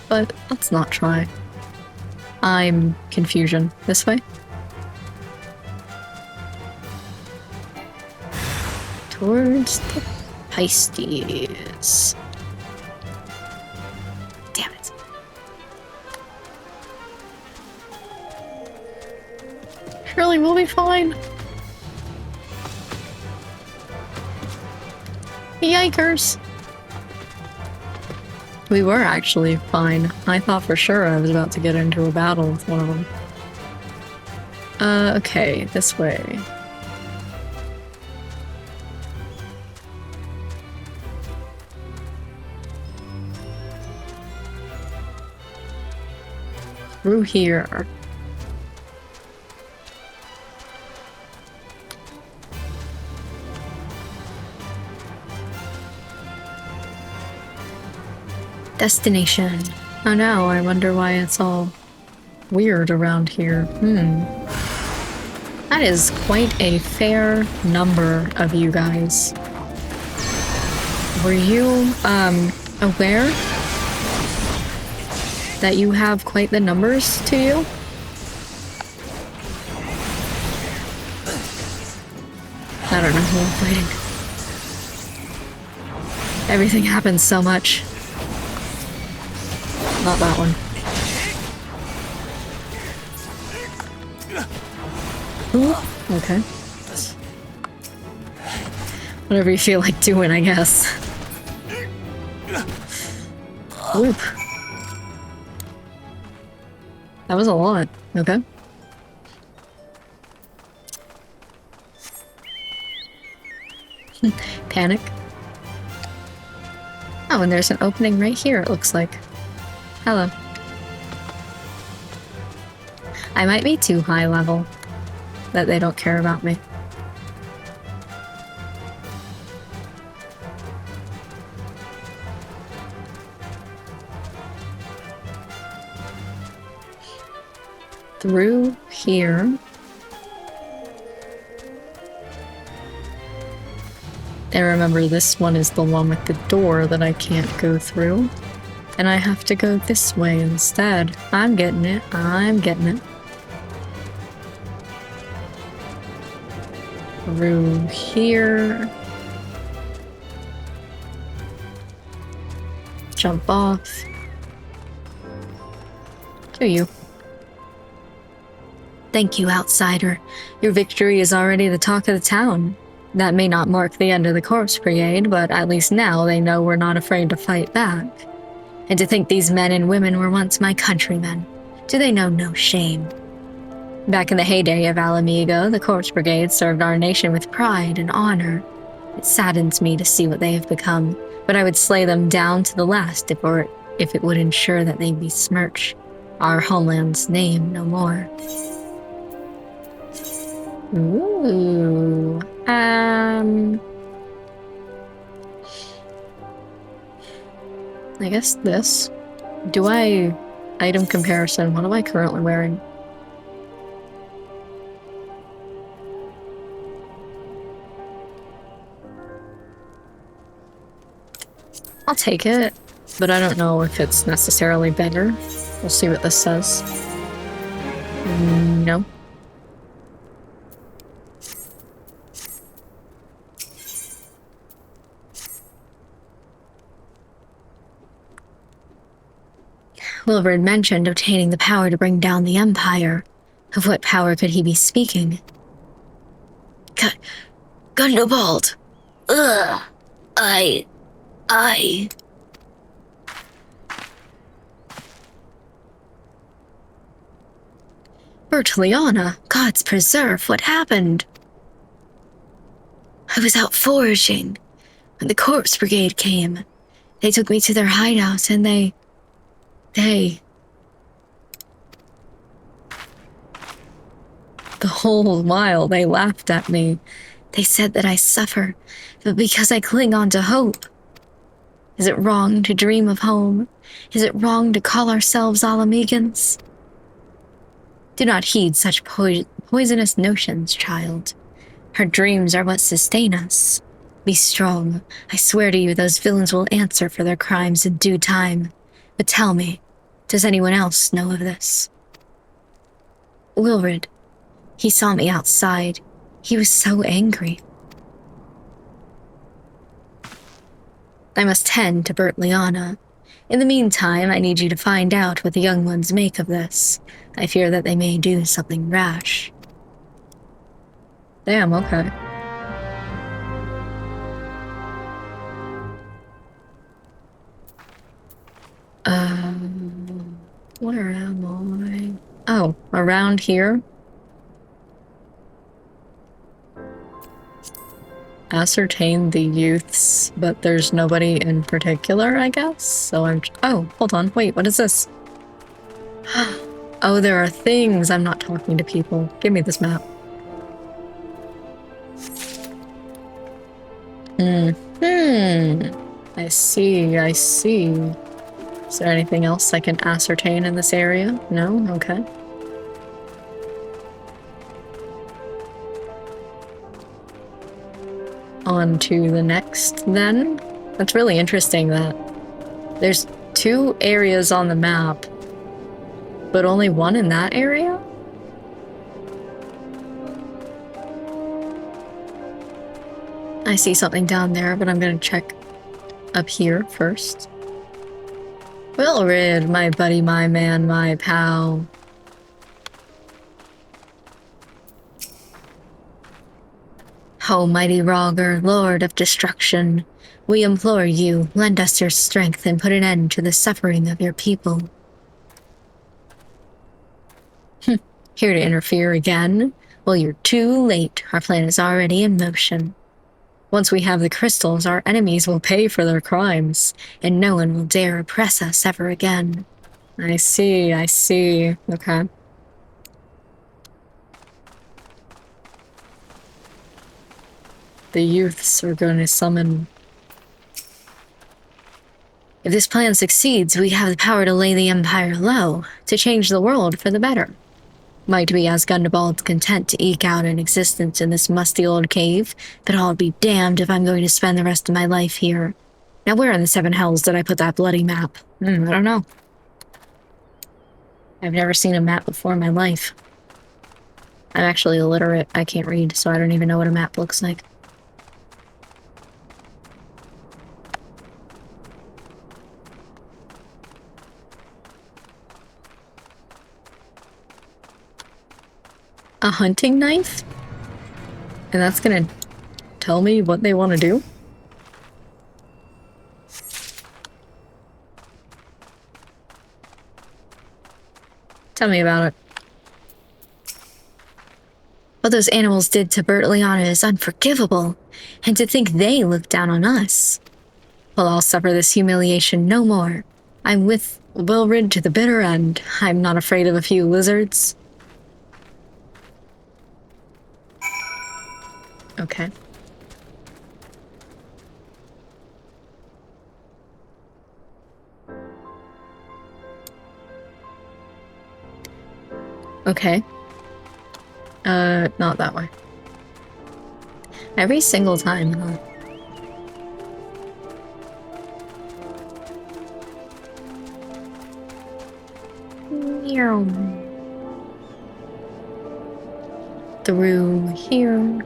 but let's not try. I'm confusion. This way? Towards the Pisces. Damn it. Surely we'll be fine. Yikers. We were actually fine. I thought for sure I was about to get into a battle with one of them. Okay, this way. Through here. Destination. Oh no, I wonder why it's all weird around here. That is quite a fair number of you guys. Were you, aware that you have quite the numbers to you? I don't know who I'm fighting. Everything happens so much. Not that one. Ooh, okay. Whatever you feel like doing, I guess. Whoop. That was a lot. Okay. Panic. Oh, and there's an opening right here, it looks like. Hello. I might be too high level, that they don't care about me. Through here. And remember, this one is the one with the door that I can't go through. And I have to go this way instead. I'm getting it. I'm getting it. Through here. Jump off. To you. Thank you, outsider. Your victory is already the talk of the town. That may not mark the end of the Corpse Brigade, but at least now they know we're not afraid to fight back. And to think these men and women were once my countrymen. Do they know no shame? Back in the heyday of Alamigo, the Corpse Brigade served our nation with pride and honor. It saddens me to see what they have become, but I would slay them down to the last if it would ensure that they besmirch our homeland's name no more. Ooh. I guess this. Item comparison, what am I currently wearing? I'll take it, but I don't know if it's necessarily better. We'll see what this says. No. Wilbur mentioned obtaining the power to bring down the Empire. Of what power could he be speaking? Gundobald! Ugh! Bertiliana, God's preserve, what happened? I was out foraging when the Corpse Brigade came. They took me to their hideout and they... The whole while they laughed at me. They said that I suffer, but because I cling on to hope. Is it wrong to dream of home? Is it wrong to call ourselves Alamegans? Do not heed such poisonous notions, child. Our dreams are what sustain us. Be strong. I swear to you those villains will answer for their crimes in due time. But tell me, does anyone else know of this? Wilred. He saw me outside. He was so angry. I must tend to Bertiliana. In the meantime, I need you to find out what the young ones make of this. I fear that they may do something rash. Damn, okay. Where am I? Oh, around here? Ascertain the youths, but there's nobody in particular, I guess? So oh, hold on, wait, what is this? Oh, there are things. I'm not talking to people. Give me this map. I see, I see. Is there anything else I can ascertain in this area? No? Okay. On to the next, then. That's really interesting that there's 2 areas on the map, but only 1 in that area? I see something down there, but I'm gonna check up here first. Well rid, my buddy, my man, my pal. O mighty Roger, Lord of Destruction, we implore you, lend us your strength and put an end to the suffering of your people. Here to interfere again? Well, you're too late. Our plan is already in motion. Once we have the crystals, our enemies will pay for their crimes, and no one will dare oppress us ever again. I see, I see. Okay. The youths are going to summon. If this plan succeeds, we have the power to lay the Empire low, to change the world for the better. Might be as Gundabald's content to eke out an existence in this musty old cave, but I'll be damned if I'm going to spend the rest of my life here. Now where in the 7 hells did I put that bloody map? I don't know. I've never seen a map before in my life. I'm actually illiterate. I can't read, so I don't even know what a map looks like. A hunting knife? And that's gonna tell me what they want to do? Tell me about it. What those animals did to Bertliana is unforgivable, and to think they looked down on us. Well, I'll suffer this humiliation no more. I'm with Wilrid to the bitter end. I'm not afraid of a few lizards. Okay. Okay. Not that way. Every single time, huh? Through here.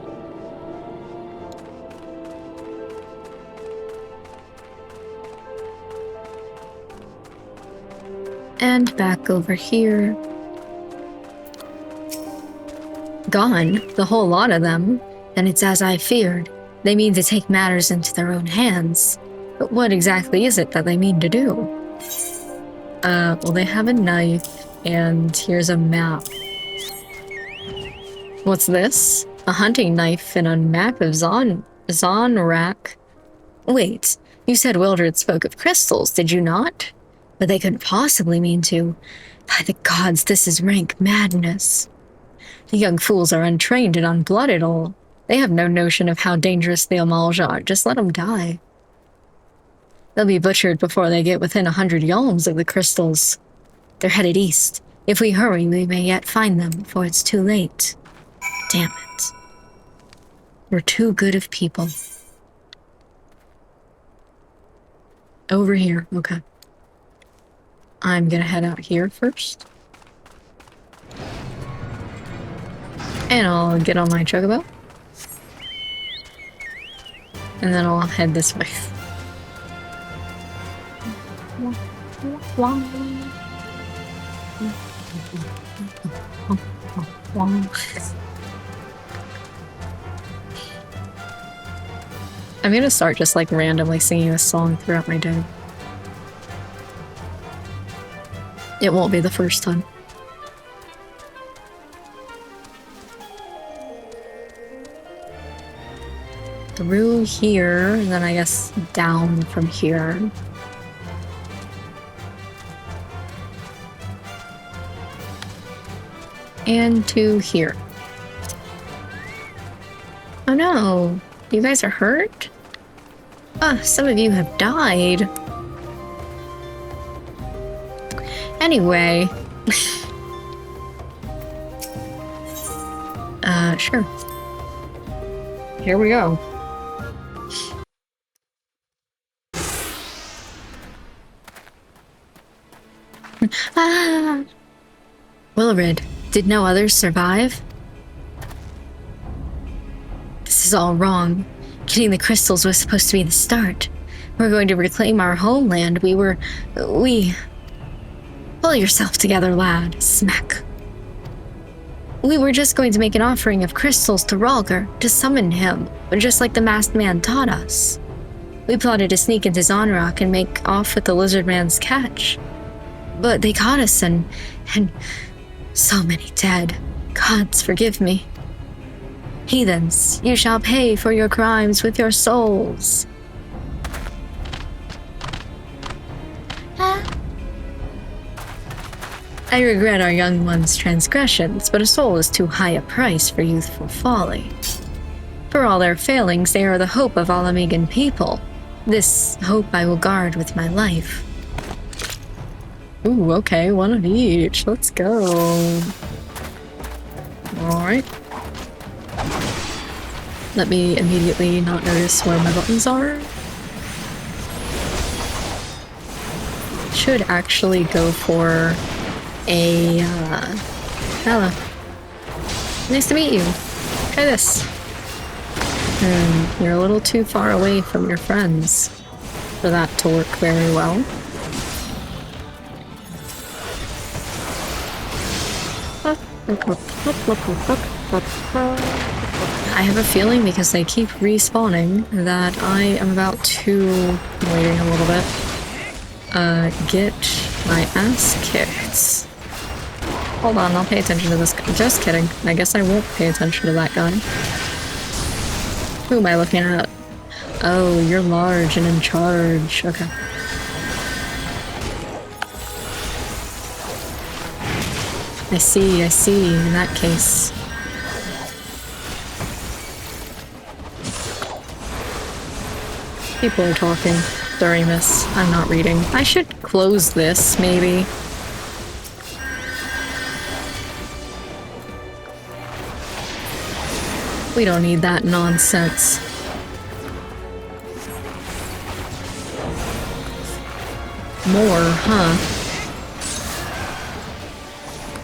And back over here. Gone, the whole lot of them. Then it's as I feared. They mean to take matters into their own hands. But what exactly is it that they mean to do? Well, they have a knife, and here's a map. What's this? A hunting knife and a map of Zonrak. Wait, you said Wildred spoke of crystals, did you not? But they couldn't possibly mean to. By the gods, this is rank madness. The young fools are untrained and unblooded all. They have no notion of how dangerous the Amalja are. Just let them die. They'll be butchered before they get within 100 yalms of the crystals. They're headed east. If we hurry, we may yet find them before it's too late. Damn it. We're too good of people. Over here, okay. I'm gonna head out here first. And I'll get on my chocobo. And then I'll head this way. I'm gonna start just like randomly singing this song throughout my day. It won't be the first time. Through here, and then I guess down from here. And to here. Oh no, you guys are hurt? Ah, some of you have died. Anyway. Sure. Here we go. Ah! Wilred, did no others survive? This is all wrong. Getting the crystals was supposed to be the start. We're going to reclaim our homeland. We... Pull yourself together, lad. Smack. We were just going to make an offering of crystals to Rhalgr to summon him, just like the masked man taught us. We plotted to sneak into Zonrock and make off with the lizard man's catch. But they caught us and so many dead. Gods forgive me. Heathens, you shall pay for your crimes with your souls. I regret our young one's transgressions, but a soul is too high a price for youthful folly. For all their failings, they are the hope of all Amigan people. This hope I will guard with my life. Ooh, okay, one of each. Let's go. Alright. Let me immediately not notice where my buttons are. Should actually go for a, hello. Nice to meet you. Try this. You're a little too far away from your friends for that to work very well. I have a feeling, because they keep respawning, that I am about to, waiting a little bit, get my ass kicked. Hold on, I'll pay attention to this guy. Just kidding. I guess I won't pay attention to that guy. Who am I looking at? Oh, you're large and in charge. Okay. I see, in that case. People are talking during this. I'm not reading. I should close this, maybe. We don't need that nonsense. More, huh?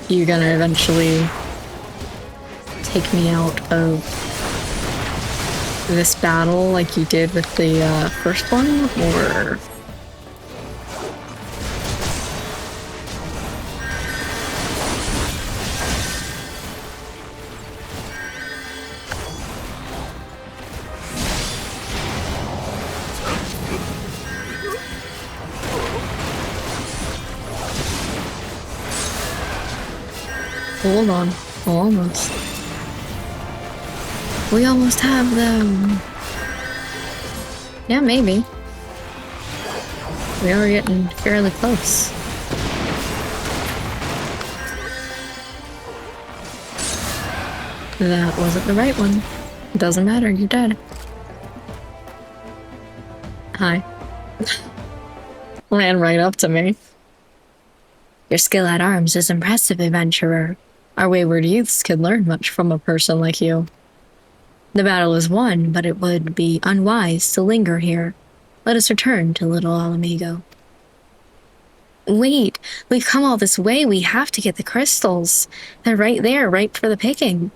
You're gonna eventually take me out of this battle like you did with the first one, or... Hold on, almost. We almost have them. Yeah, maybe. We are getting fairly close. That wasn't the right one. Doesn't matter, you're dead. Hi. Ran right up to me. Your skill at arms is impressive, adventurer. Our wayward youths could learn much from a person like you. The battle is won, but it would be unwise to linger here. Let us return to Little Alamigo. Wait, we've come all this way. We have to get the crystals. They're right there, ripe for the picking.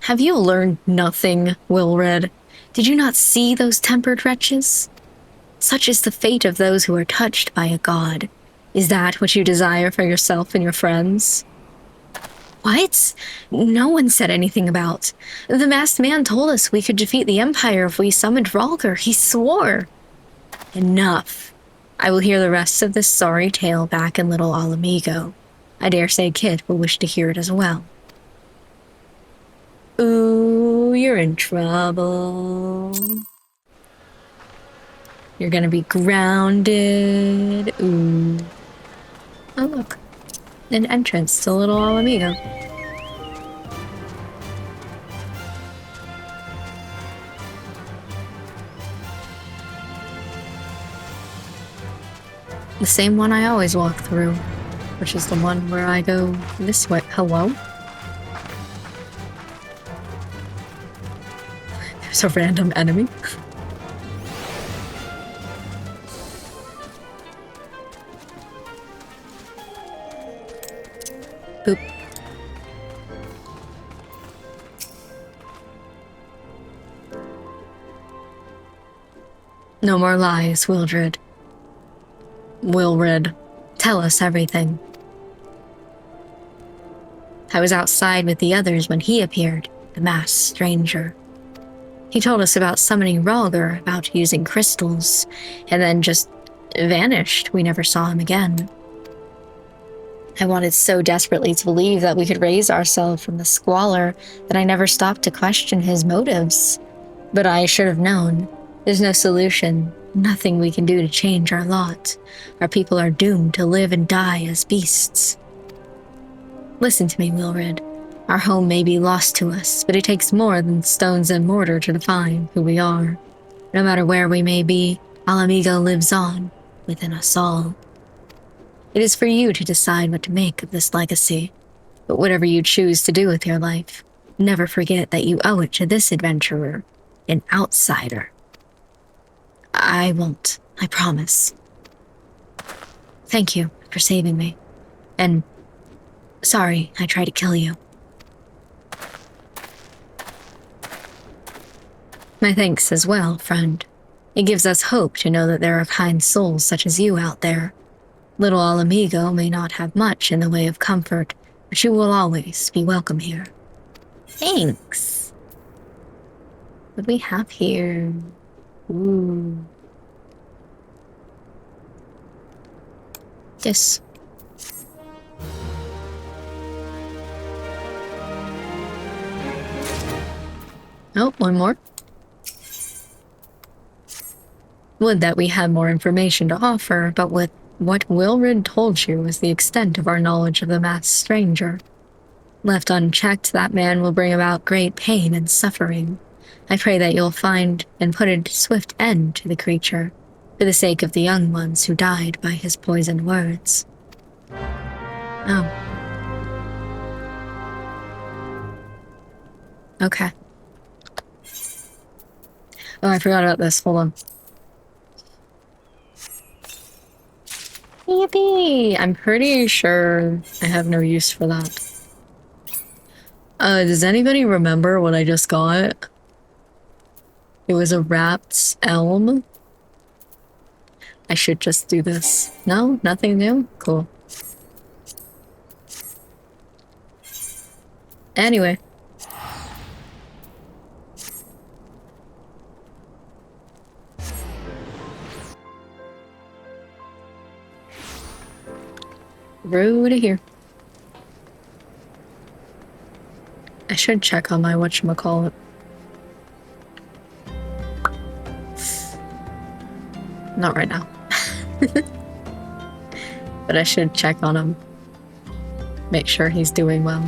Have you learned nothing, Wilred? Did you not see those tempered wretches? Such is the fate of those who are touched by a god. Is that what you desire for yourself and your friends? What? No one said anything about. The masked man told us we could defeat the Empire if we summoned Rhalgr. He swore. Enough. I will hear the rest of this sorry tale back in Little Alamigo. I dare say Kit will wish to hear it as well. Ooh, you're in trouble. You're gonna be grounded. Ooh. Oh, look. An entrance to Little Alamigo. The same one I always walk through, which is the one where I go this way. Hello? There's a random enemy. Boop. No more lies, Wildred. Wilred, tell us everything. I was outside with the others when he appeared, the masked stranger. He told us about summoning Rhalgr, about using crystals, and then just vanished. We never saw him again. I wanted so desperately to believe that we could raise ourselves from the squalor that I never stopped to question his motives. But I should have known. There's no solution, nothing we can do to change our lot. Our people are doomed to live and die as beasts. Listen to me, Wilred. Our home may be lost to us, but it takes more than stones and mortar to define who we are. No matter where we may be, Alamigo lives on within us all. It is for you to decide what to make of this legacy, but whatever you choose to do with your life, never forget that you owe it to this adventurer, an outsider. I won't, I promise. Thank you for saving me, and sorry I tried to kill you. My thanks as well, friend. It gives us hope to know that there are kind souls such as you out there. Little Alamigo may not have much in the way of comfort, but you will always be welcome here. Thanks. What do we have here? Ooh. Yes. Oh, one more. Would that we had more information to offer, but with what Wilred told you is the extent of our knowledge of the masked stranger. Left unchecked, that man will bring about great pain and suffering. I pray that you'll find and put a swift end to the creature, for the sake of the young ones who died by his poisoned words. Oh. Okay. Oh, I forgot about this. Hold on. Yippee! I'm pretty sure I have no use for that. Does anybody remember what I just got? It was a wrapped elm. I should just do this. No? Nothing new? Cool. Anyway. Road here. I should check on my whatchamacallit. Not right now. But I should check on him. Make sure he's doing well.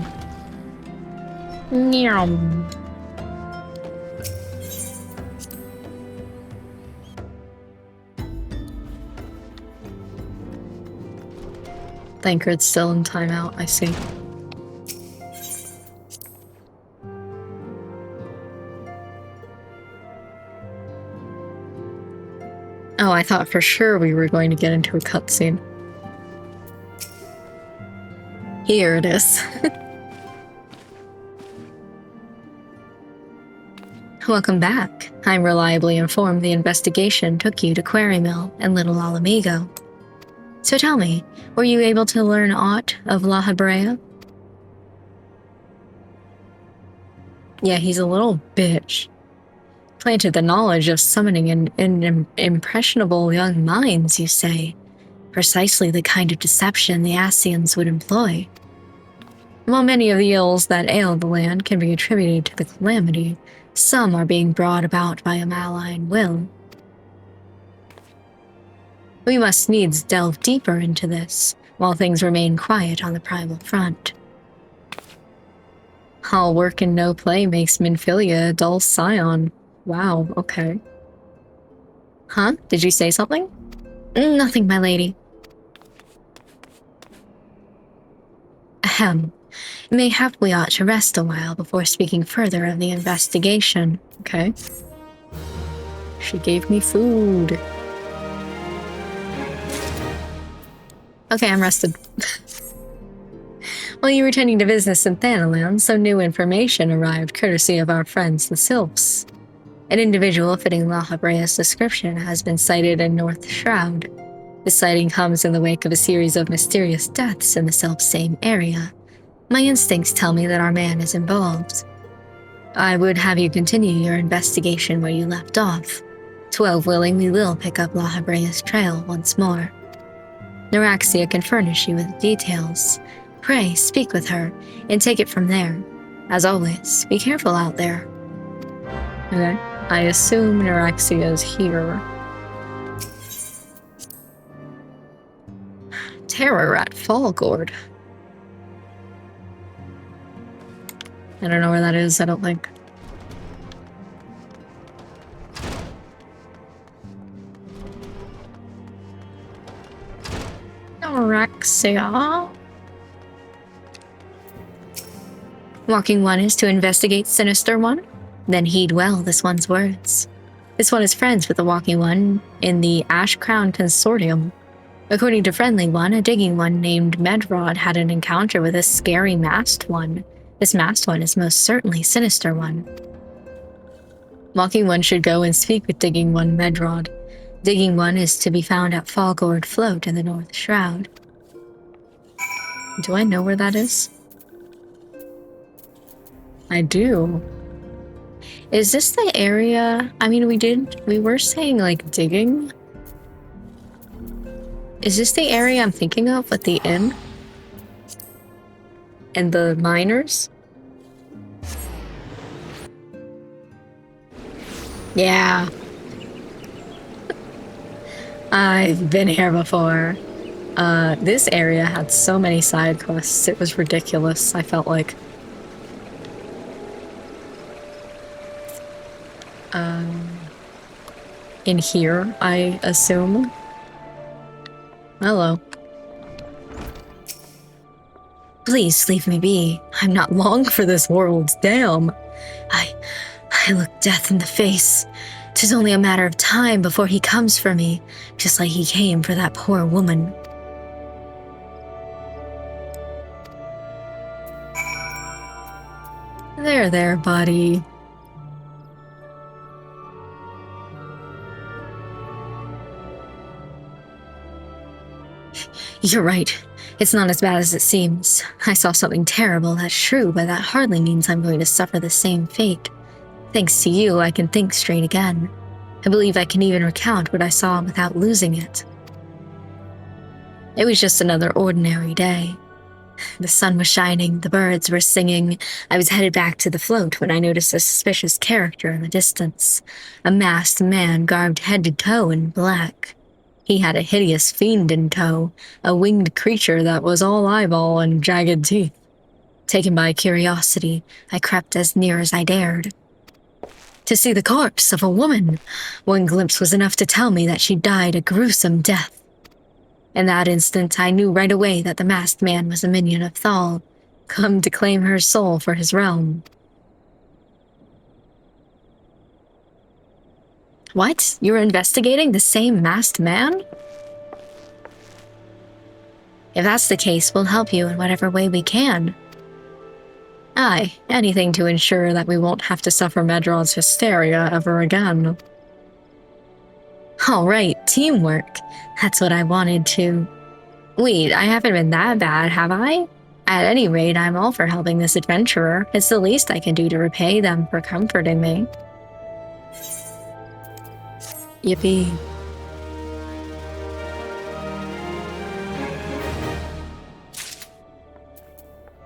Nyam. Thancred's still in timeout, I see. Oh, I thought for sure we were going to get into a cutscene. Here it is. Welcome back. I'm reliably informed the investigation took you to Quarrymill and Little Alamigo. So tell me, were you able to learn aught of Lahabrea? Yeah, he's a little bitch. Planted the knowledge of summoning in impressionable young minds, you say. Precisely the kind of deception the Asians would employ. While many of the ills that ail the land can be attributed to the calamity, some are being brought about by a malign will. We must needs delve deeper into this, while things remain quiet on the primal front. All work and no play makes Minfilia a dull scion. Wow, okay. Huh? Did you say something? Nothing, my lady. Ahem. Mayhap we ought to rest a while before speaking further of the investigation. Okay. She gave me food. Okay, I'm rested. While you were tending to business in Thanalan, some new information arrived courtesy of our friends the Sylphs. An individual fitting Lahabrea's description has been sighted in North Shroud. This sighting comes in the wake of a series of mysterious deaths in the self-same area. My instincts tell me that our man is involved. I would have you continue your investigation where you left off. 12 willing, we will pick up Lahabrea's trail once more. Neuraxia can furnish you with details. Pray, speak with her, and take it from there. As always, be careful out there. Okay, I assume Neuraxia is here. Terror at Fallgord. I don't know where that is, I don't think. Neuraxia? Walking One is to investigate Sinister One? Then heed well this one's words. This one is friends with the Walking One in the Ash Crown Consortium. According to Friendly One, a digging one named Medrod had an encounter with a scary masked one. This masked one is most certainly Sinister One. Walking One should go and speak with Digging One Medrod. Digging One is to be found at Fallgord Float in the North Shroud. Do I know where that is? I do. Is this the area? I mean, we were saying like digging. Is this the area I'm thinking of with the inn? And the miners? Yeah. I've been here before. This area had so many side quests, it was ridiculous, I felt like. In here, I assume. Hello. Please leave me be. I'm not long for this world, damn. I look death in the face. 'Tis only a matter of time before he comes for me, just like he came for that poor woman. There, buddy. You're right. It's not as bad as it seems. I saw something terrible, that's true, but that hardly means I'm going to suffer the same fate. Thanks to you, I can think straight again. I believe I can even recount what I saw without losing it. It was just another ordinary day. The sun was shining, the birds were singing. I was headed back to the float when I noticed a suspicious character in the distance. A masked man garbed head to toe in black. He had a hideous fiend in tow, a winged creature that was all eyeball and jagged teeth. Taken by curiosity, I crept as near as I dared. To see the corpse of a woman, one glimpse was enough to tell me that she died a gruesome death. In that instant, I knew right away that the masked man was a minion of Thal, come to claim her soul for his realm. What? You're investigating the same masked man? If that's the case, we'll help you in whatever way we can. Aye, anything to ensure that we won't have to suffer Medrod's hysteria ever again. Alright, teamwork. That's what I wanted to. Wait, I haven't been that bad, have I? At any rate, I'm all for helping this adventurer. It's the least I can do to repay them for comforting me. Yippee.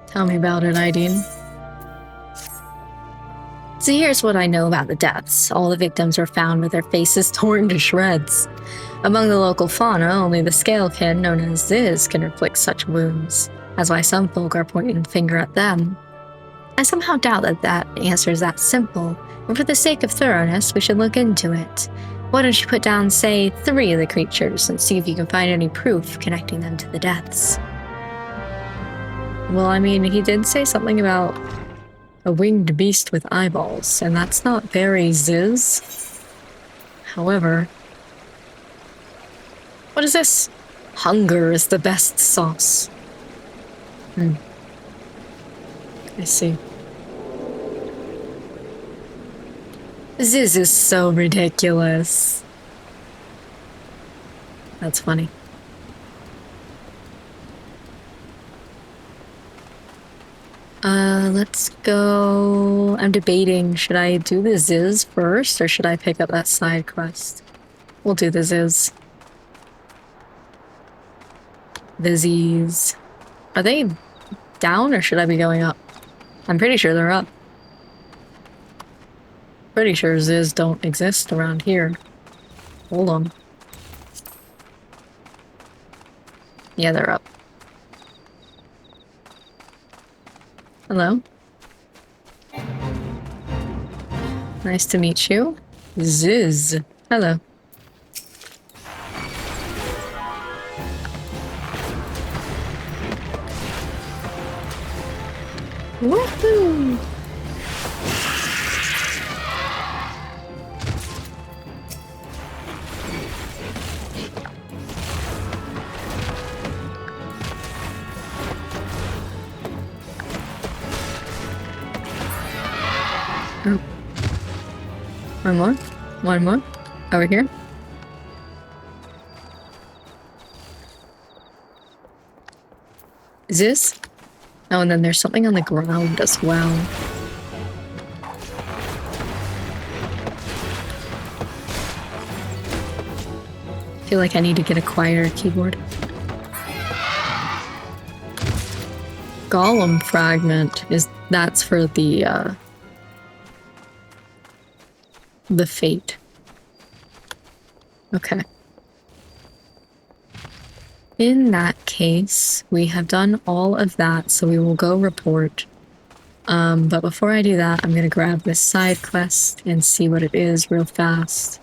Tell me about it, Ideen. So here's what I know about the deaths. All the victims were found with their faces torn to shreds. Among the local fauna, only the scalekin, known as Ziz, can inflict such wounds. That's why some folk are pointing the finger at them. I somehow doubt that answer is that simple, and for the sake of thoroughness, we should look into it. Why don't you put down, say, 3 of the creatures and see if you can find any proof connecting them to the deaths? Well, I mean, he did say something about a winged beast with eyeballs, and that's not very Ziz. However... What is this? Hunger is the best sauce. I see. Ziz is so ridiculous. That's funny. Let's go... I'm debating, should I do the Ziz first, or should I pick up that side quest? We'll do the Ziz. The Z's. Are they down, or should I be going up? I'm pretty sure they're up. Pretty sure Ziz don't exist around here. Hold on. Yeah, they're up. Hello. Nice to meet you. Ziz. Hello. Woohoo! Oh. One more. One more. Over here. Is this? Oh, and then there's something on the ground as well. I feel like I need to get a quieter keyboard. Golem fragment that's for the fate. Okay. In that case, we have done all of that, so we will go report. But before I do that, I'm gonna grab this side quest and see what it is real fast.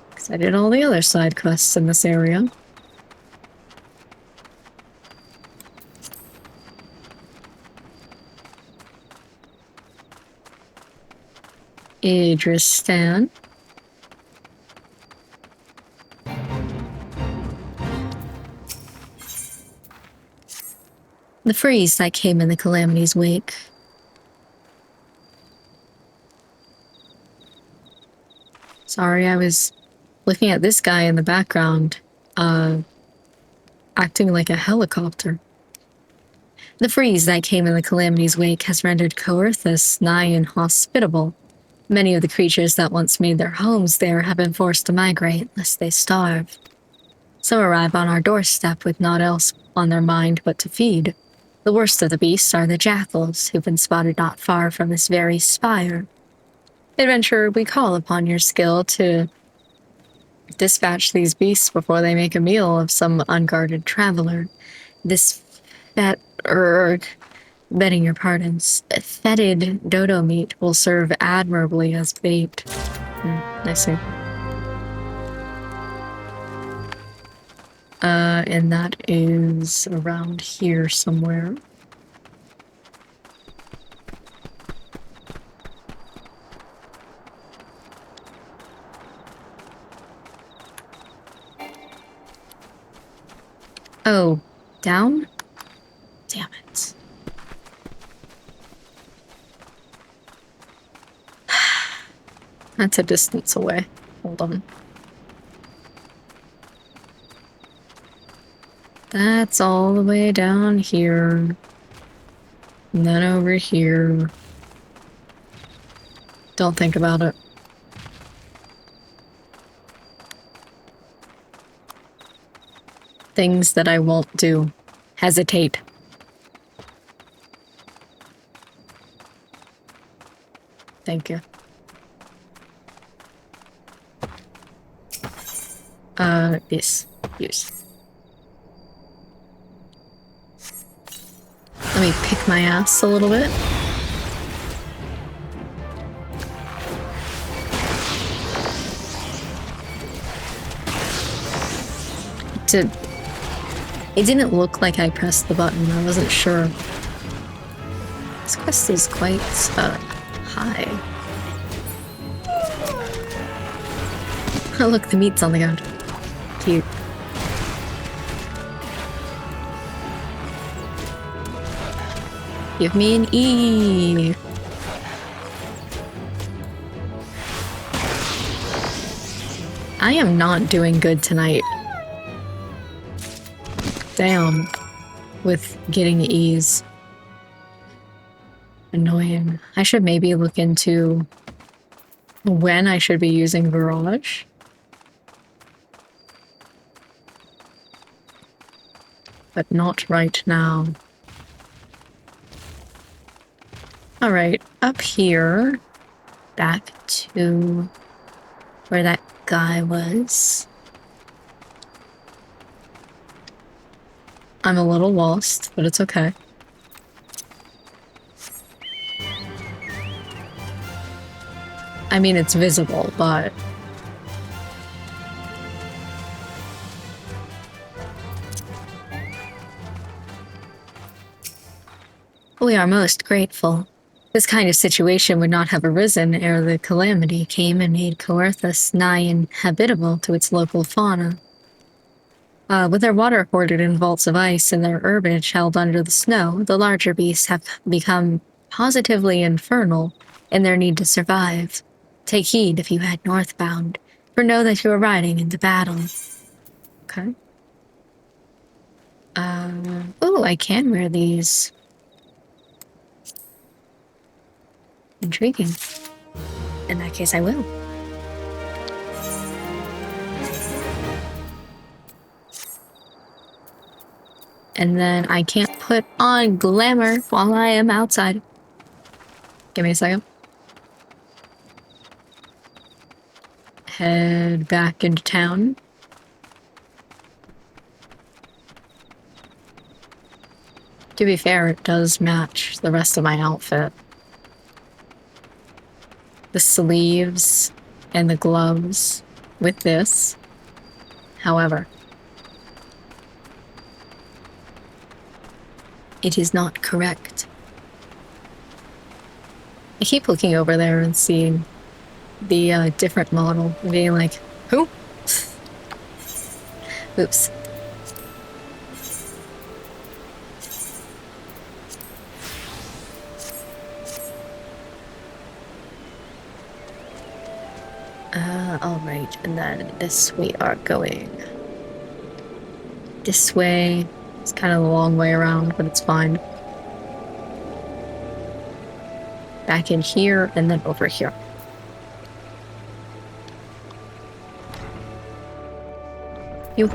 Because I did all the other side quests in this area. Idristan. The freeze that came in the Calamity's wake. Sorry, I was looking at this guy in the background, acting like a helicopter. The freeze that came in the Calamity's wake has rendered Coerthus nigh inhospitable. Many of the creatures that once made their homes there have been forced to migrate, lest they starve. Some arrive on our doorstep with naught else on their mind but to feed. The worst of the beasts are the jackals, who've been spotted not far from this very spire. Adventurer, we call upon your skill to dispatch these beasts before they make a meal of some unguarded traveler. This begging your pardons, fetid dodo meat will serve admirably as bait. I see. And that is around here somewhere. Oh, down? Damn it. That's a distance away. Hold on. That's all the way down here. And then over here. Don't think about it. Things that I won't do. Hesitate. Thank you. This. Use. Let me pick my ass a little bit. It didn't look like I pressed the button. I wasn't sure. This quest is quite, high. Oh look, the meat's on the ground. Cute. Give me an E. I am not doing good tonight. Damn. With getting the E's. Annoying. I should maybe look into when I should be using Barrage. But not right now. Alright, up here, back to where that guy was. I'm a little lost, but it's okay. I mean, it's visible, but... We are most grateful. This kind of situation would not have arisen ere the calamity came and made Coerthus nigh inhabitable to its local fauna. With their water hoarded in vaults of ice and their herbage held under the snow, the larger beasts have become positively infernal in their need to survive. Take heed if you head northbound, for know that you are riding into battle. Okay. Oh, I can wear these. Intriguing. In that case, I will. And then I can't put on glamour while I am outside. Give me a second. Head back into town. To be fair, it does match the rest of my outfit. The sleeves and the gloves with this. However, it is not correct. I keep looking over there and seeing the different model and being like, who? Oops. Alright, and then this we are going. This way. It's kind of a long way around, but it's fine. Back in here, and then over here. You've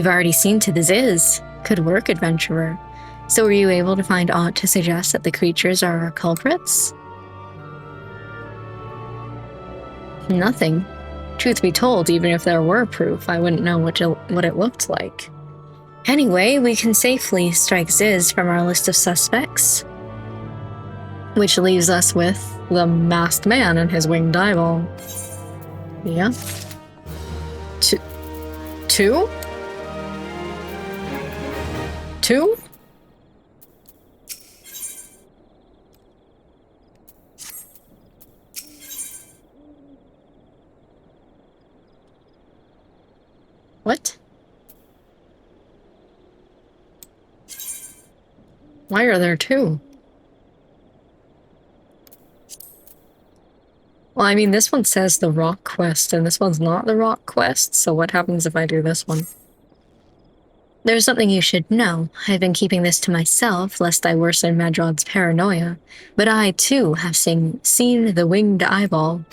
already seen to the Ziz. Good work, adventurer. So were you able to find aught to suggest that the creatures are our culprits? Nothing. Truth be told, even if there were proof, I wouldn't know what it looked like. Anyway, we can safely strike Ziz from our list of suspects. Which leaves us with the masked man and his winged eyeball. Yeah. Two? Two? What? Why are there two? Well, I mean, this one says the rock quest, and this one's not the rock quest, so what happens if I do this one? There's something you should know. I've been keeping this to myself, lest I worsen Madrod's paranoia, but I, too, have seen the winged eyeball.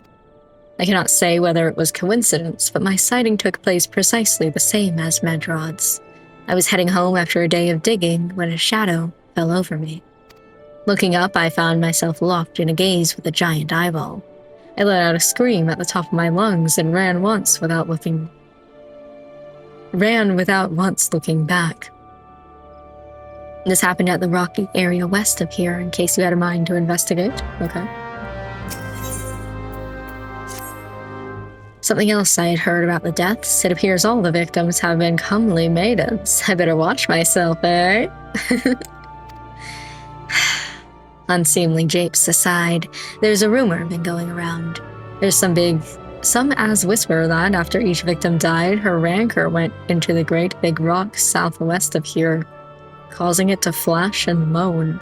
I cannot say whether it was coincidence, but my sighting took place precisely the same as Madrod's. I was heading home after a day of digging when a shadow fell over me. Looking up, I found myself locked in a gaze with a giant eyeball. I let out a scream at the top of my lungs and ran without once looking back. This happened at the rocky area west of here, in case you had a mind to investigate. Okay. Something else I had heard about the deaths. It appears all the victims have been comely maidens. I better watch myself, eh? Unseemly japes aside, there's a rumor been going around. There's some as whisper that after each victim died, her rancor went into the great big rock southwest of here, causing it to flash and moan.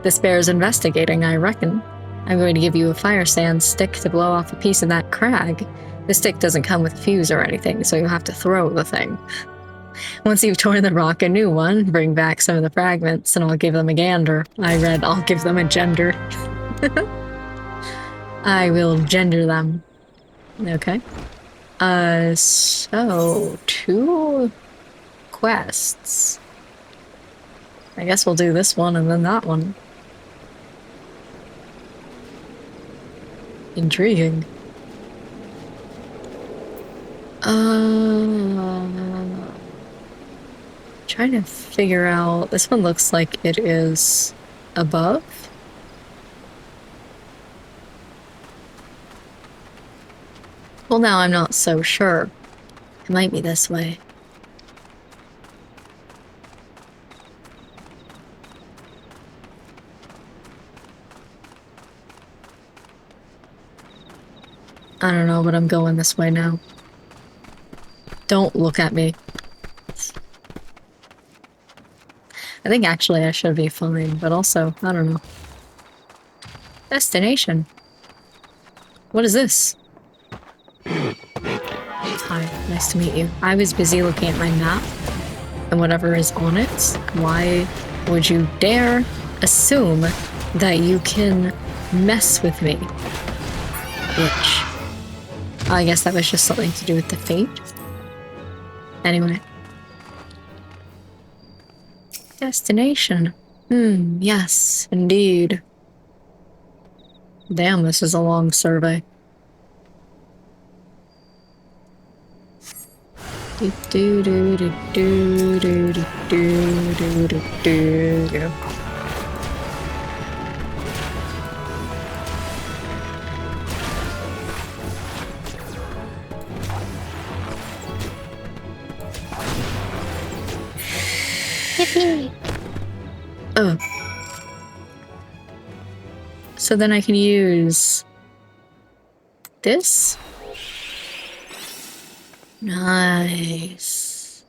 This bears investigating, I reckon. I'm going to give you a fire sand stick to blow off a piece of that crag. The stick doesn't come with a fuse or anything, so you'll have to throw the thing. Once you've torn the rock a new one, bring back some of the fragments and I'll give them a gander. I read I'll give them a gender. I will gender them. Okay. So 2 quests. I guess we'll do this one and then that one. Intriguing. Trying to figure out, this one looks like it is above. Well, now I'm not so sure. It might be this way. I don't know, but I'm going this way now. Don't look at me. I think actually I should be fine, but also, I don't know. Destination. What is this? Hi, nice to meet you. I was busy looking at my map and whatever is on it. Why would you dare assume that you can mess with me? Bitch. Oh, I guess that was just something to do with the fate. Anyway. Destination. Yes, indeed. Damn, this is a long survey. Oh. So then I can use this? Nice.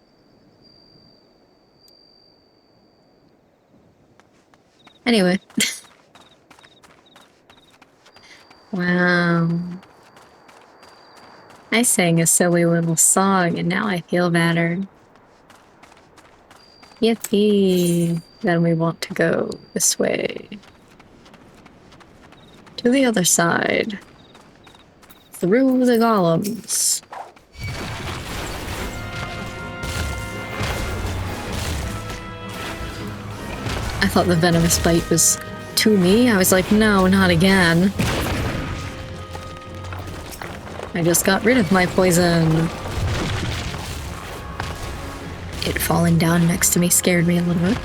Anyway. Wow. I sang a silly little song and now I feel battered. Yippee. Then we want to go this way. To the other side. Through the golems. I thought the venomous bite was to me. I was like, no, not again. I just got rid of my poison. It falling down next to me scared me a little bit.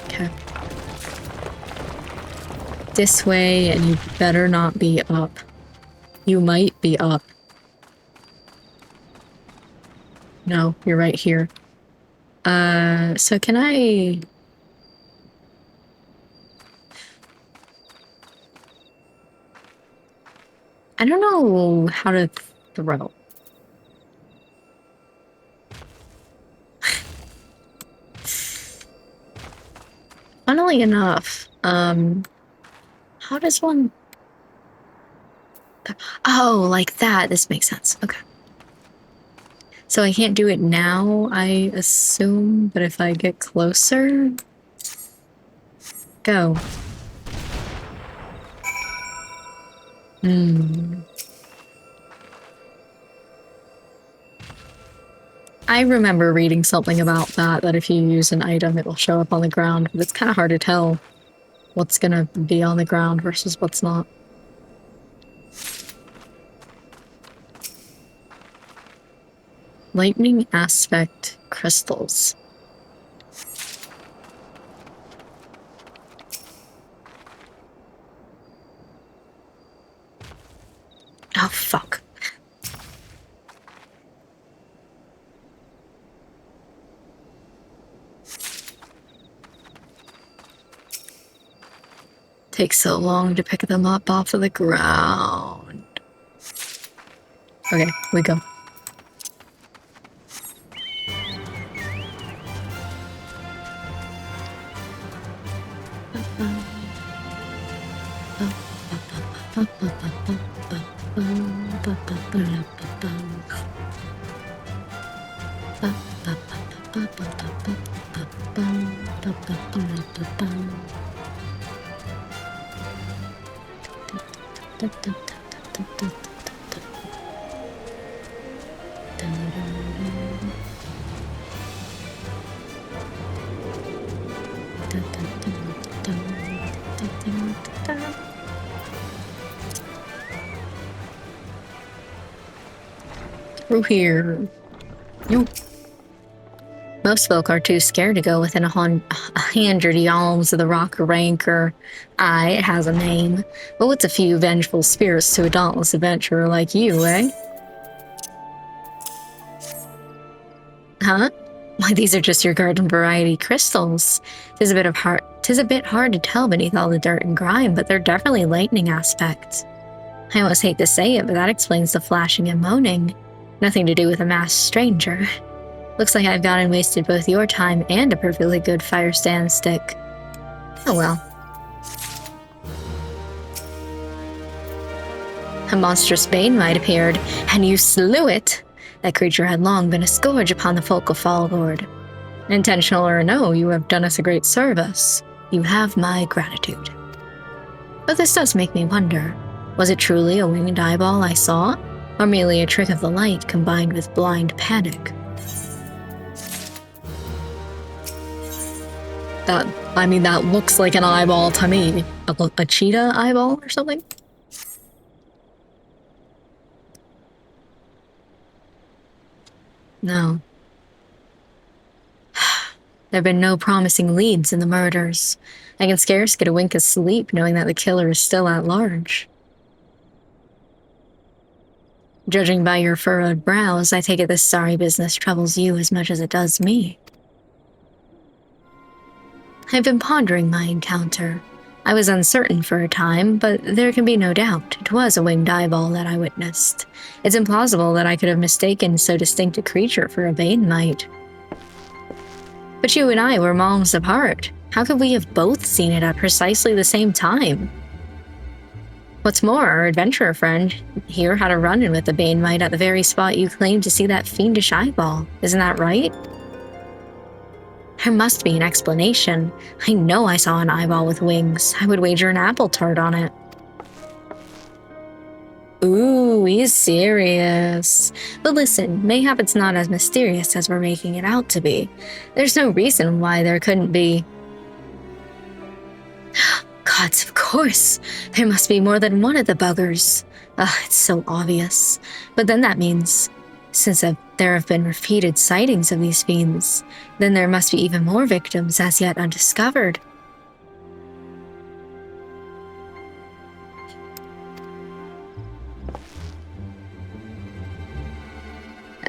Okay. This way, and you better not be up. You might be up. No, you're right here. So can I... I don't know how to throw. Funnily enough, how does one Oh, like that. This makes sense. Okay. So I can't do it now, I assume, but if I get closer... Go. I remember reading something about that if you use an item, it will show up on the ground, but it's kind of hard to tell what's gonna be on the ground versus what's not. Lightning aspect crystals. Oh, fuck. Takes so long to pick them up off of the ground. Okay, we go. Through here. Nope. Most folk are too scared to go within 100 yalms of the rock rank, or aye, it has a name. But what's a few vengeful spirits to a dauntless adventurer like you, eh? Huh? Why, these are just your garden variety crystals. Tis a bit hard to tell beneath all the dirt and grime, but they're definitely lightning aspect. I almost hate to say it, but that explains the flashing and moaning. Nothing to do with a masked stranger. Looks like I've gone and wasted both your time and a perfectly good fire stand stick. Oh well. A monstrous bane might appeared, and you slew it! That creature had long been a scourge upon the folk of Fallgord. Intentional or no, you have done us a great service. You have my gratitude. But this does make me wonder, was it truly a winged eyeball I saw? Or merely a trick of the light combined with blind panic? That looks like an eyeball to me. A cheetah eyeball or something? No. There have been no promising leads in the murders. I can scarce get a wink of sleep knowing that the killer is still at large. Judging by your furrowed brows, I take it this sorry business troubles you as much as it does me. I've been pondering my encounter. I was uncertain for a time, but there can be no doubt it was a winged eyeball that I witnessed. It's implausible that I could have mistaken so distinct a creature for a bane mite. But you and I were moms apart. How could we have both seen it at precisely the same time? What's more, our adventurer friend here had a run-in with the bane mite at the very spot you claimed to see that fiendish eyeball. Isn't that right? There must be an explanation. I know I saw an eyeball with wings. I would wager an apple tart on it. Ooh, he's serious. But listen, mayhap it's not as mysterious as we're making it out to be. There's no reason why there couldn't be. Gods, of course. There must be more than one of the buggers. It's so obvious. But then that means, since there have been repeated sightings of these fiends, then there must be even more victims as yet undiscovered.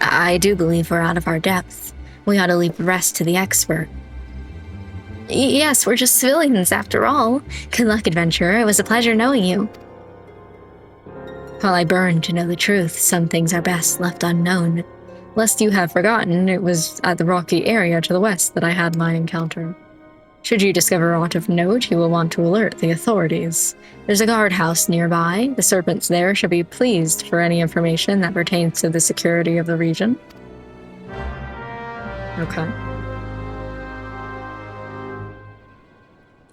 I do believe we're out of our depth. We ought to leave the rest to the expert. Yes, we're just civilians after all. Good luck, adventurer. It was a pleasure knowing you. While I burn to know the truth, some things are best left unknown. Lest you have forgotten, it was at the rocky area to the west that I had my encounter. Should you discover aught of note, you will want to alert the authorities. There's a guardhouse nearby. The serpents there should be pleased for any information that pertains to the security of the region. Okay.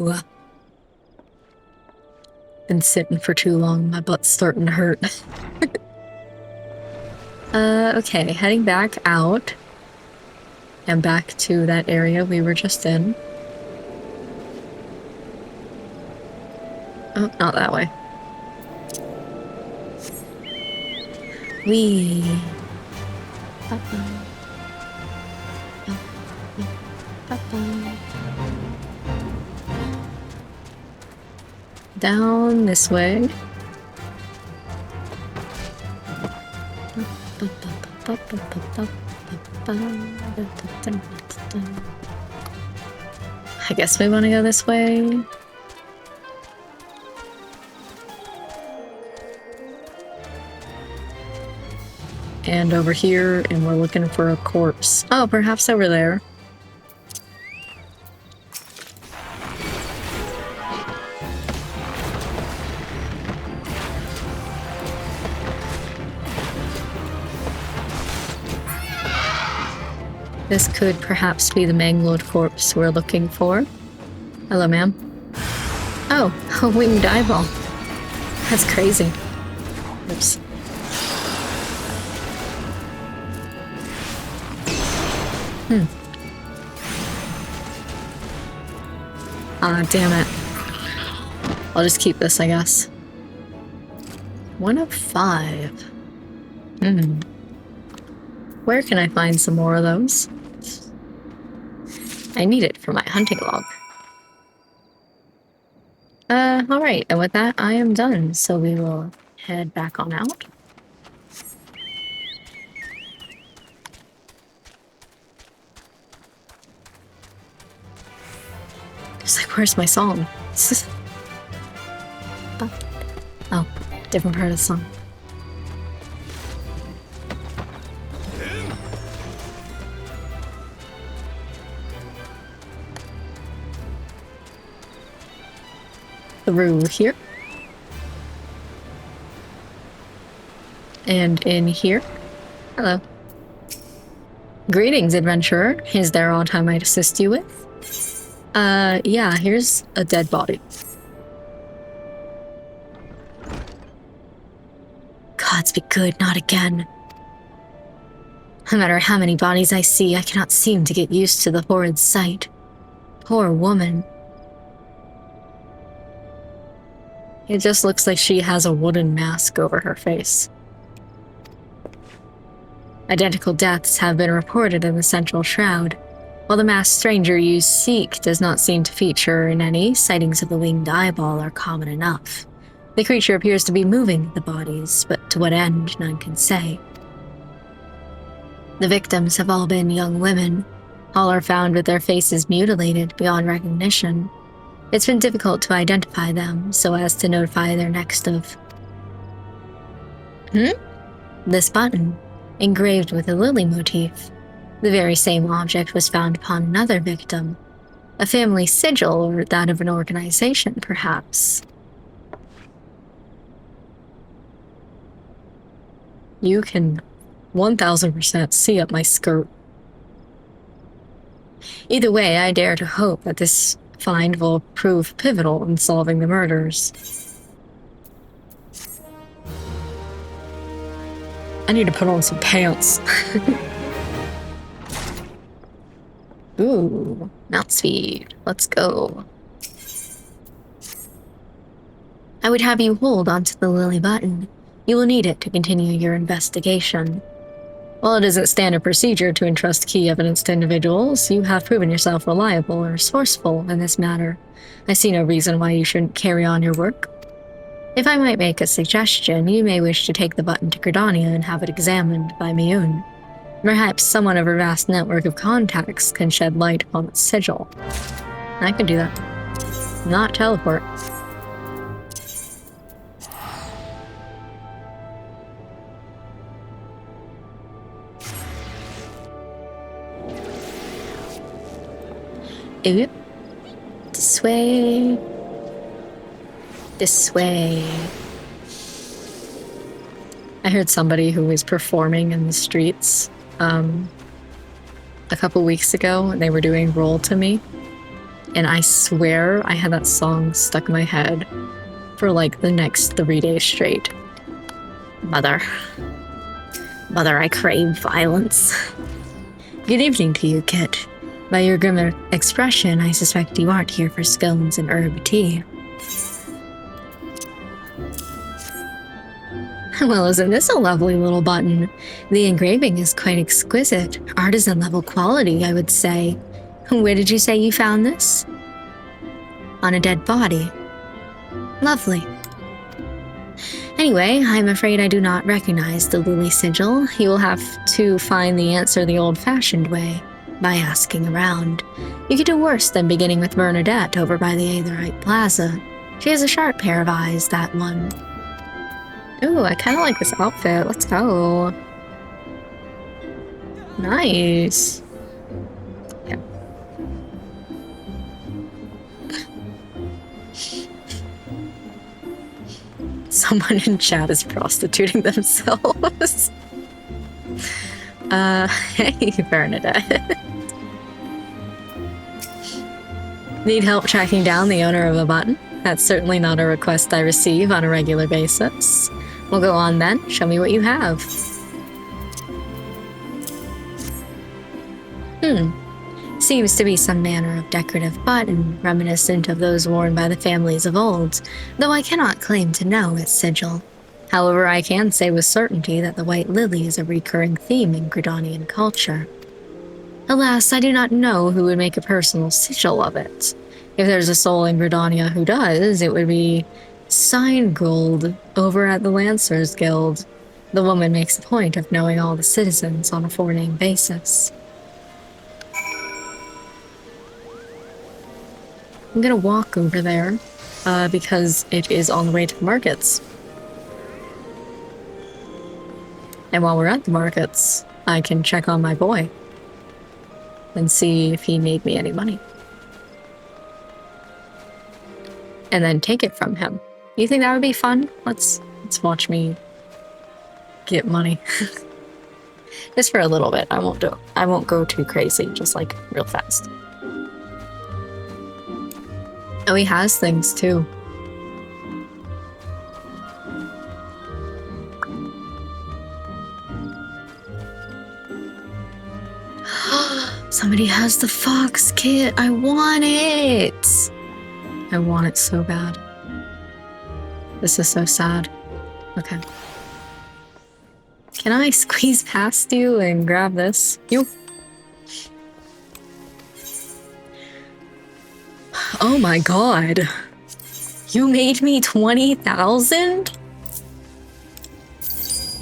Ugh. Been sitting for too long. My butt's starting to hurt. Okay, heading back out. And back to that area we were just in. Oh, not that way. Wee. Down this way. I guess we want to go this way. And over here, and we're looking for a corpse. Oh, perhaps over there. This could perhaps be the mangled corpse we're looking for. Hello, ma'am. Oh, a winged eyeball. That's crazy. Oops. Ah, damn it. I'll just keep this, I guess. 1 of 5. Where can I find some more of those? I need it for my hunting log. Alright, and with that, I am done. So we will head back on out. It's like, where's my song? Oh, different part of the song. Through here. And in here. Hello. Greetings, adventurer. Is there aught I might assist you with? Yeah, here's a dead body. Gods be good, not again. No matter how many bodies I see, I cannot seem to get used to the horrid sight. Poor woman. It just looks like she has a wooden mask over her face. Identical deaths have been reported in the central shroud. While the masked stranger you seek does not seem to feature in any, sightings of the winged eyeball are common enough. The creature appears to be moving the bodies, but to what end, none can say. The victims have all been young women. All are found with their faces mutilated beyond recognition. It's been difficult to identify them so as to notify their next of. This button, engraved with a lily motif. The very same object was found upon another victim. A family sigil or that of an organization, perhaps. You can 1000% see up my skirt. Either way, I dare to hope that this find will prove pivotal in solving the murders. I need to put on some pants. Ooh, mount speed. Let's go. I would have you hold onto the lily button. You will need it to continue your investigation. While it isn't standard procedure to entrust key evidence to individuals, you have proven yourself reliable and resourceful in this matter. I see no reason why you shouldn't carry on your work. If I might make a suggestion, you may wish to take the button to Gridania and have it examined by Miyun. Perhaps someone of her vast network of contacts can shed light upon its sigil. I can do that. Not teleport. Ooh. This way. This way. I heard somebody who was performing in the streets a couple weeks ago, and they were doing Roll to Me. And I swear I had that song stuck in my head for like the next 3 days straight. Mother, I crave violence. Good evening to you, kid. By your grim expression, I suspect you aren't here for scones and herb tea. Well, isn't this a lovely little button? The engraving is quite exquisite. Artisan level quality, I would say. Where did you say you found this? On a dead body. Lovely. Anyway, I'm afraid I do not recognize the lily sigil. You will have to find the answer the old-fashioned way, by asking around. You could do worse than beginning with Bernadette over by the Aetherite Plaza. She has a sharp pair of eyes, that one. Ooh, I kind of like this outfit. Let's go. Nice. Yeah. Someone in chat is prostituting themselves. Hey, Bernadette. Need help tracking down the owner of a button? That's certainly not a request I receive on a regular basis. We'll go on then. Show me what you have. Seems to be some manner of decorative button, reminiscent of those worn by the families of old, though I cannot claim to know its sigil. However, I can say with certainty that the white lily is a recurring theme in Gridanian culture. Alas, I do not know who would make a personal sigil of it. If there's a soul in Gridania who does, it would be Signgold over at the Lancers Guild. The woman makes a point of knowing all the citizens on a forename basis. I'm gonna walk over there, because it is on the way to the markets. And while we're at the markets, I can check on my boy and see if he made me any money. And then take it from him. You think that would be fun? Let's watch me get money. Just for a little bit. I won't go too crazy, just like real fast. Oh, he has things too. Somebody has the fox kit. I want it. I want it so bad. This is so sad. Okay. Can I squeeze past you and grab this? You. Oh my god. You made me 20,000?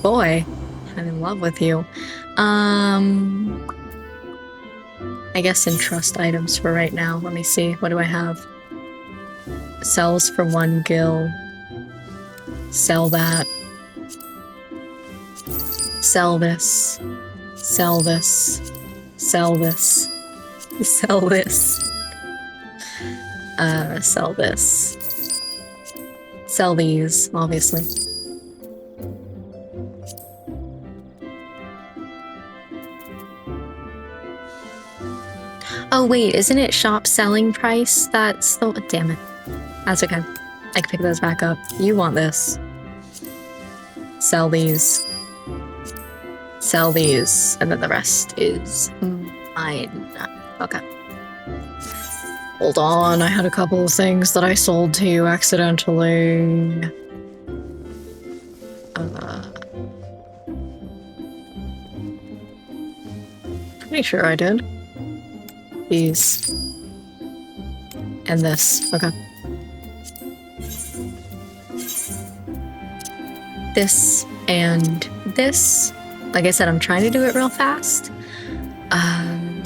Boy, I'm in love with you. I guess in trust items for right now. Let me see. What do I have? Sells for 1 gil. Sell that. Sell this. Sell this. Sell this. Sell this. Sell this. Sell these, obviously. Oh wait, isn't it shop selling price? That's the... Damn it. That's okay. I can pick those back up. You want this. Sell these. Sell these. And then the rest is mine. Okay. Hold on, I had a couple of things that I sold to you accidentally. Pretty sure I did. These. And this. Okay. This and this. Like I said, I'm trying to do it real fast.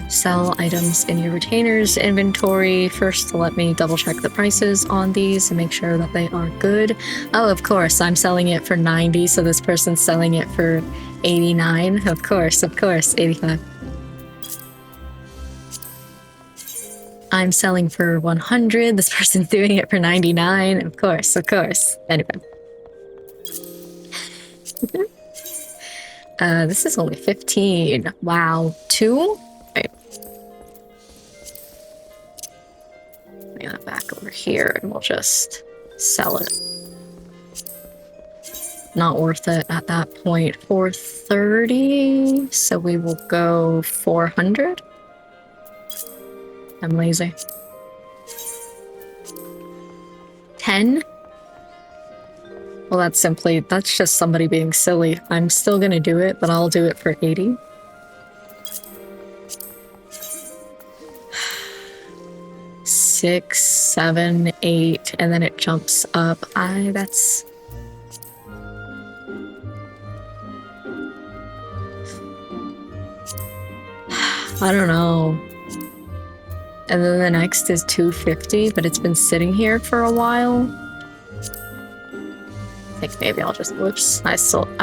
Sell items in your retainer's inventory first to let me double check the prices on these and make sure that they are good. Oh, of course, I'm selling it for 90, so this person's selling it for 89. Of course, 85. I'm selling for 100. This person's doing it for 99. Of course, of course. Anyway. This is only 15. Wow. 2? Wait. Bring that back over here and we'll just sell it. Not worth it at that point. 430. So we will go 400. I'm lazy. 10? Well, that's just somebody being silly. I'm still gonna do it, but I'll do it for 80. Six, 7, 8, and then it jumps up. That's... I don't know. And then the next is 250, but it's been sitting here for a while. I think maybe I'll just, whoops, I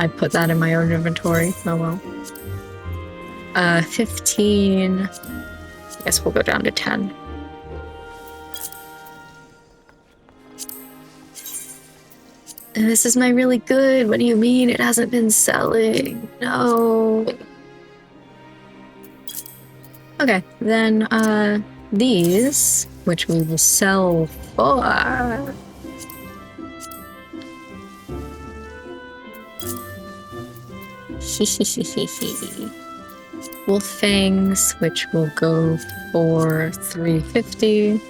put that in my own inventory. Oh well. 15. I guess we'll go down to 10. And this is my really good. What do you mean it hasn't been selling? No. Okay, then these, which we will sell for... Wolf Fangs, which will go for 350.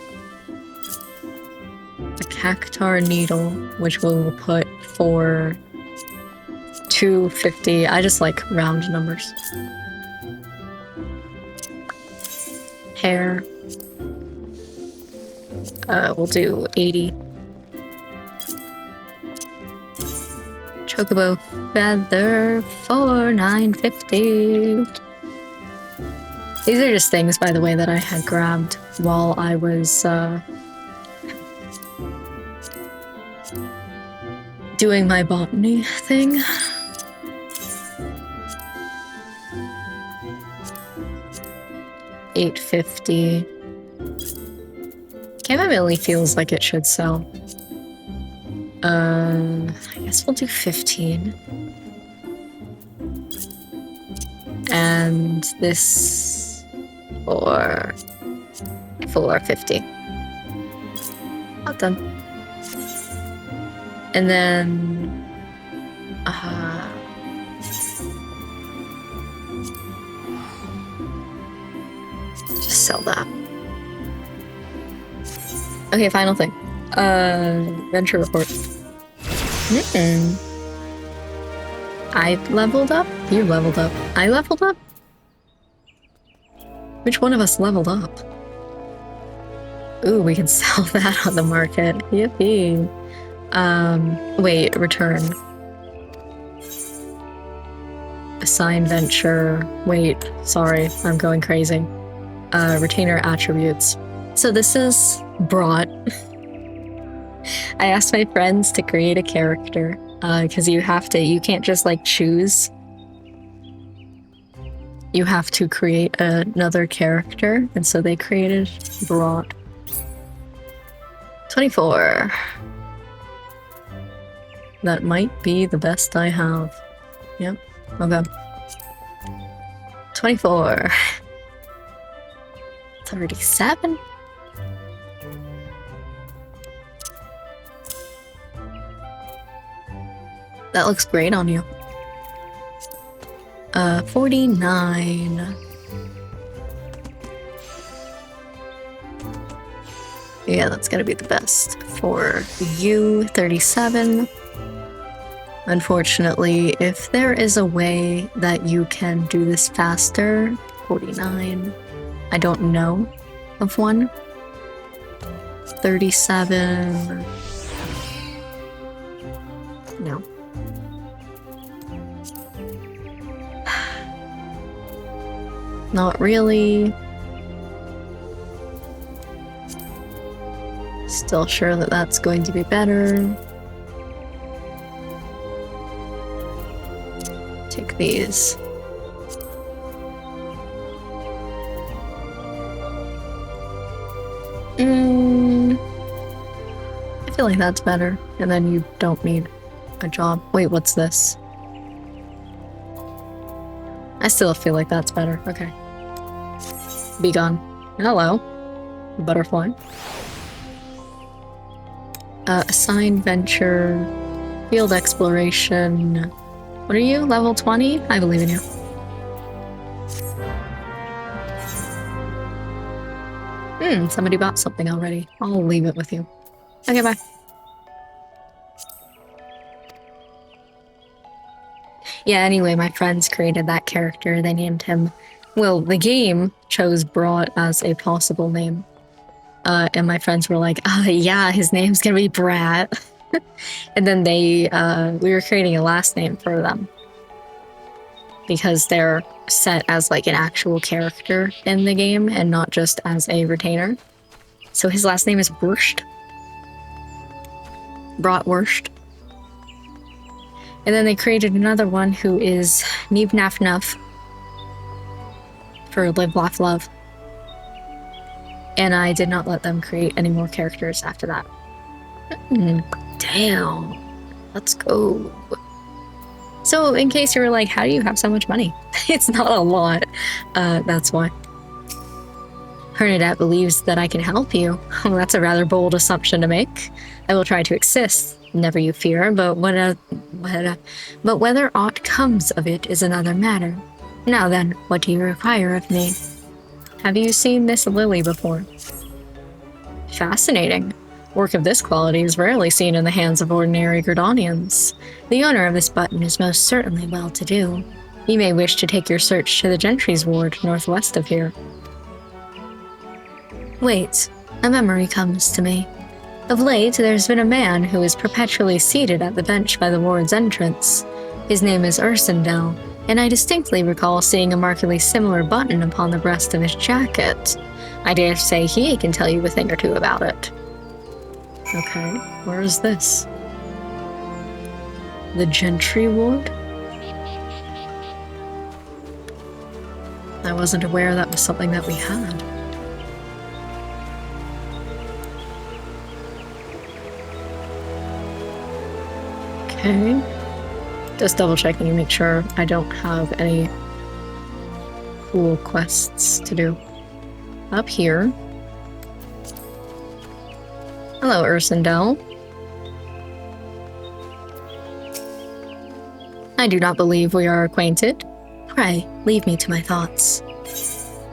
A Cactar Needle, which we will put for 250. I just like round numbers. Hair. We'll do 80. Chocobo Feather for 950. These are just things, by the way, that I had grabbed while I was doing my botany thing. $850. Chamomile feels like it should sell. I guess we'll do 15. And this for 450. Not done. And then just sell that. Okay, final thing. Venture report. I leveled up? You leveled up. I leveled up? Which one of us leveled up? Ooh, we can sell that on the market. Yippee. Wait, return. Assign venture. Wait, sorry, I'm going crazy. Retainer attributes. So this is brought. I asked my friends to create a character, because you can't just like choose. You have to create another character, and so they created brought. 24. That might be the best I have. Yep, okay. 24. 37? That looks great on you. 49. Yeah, that's gonna be the best. For you, 37. Unfortunately, if there is a way that you can do this faster, 49. I don't know of one. 37. No. Not really. Still sure that that's going to be better. Take these. feel like that's better. And then you don't need a job. Wait, what's this? I still feel like that's better. Okay. Be gone. Hello. Butterfly. Assigned venture. Field exploration. What are you? Level 20? I believe in you. Somebody bought something already. I'll leave it with you. Okay, bye. Yeah, anyway, my friends created that character. They named him... Well, the game chose Brat as a possible name. And my friends were like, oh, yeah, his name's gonna be Brat. And then we were creating a last name for them. Because they're set as like an actual character in the game and not just as a retainer. So his last name is Wurst. Bratwurst. And then they created another one who is Neeb Naf Nuff for Live Laugh Love. And I did not let them create any more characters after that. Damn. Let's go. So in case you were like, how do you have so much money? It's not a lot. That's why. Bernadette believes that I can help you. Oh, that's a rather bold assumption to make. I will try to assist, never you fear, but whether aught comes of it is another matter. Now then, what do you require of me? Have you seen this lily before? Fascinating. Work of this quality is rarely seen in the hands of ordinary Gridanians. The owner of this button is most certainly well-to-do. You may wish to take your search to the Gentry's ward northwest of here. Wait, a memory comes to me. Of late, there's been a man who is perpetually seated at the bench by the ward's entrance. His name is Ursendel, and I distinctly recall seeing a markedly similar button upon the breast of his jacket. I dare say he can tell you a thing or two about it. Okay, where is this? The Gentry ward? I wasn't aware that was something that we had. Okay. Just double checking to make sure I don't have any cool quests to do. Up here. Hello, Ursendel. I do not believe we are acquainted. Pray, leave me to my thoughts.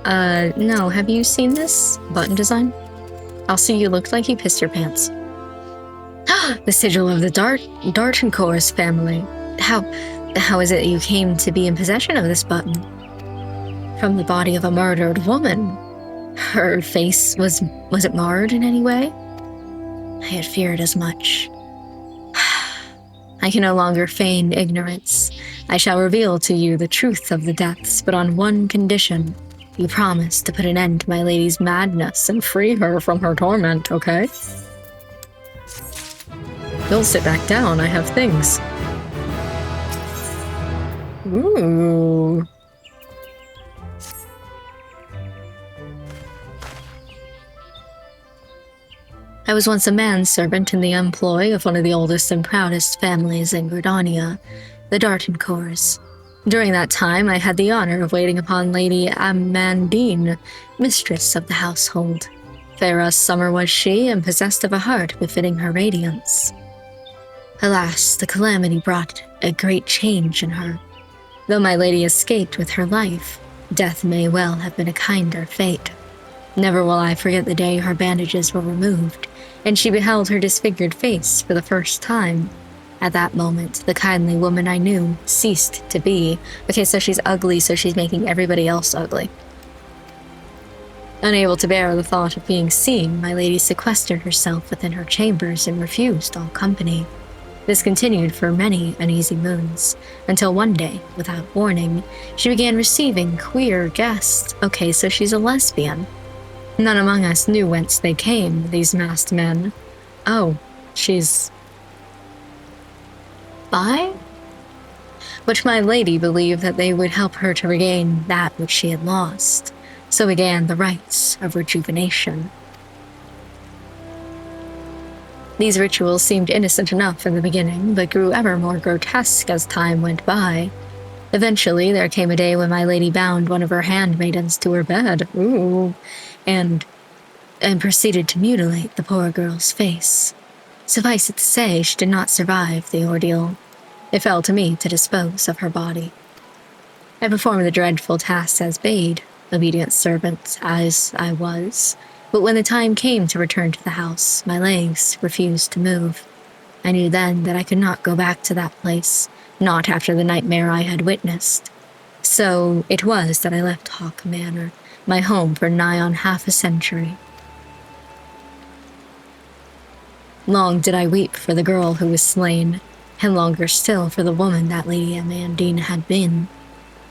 No, have you seen this button design? I'll see you looked like you pissed your pants. The sigil of the Dartencour's family. How is it you came to be in possession of this button? From the body of a murdered woman. Her face, was it marred in any way? I had feared as much. I can no longer feign ignorance. I shall reveal to you the truth of the deaths, but on one condition. You promise to put an end to my lady's madness and free her from her torment, okay? You'll sit back down, I have things. Ooh. I was once a manservant in the employ of one of the oldest and proudest families in Gridania, the Dartencours. During that time, I had the honor of waiting upon Lady Amandine, mistress of the household. Fair as summer was she, and possessed of a heart befitting her radiance. Alas, the calamity brought a great change in her. Though my lady escaped with her life, death may well have been a kinder fate. Never will I forget the day her bandages were removed, and she beheld her disfigured face for the first time. At that moment, the kindly woman I knew ceased to be. Okay, so she's ugly, so she's making everybody else ugly. Unable to bear the thought of being seen, my lady sequestered herself within her chambers and refused all company. This continued for many uneasy moons, until one day, without warning, she began receiving queer guests. Okay, so she's a lesbian. None among us knew whence they came, these masked men. Oh, she's... bi? But my lady believed that they would help her to regain that which she had lost. So began the rites of rejuvenation. These rituals seemed innocent enough in the beginning, but grew ever more grotesque as time went by. Eventually, there came a day when my lady bound one of her handmaidens to her bed, and proceeded to mutilate the poor girl's face. Suffice it to say, she did not survive the ordeal. It fell to me to dispose of her body. I performed the dreadful task as bade, obedient servant as I was, but when the time came to return to the house, my legs refused to move. I knew then that I could not go back to that place, not after the nightmare I had witnessed. So it was that I left Hawk Manor, my home for nigh on half a century. Long did I weep for the girl who was slain, and longer still for the woman that Lady Amandine had been.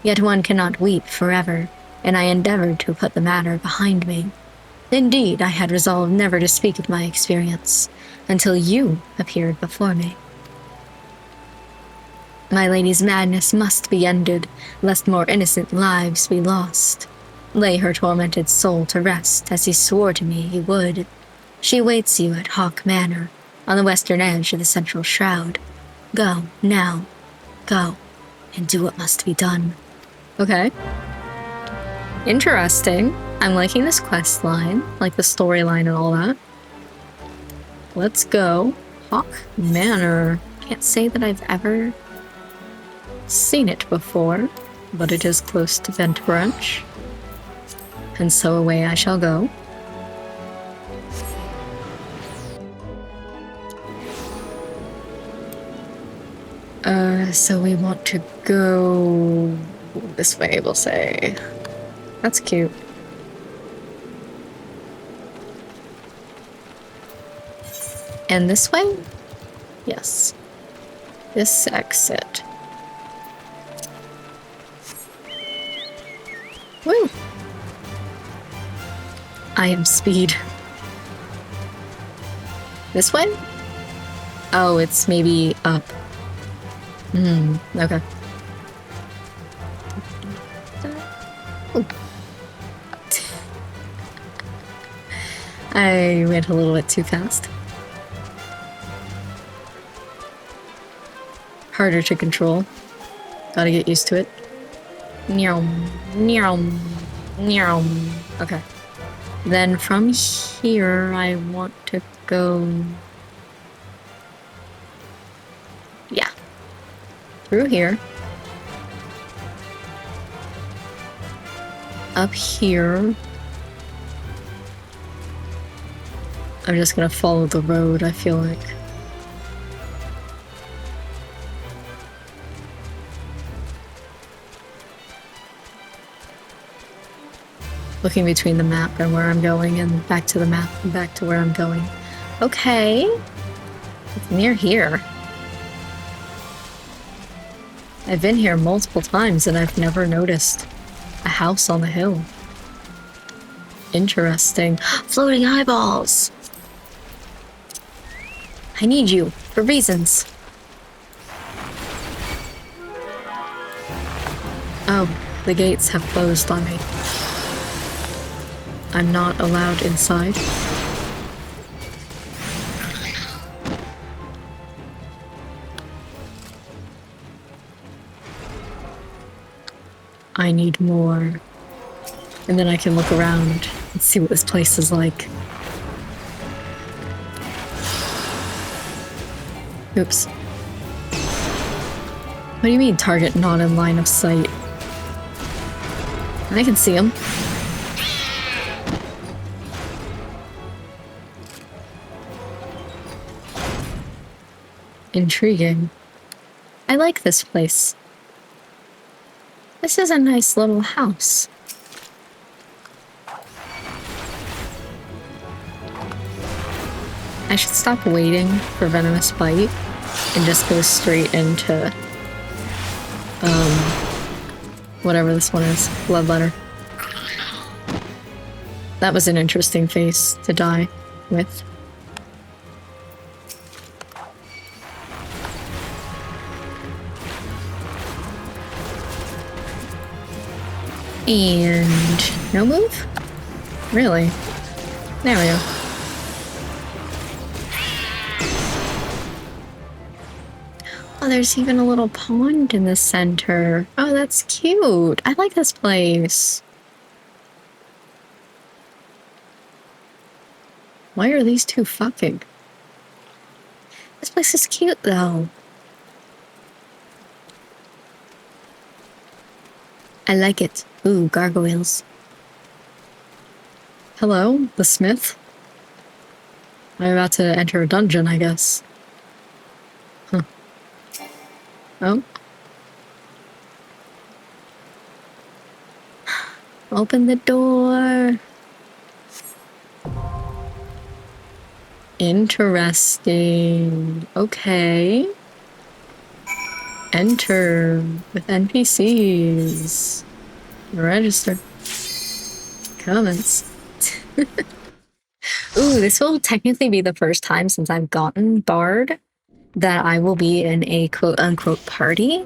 Yet one cannot weep forever, and I endeavored to put the matter behind me. Indeed, I had resolved never to speak of my experience, until you appeared before me. My lady's madness must be ended, lest more innocent lives be lost. Lay her tormented soul to rest, as he swore to me he would. She awaits you at Hawk Manor, on the western edge of the central shroud. Go, now. Go, and do what must be done. Okay. Interesting. I'm liking this quest line, like the storyline and all that. Let's go. Hawk Manor. Can't say that I've ever seen it before, but it is close to Vent Branch. And so away I shall go. So we want to go this way, we'll say. That's cute. And this way? Yes. This exit. Woo! I am speed. This way? Oh, it's maybe up. Okay. Ooh. I went a little bit too fast. Harder to control. Gotta get used to it. Nyom, nyom, nyom. Okay. Then from here, I want to go... Yeah. Through here. Up here. I'm just gonna follow the road, I feel like. Looking between the map and where I'm going, and back to the map and back to where I'm going. Okay. It's near here. I've been here multiple times and I've never noticed a house on the hill. Interesting. Floating eyeballs! I need you, for reasons. Oh, the gates have closed on me. I'm not allowed inside. I need more. And then I can look around and see what this place is like. Oops. What do you mean, target not in line of sight? I can see him. Intriguing. I like this place. This is a nice little house. I should stop waiting for Venomous Bite and just go straight into whatever this one is. Bloodletter. That was an interesting face to die with. And no move? Really? There we go. Oh, there's even a little pond in the center. Oh, that's cute. I like this place. Why are these two fucking? This place is cute, though. I like it. Ooh, gargoyles. Hello, the smith? I'm about to enter a dungeon, I guess. Huh. Oh. Open the door. Interesting. Okay. Enter with NPCs. Register. Comments. Ooh, this will technically be the first time since I've gotten Bard that I will be in a quote-unquote party.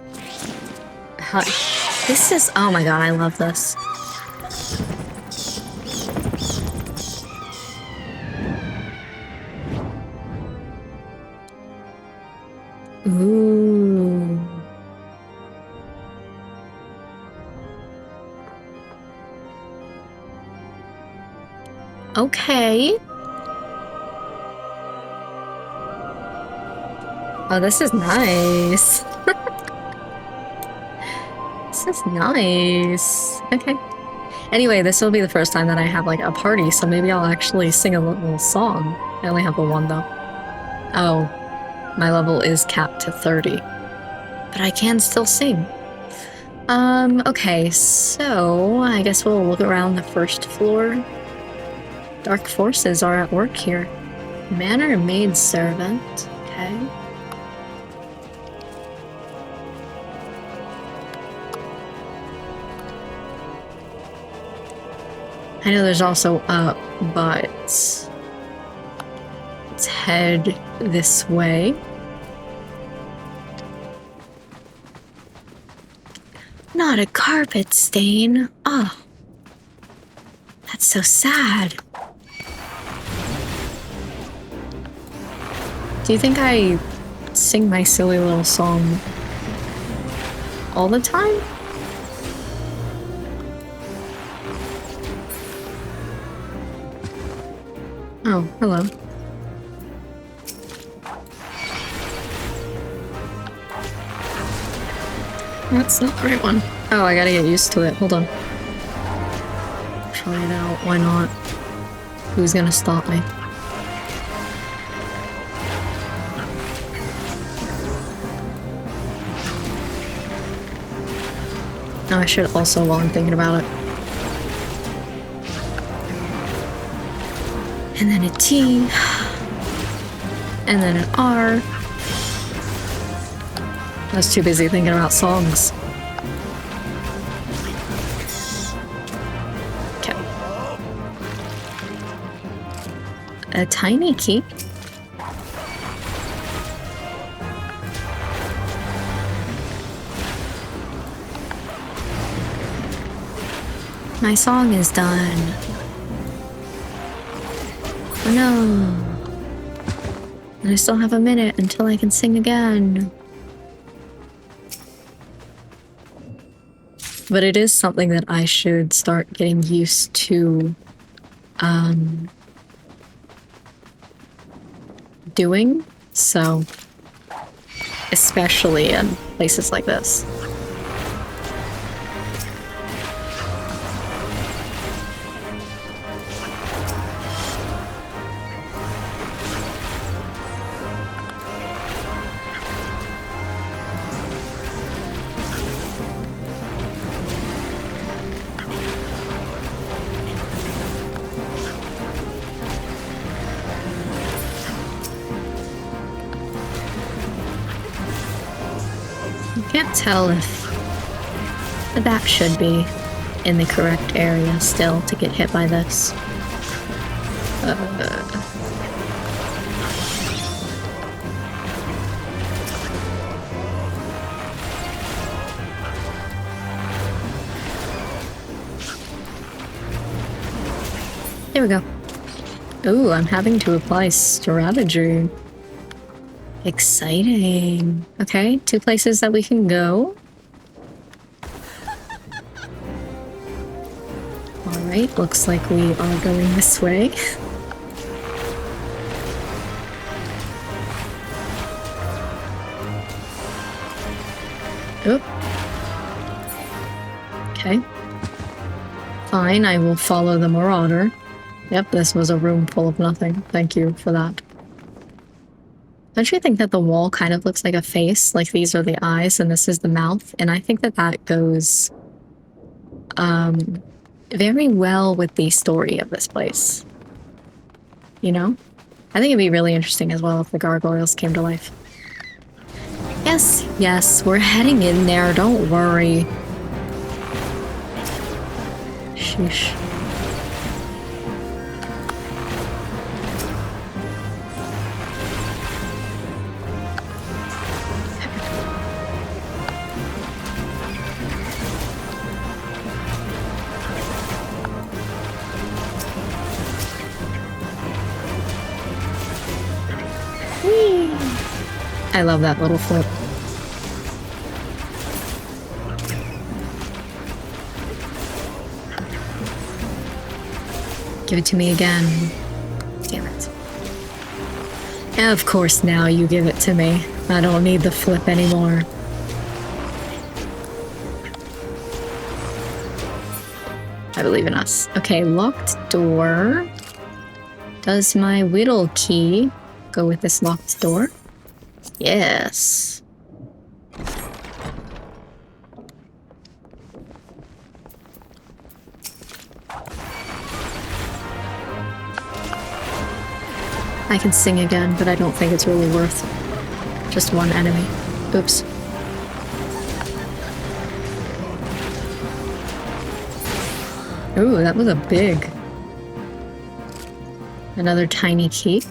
This is... oh my god, I love this. Ooh. Okay. Oh, this is nice. This is nice. Okay. Anyway, this will be the first time that I have like a party, so maybe I'll actually sing a little song. I only have the one though. Oh, my level is capped to 30. But I can still sing. Okay, so I guess we'll look around the first floor. Dark forces are at work here. Manor maid servant. Okay. I know there's also up, but let's head this way. Not a carpet stain. Oh, that's so sad. Do you think I sing my silly little song all the time? Oh, hello. That's not the right one. Oh, I gotta get used to it. Hold on. Try it out. Why not? Who's gonna stop me? Oh, I should also, while I'm thinking about it. And then a T. And then an R. I was too busy thinking about songs. Okay. A tiny key. My song is done. Oh no. And I still have a minute until I can sing again. But it is something that I should start getting used to doing, so especially in places like this. Can't tell if that should be in the correct area still to get hit by this. There we go. Ooh, I'm having to apply strategy. Exciting. Okay, 2 places that we can go. Alright, looks like we are going this way. Oh. Okay. Fine, I will follow the marauder. Yep, this was a room full of nothing. Thank you for that. Don't you think that the wall kind of looks like a face? Like these are the eyes and this is the mouth? And I think that that goes very well with the story of this place. You know? I think it'd be really interesting as well if the gargoyles came to life. Yes, yes, we're heading in there, don't worry. Sheesh. I love that little flip. Give it to me again. Damn it. And of course now you give it to me. I don't need the flip anymore. I believe in us. Okay, locked door. Does my whittle key go with this locked door? Yes. I can sing again, but I don't think it's really worth just one enemy. Oops. Ooh, that was a big. Another tiny key.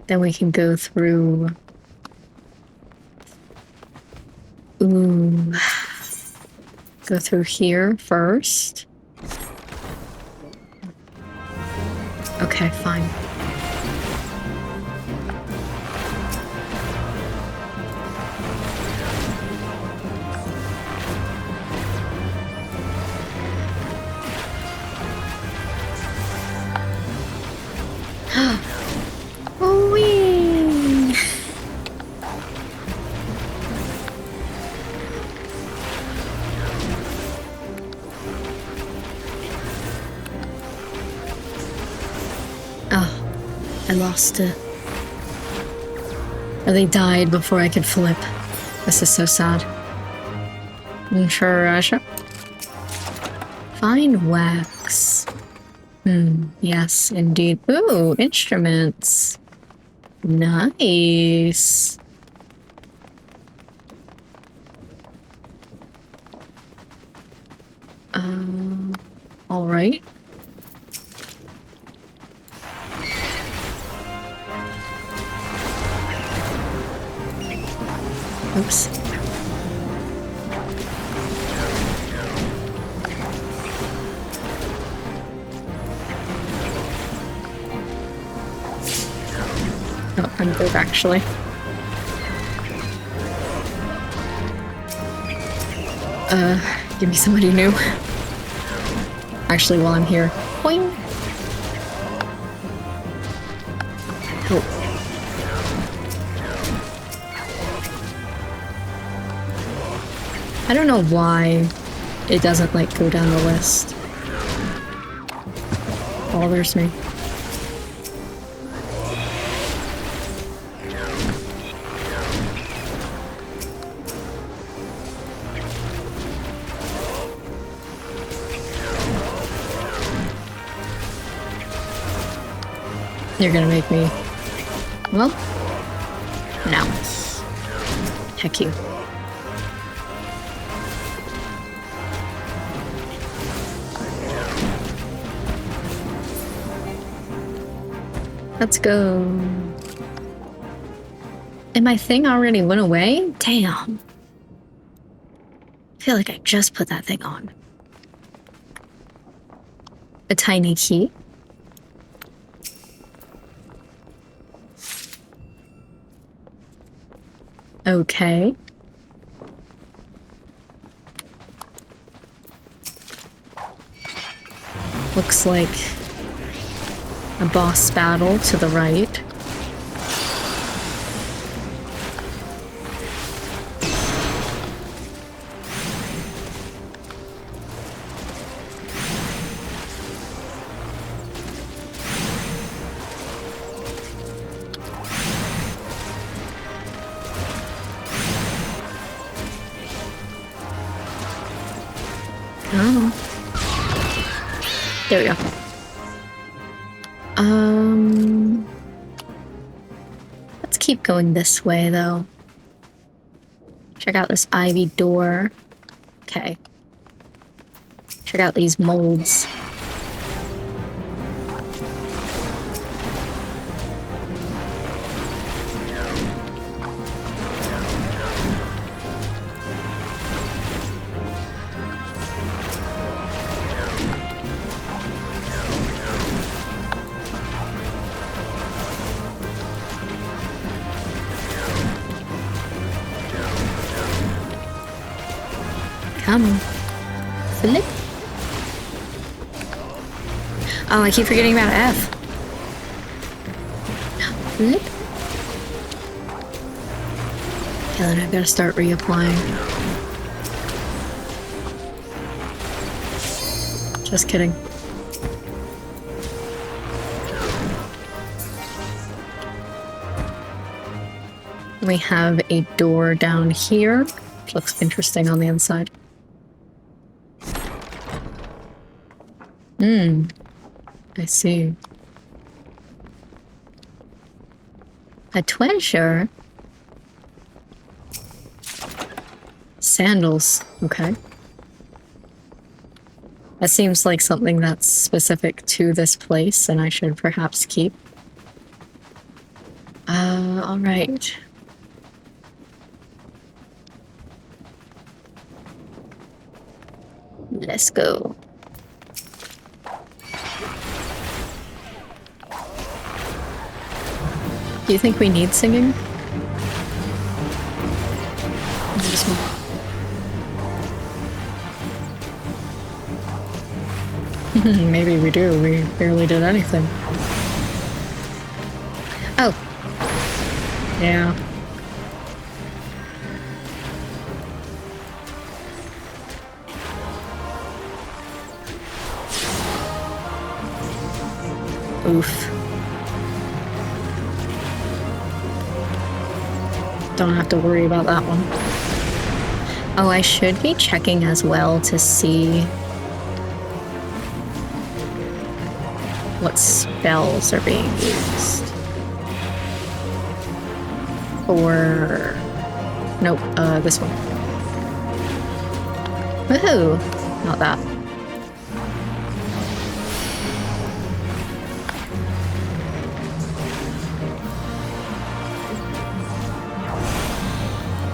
Then we can go through. Ooh. Go through here first. Okay, fine. Whee! Oh, I lost it. Or they died before I could flip. This is so sad. Sure. Fine wax. Yes, indeed. Ooh, instruments. Nice. All right. Oops. Oh, I'm good actually. Give me somebody new. Actually, while I'm here. Boing! Help. I don't know why it doesn't, like, go down the list. Bothers me. You're gonna make me... Well... No. Heck you. Let's go. And my thing already went away? Damn. I feel like I just put that thing on. A tiny key. Okay. Looks like a boss battle to the right. Oh. There we go. Let's keep going this way, though. Check out this ivy door. Okay. Check out these molds. Come on. Flip. Oh, I keep forgetting about F. Flip. Okay, then I've got to start reapplying. Just kidding. We have a door down here, which looks interesting on the inside. I see. A treasure? Sandals. Okay. That seems like something that's specific to this place, and I should perhaps keep. Alright. Let's go. Do you think we need singing? Maybe we do. We barely did anything. Oh. Yeah. Oof. Don't have to worry about that one. Oh, I should be checking as well to see what spells are being used. Or... Nope, this one. Woohoo! Not that.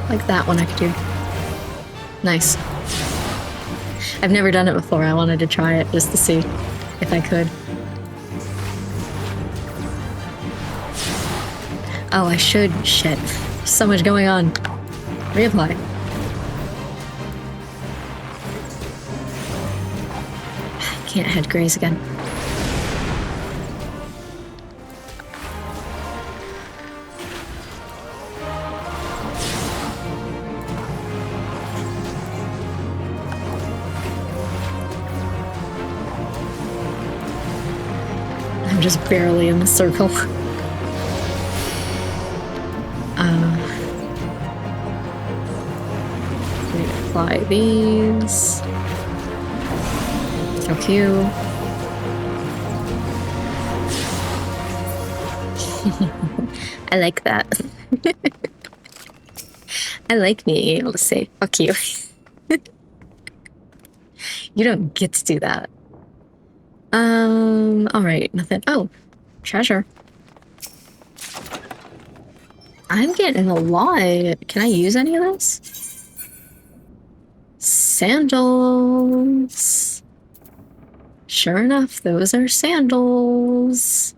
Like that one I could do. Nice. I've never done it before. I wanted to try it just to see if I could. Oh, I should. Shit. So much going on. Reapply. Can't head graze again. I'm just barely in the circle. Apply these. So cute. I like that. I like being able to say fuck you. You don't get to do that. Alright, nothing. Oh, treasure. I'm getting a lot. Can I use any of this? Sandals. Sure enough, those are sandals.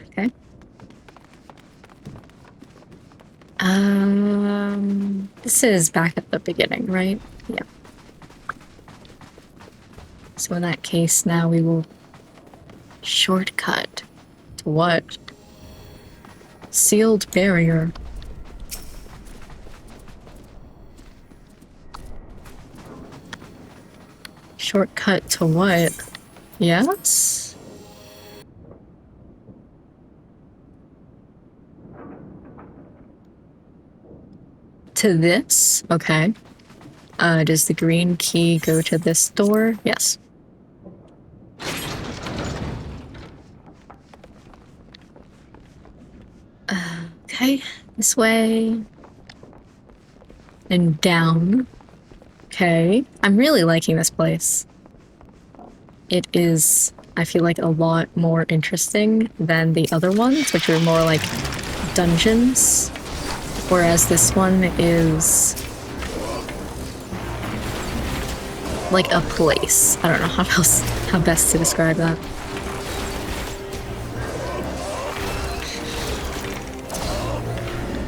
Okay. This is back at the beginning, right? Yeah. So in that case, now we will shortcut to what? Sealed barrier. Shortcut to what? Yes? To this? Okay. Does the green key go to this door? Yes. Okay, this way. And down. Okay. I'm really liking this place. It is, I feel like, a lot more interesting than the other ones, which are more like dungeons. Whereas this one is like a place. I don't know how best to describe that.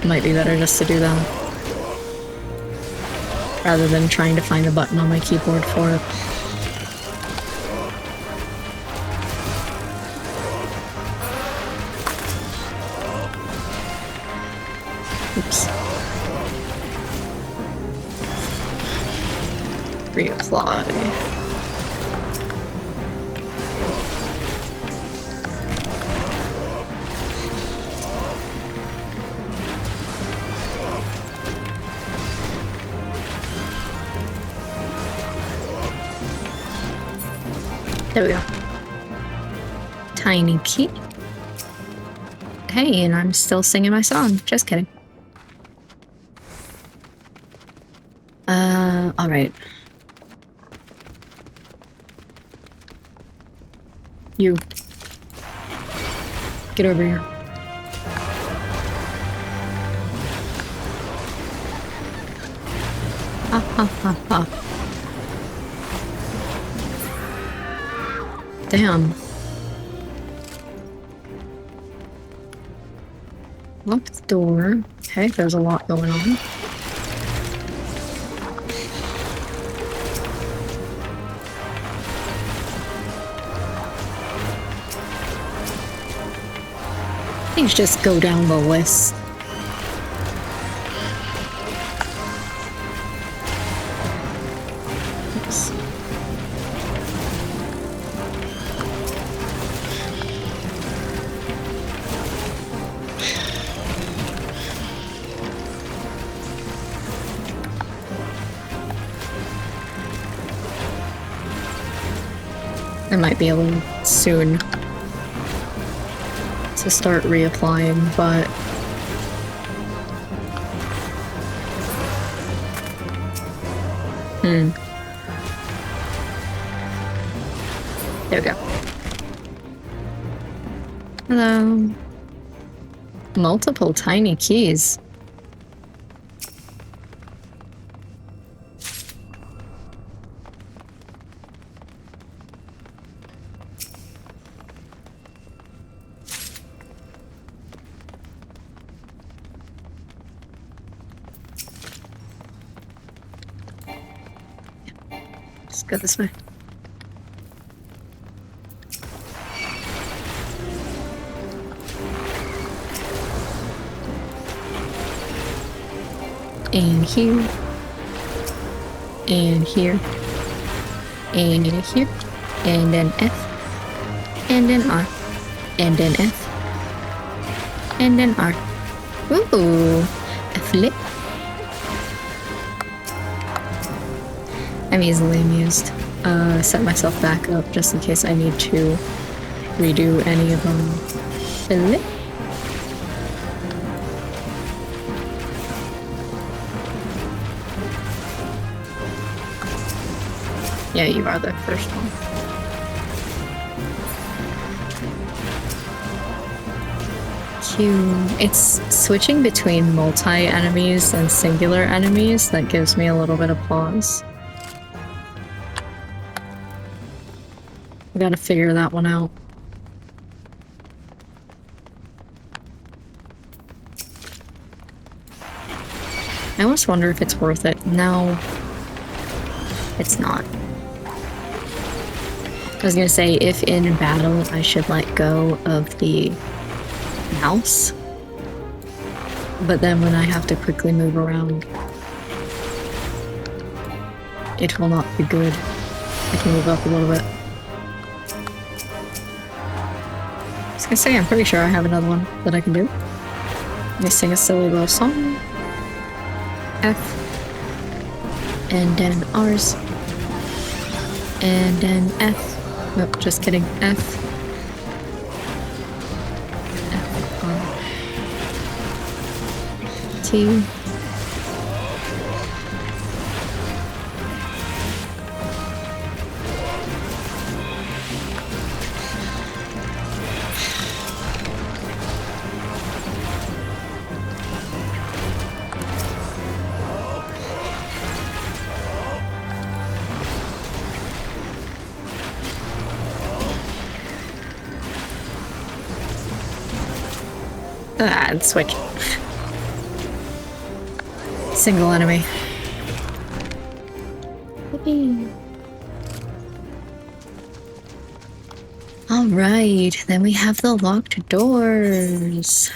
Might be better just to do that rather than trying to find a button on my keyboard for it. Oops. Reapply. There we go. Tiny key. Hey, and I'm still singing my song. Just kidding. Alright. You. Get over here. Ha ha ha ha. Damn. Locked door. Okay, there's a lot going on. Please just go down the list. Oops. I might be a little soon to start reapplying, but there we go. Hello. Multiple tiny keys. Let's go this way. And here. And here. And here. And then F. And then R. And then F. And then R. Ooh. A flip. I'm easily amused. Set myself back up just in case I need to redo any of them. Flip. Yeah, you are the first one. Q. It's switching between multi-enemies and singular enemies that gives me a little bit of pause. I gotta figure that one out. I almost wonder if it's worth it. No, it's not. I was gonna say, if in battle, I should let go of the mouse. But then when I have to quickly move around, it will not be good. I can move up a little bit. I was gonna say, I'm pretty sure I have another one that I can do. Let me sing a silly little song. F. And then R's. And then F. Nope, just kidding. F. F, R. T. And switch. Single enemy. Alright, then we have the locked doors.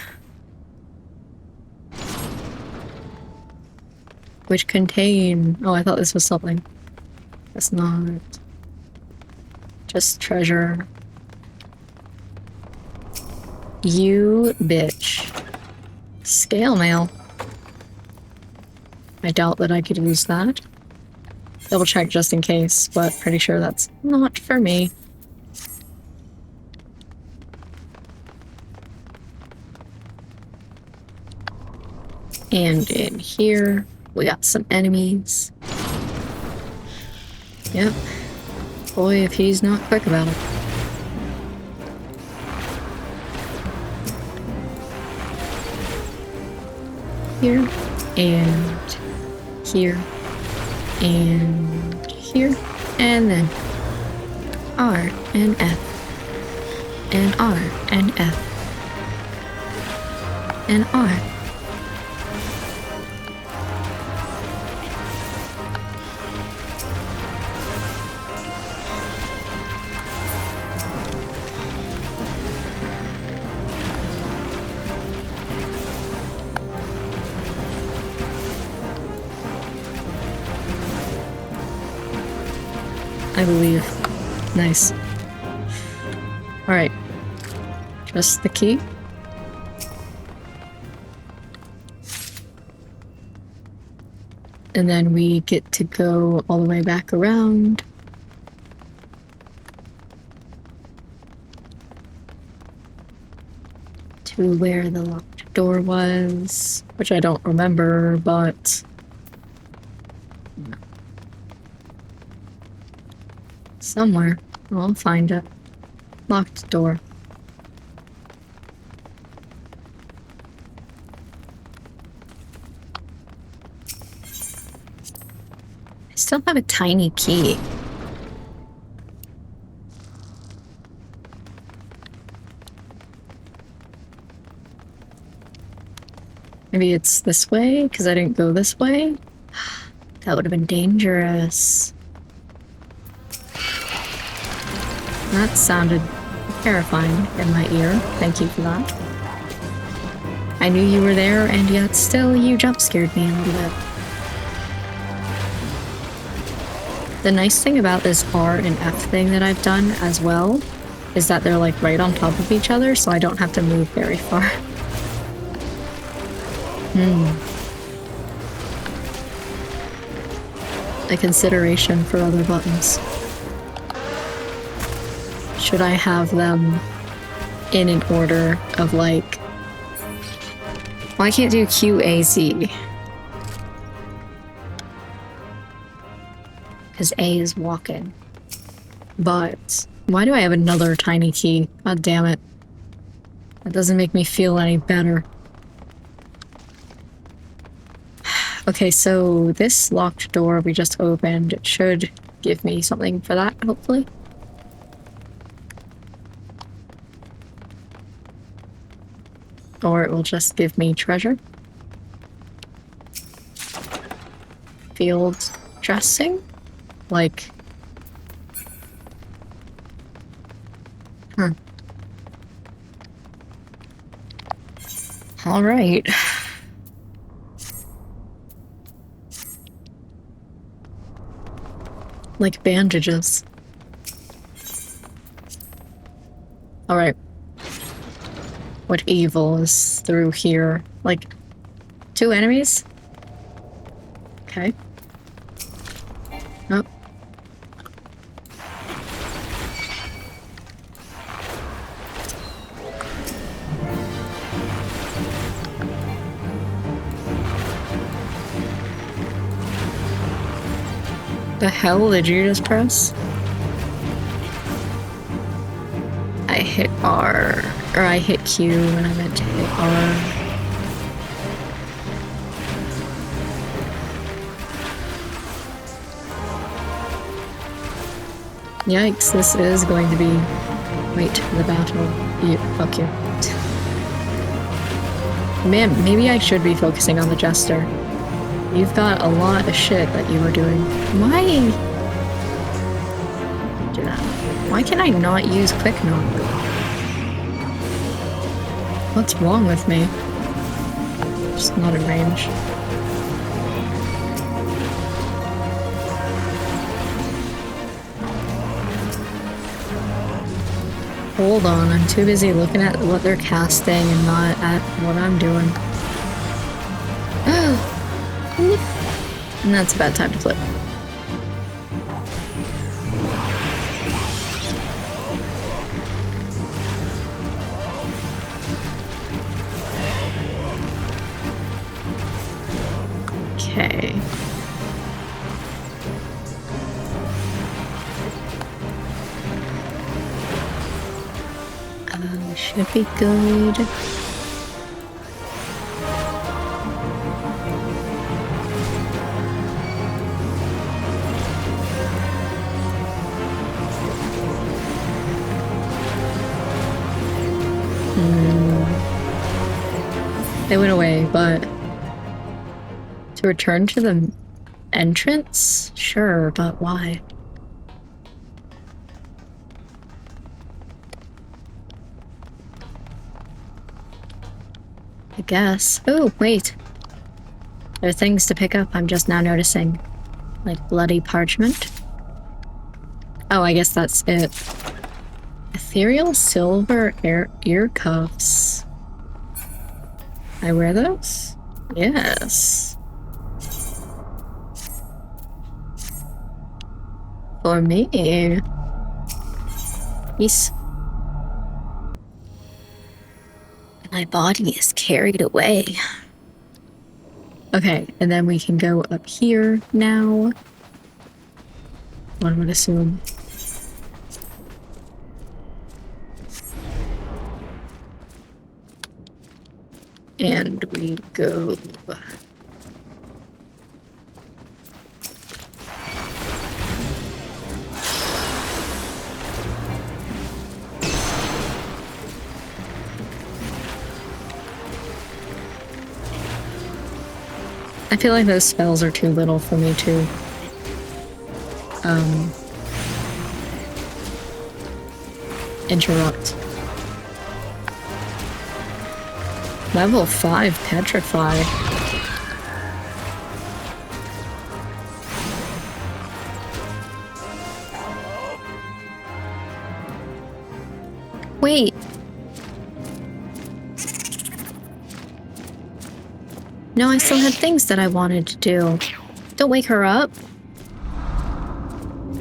Which contain... Oh, I thought this was something. That's not. Just treasure. You bitch. Scale mail. I doubt that I could use that. Double check just in case, but pretty sure that's not for me. And in here, we got some enemies. Yep. Boy, if he's not quick about it. Here, and here, and here, and then R and F, and R and F, and R. I believe. Nice. Alright. Just the key. And then we get to go all the way back around. To where the locked door was. Which I don't remember, but... somewhere. I'll find it. Locked door. I still have a tiny key. Maybe it's this way, because I didn't go this way? That would have been dangerous. That sounded terrifying in my ear. Thank you for that. I knew you were there, and yet still you jump scared me a little bit. The nice thing about this R and F thing that I've done as well is that they're like right on top of each other, so I don't have to move very far. A consideration for other buttons. Should I have them in an order of like... Well, I can't do Q, A, Z. Because A is walking. But why do I have another tiny key? God damn it. That doesn't make me feel any better. Okay, so this locked door we just opened should give me something for that, hopefully. Or it will just give me treasure. field dressing? Like... Huh. Alright. Like bandages. Alright. What evil is through here? Like, 2 enemies? Okay. Oh. The hell did you just press? I hit R. Or I hit Q when I meant to hit R. Yikes, this is going to be... Wait, the battle. Fuck you. Man, maybe I should be focusing on the Jester. You've got a lot of shit that you were doing. Why? Do that. Why can I not use Quick Knock? What's wrong with me? Just not in range. Hold on, I'm too busy looking at what they're casting and not at what I'm doing. And that's a bad time to flip. Okay. Should be good. They went away, but to return to the entrance? Sure, but why? I guess. Oh, wait. There are things to pick up I'm just now noticing. Like bloody parchment. Oh, I guess that's it. Ethereal silver ear cuffs. I wear those? Yes. For me. Yes. My body is carried away. Okay, and then we can go up here now. One would assume. And we go... I feel like those spells are too little for me to interrupt. Level 5 Petrify. Wait. No, I still had things that I wanted to do. Don't wake her up.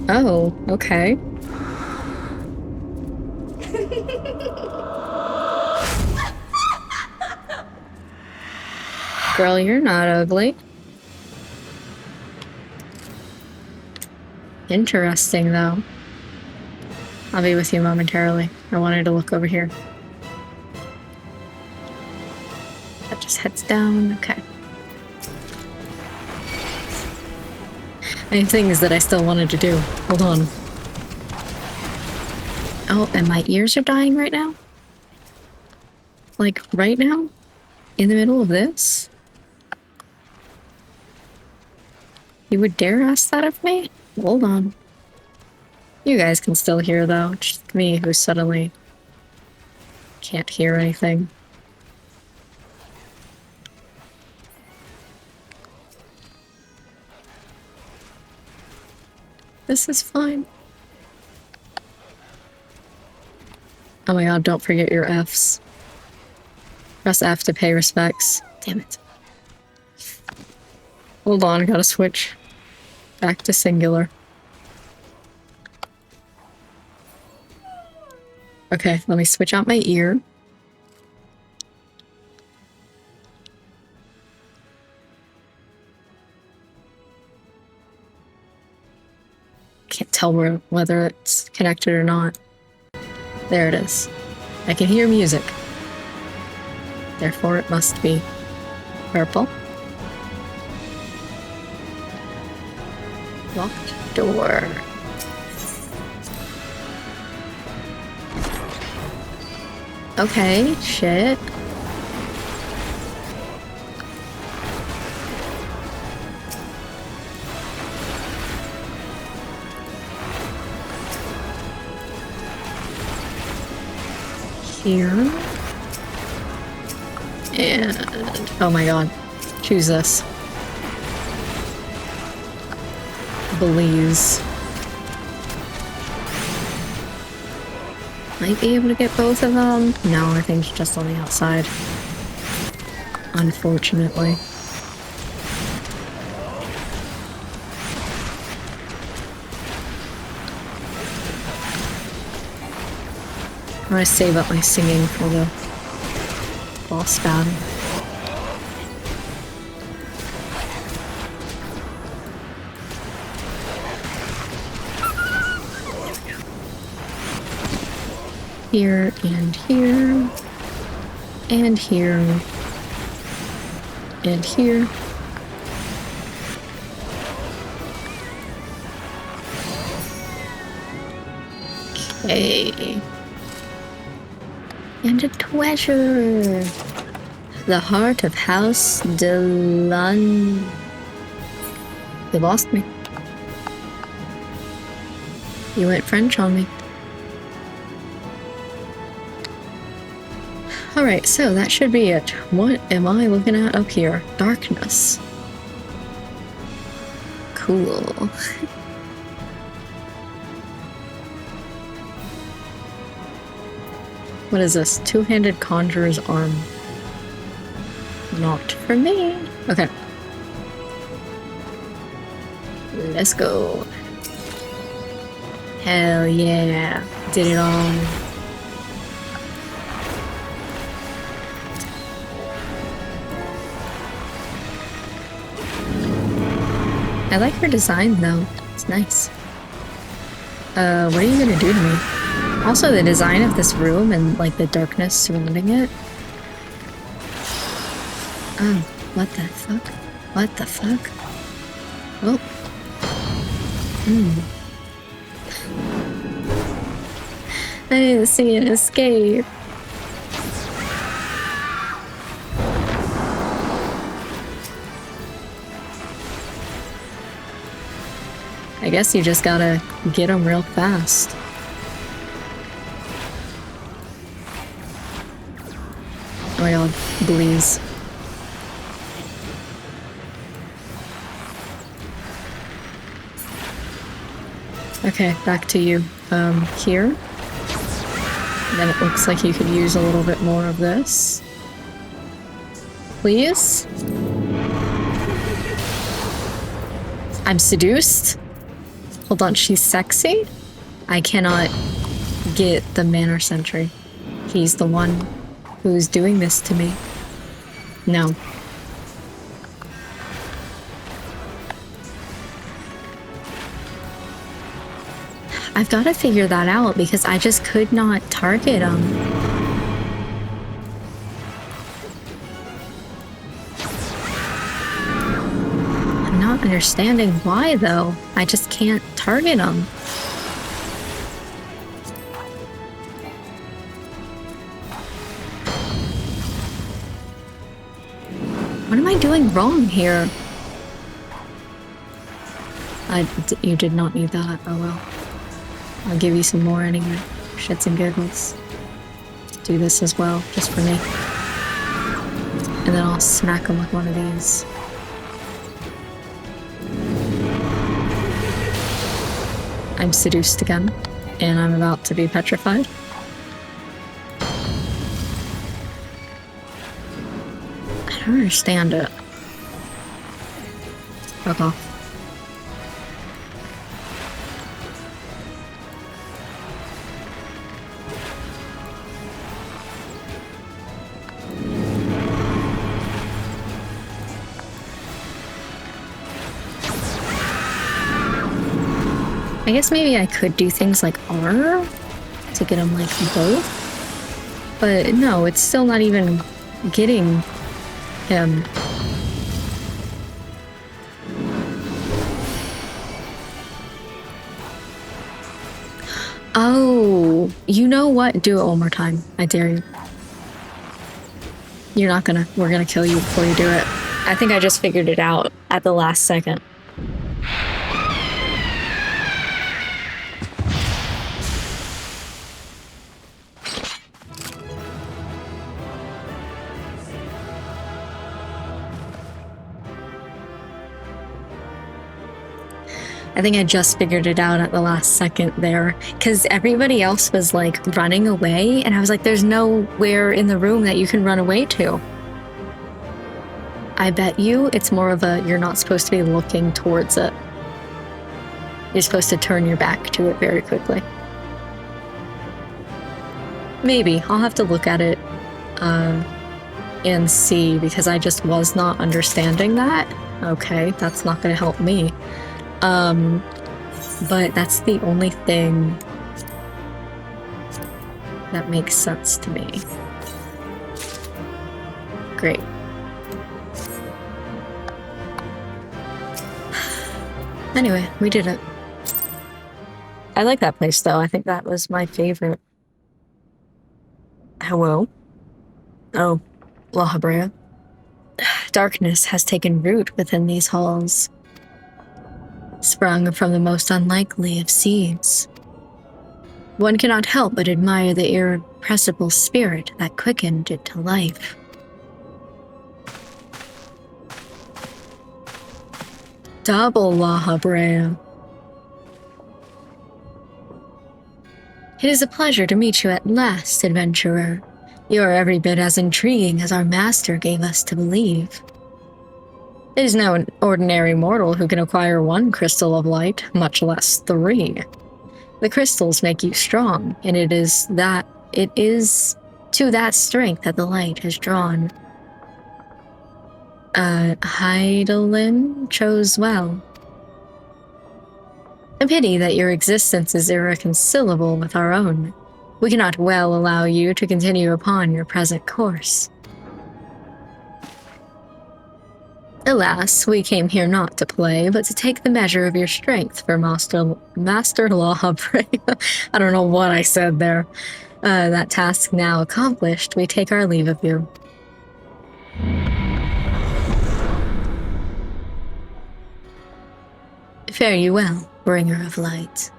Oh, okay. Girl, you're not ugly. Interesting, though. I'll be with you momentarily. I wanted to look over here. That just heads down. Okay. I have things that I still wanted to do. Hold on. Oh, and my ears are dying right now? Like, right now? In the middle of this? You would dare ask that of me? Hold on. You guys can still hear though, just me who suddenly can't hear anything. This is fine. Oh my god, don't forget your Fs. Press F to pay respects. Damn it. Hold on, gotta switch back to singular. Okay, let me switch out my ear. Can't tell whether it's connected or not. There it is. I can hear music. Therefore it must be purple. Locked door. Okay, shit. Here. And oh my god. Choose this. Please. Might be able to get both of them. No, I think it's just on the outside. Unfortunately. I'm gonna save up my singing for the boss battle. Here and here and here and here. Okay. And a treasure. The heart of House Delan. You lost me. You went French on me. Alright, so that should be it. What am I looking at up here? Darkness. Cool. What is this? Two-handed conjurer's arm. Not for me. Okay. Let's go. Hell yeah. Did it all. I like her design though. It's nice. What are you gonna do to me? Also, the design of this room and like the darkness surrounding it. Oh, what the fuck? What the fuck? Oh. I didn't see an escape. I guess you just gotta get them real fast. Oh my god, please. Okay, back to you. Here. And then it looks like you could use a little bit more of this. Please? I'm seduced? Hold on, she's sexy? I cannot get the Manor Sentry. He's the one who's doing this to me. No. I've got to figure that out because I just could not target him. I'm not understanding why though. I just can't target him. What am I doing wrong here? You did not need that. Oh well. I'll give you some more anyway. Shits and giggles. Do this as well, just for me. And then I'll smack him with one of these. I'm seduced again, and I'm about to be petrified. I don't understand it. Fuck off. I guess maybe I could do things like R to get him like both, but no, it's still not even getting him. Oh, you know what? Do it one more time. I dare you. You're not gonna. We're gonna kill you before you do it. I think I just figured it out at the last second. I think I just figured it out at the last second there, because everybody else was like running away, and I was like, there's nowhere in the room that you can run away to. I bet you it's more of a, you're not supposed to be looking towards it. You're supposed to turn your back to it very quickly. Maybe. I'll have to look at it and see, because I just was not understanding that. Okay, that's not going to help me. But that's the only thing that makes sense to me. Great. Anyway, we did it. I like that place though. I think that was my favorite. Hello? Oh, Lahabrea. Darkness has taken root within these halls, sprung from the most unlikely of seeds. One cannot help but admire the irrepressible spirit that quickened it to life. Double Lahabrea. It is a pleasure to meet you at last, adventurer. You are every bit as intriguing as our master gave us to believe. It is no ordinary mortal who can acquire one crystal of light, much less 3. The crystals make you strong, and it is to that strength that the light has drawn. Heidelin chose well. A pity that your existence is irreconcilable with our own. We cannot well allow you to continue upon your present course. Alas, we came here not to play, but to take the measure of your strength for Master Lahabrea. I don't know what I said there. That task now accomplished, we take our leave of you. Fare you well, bringer of light.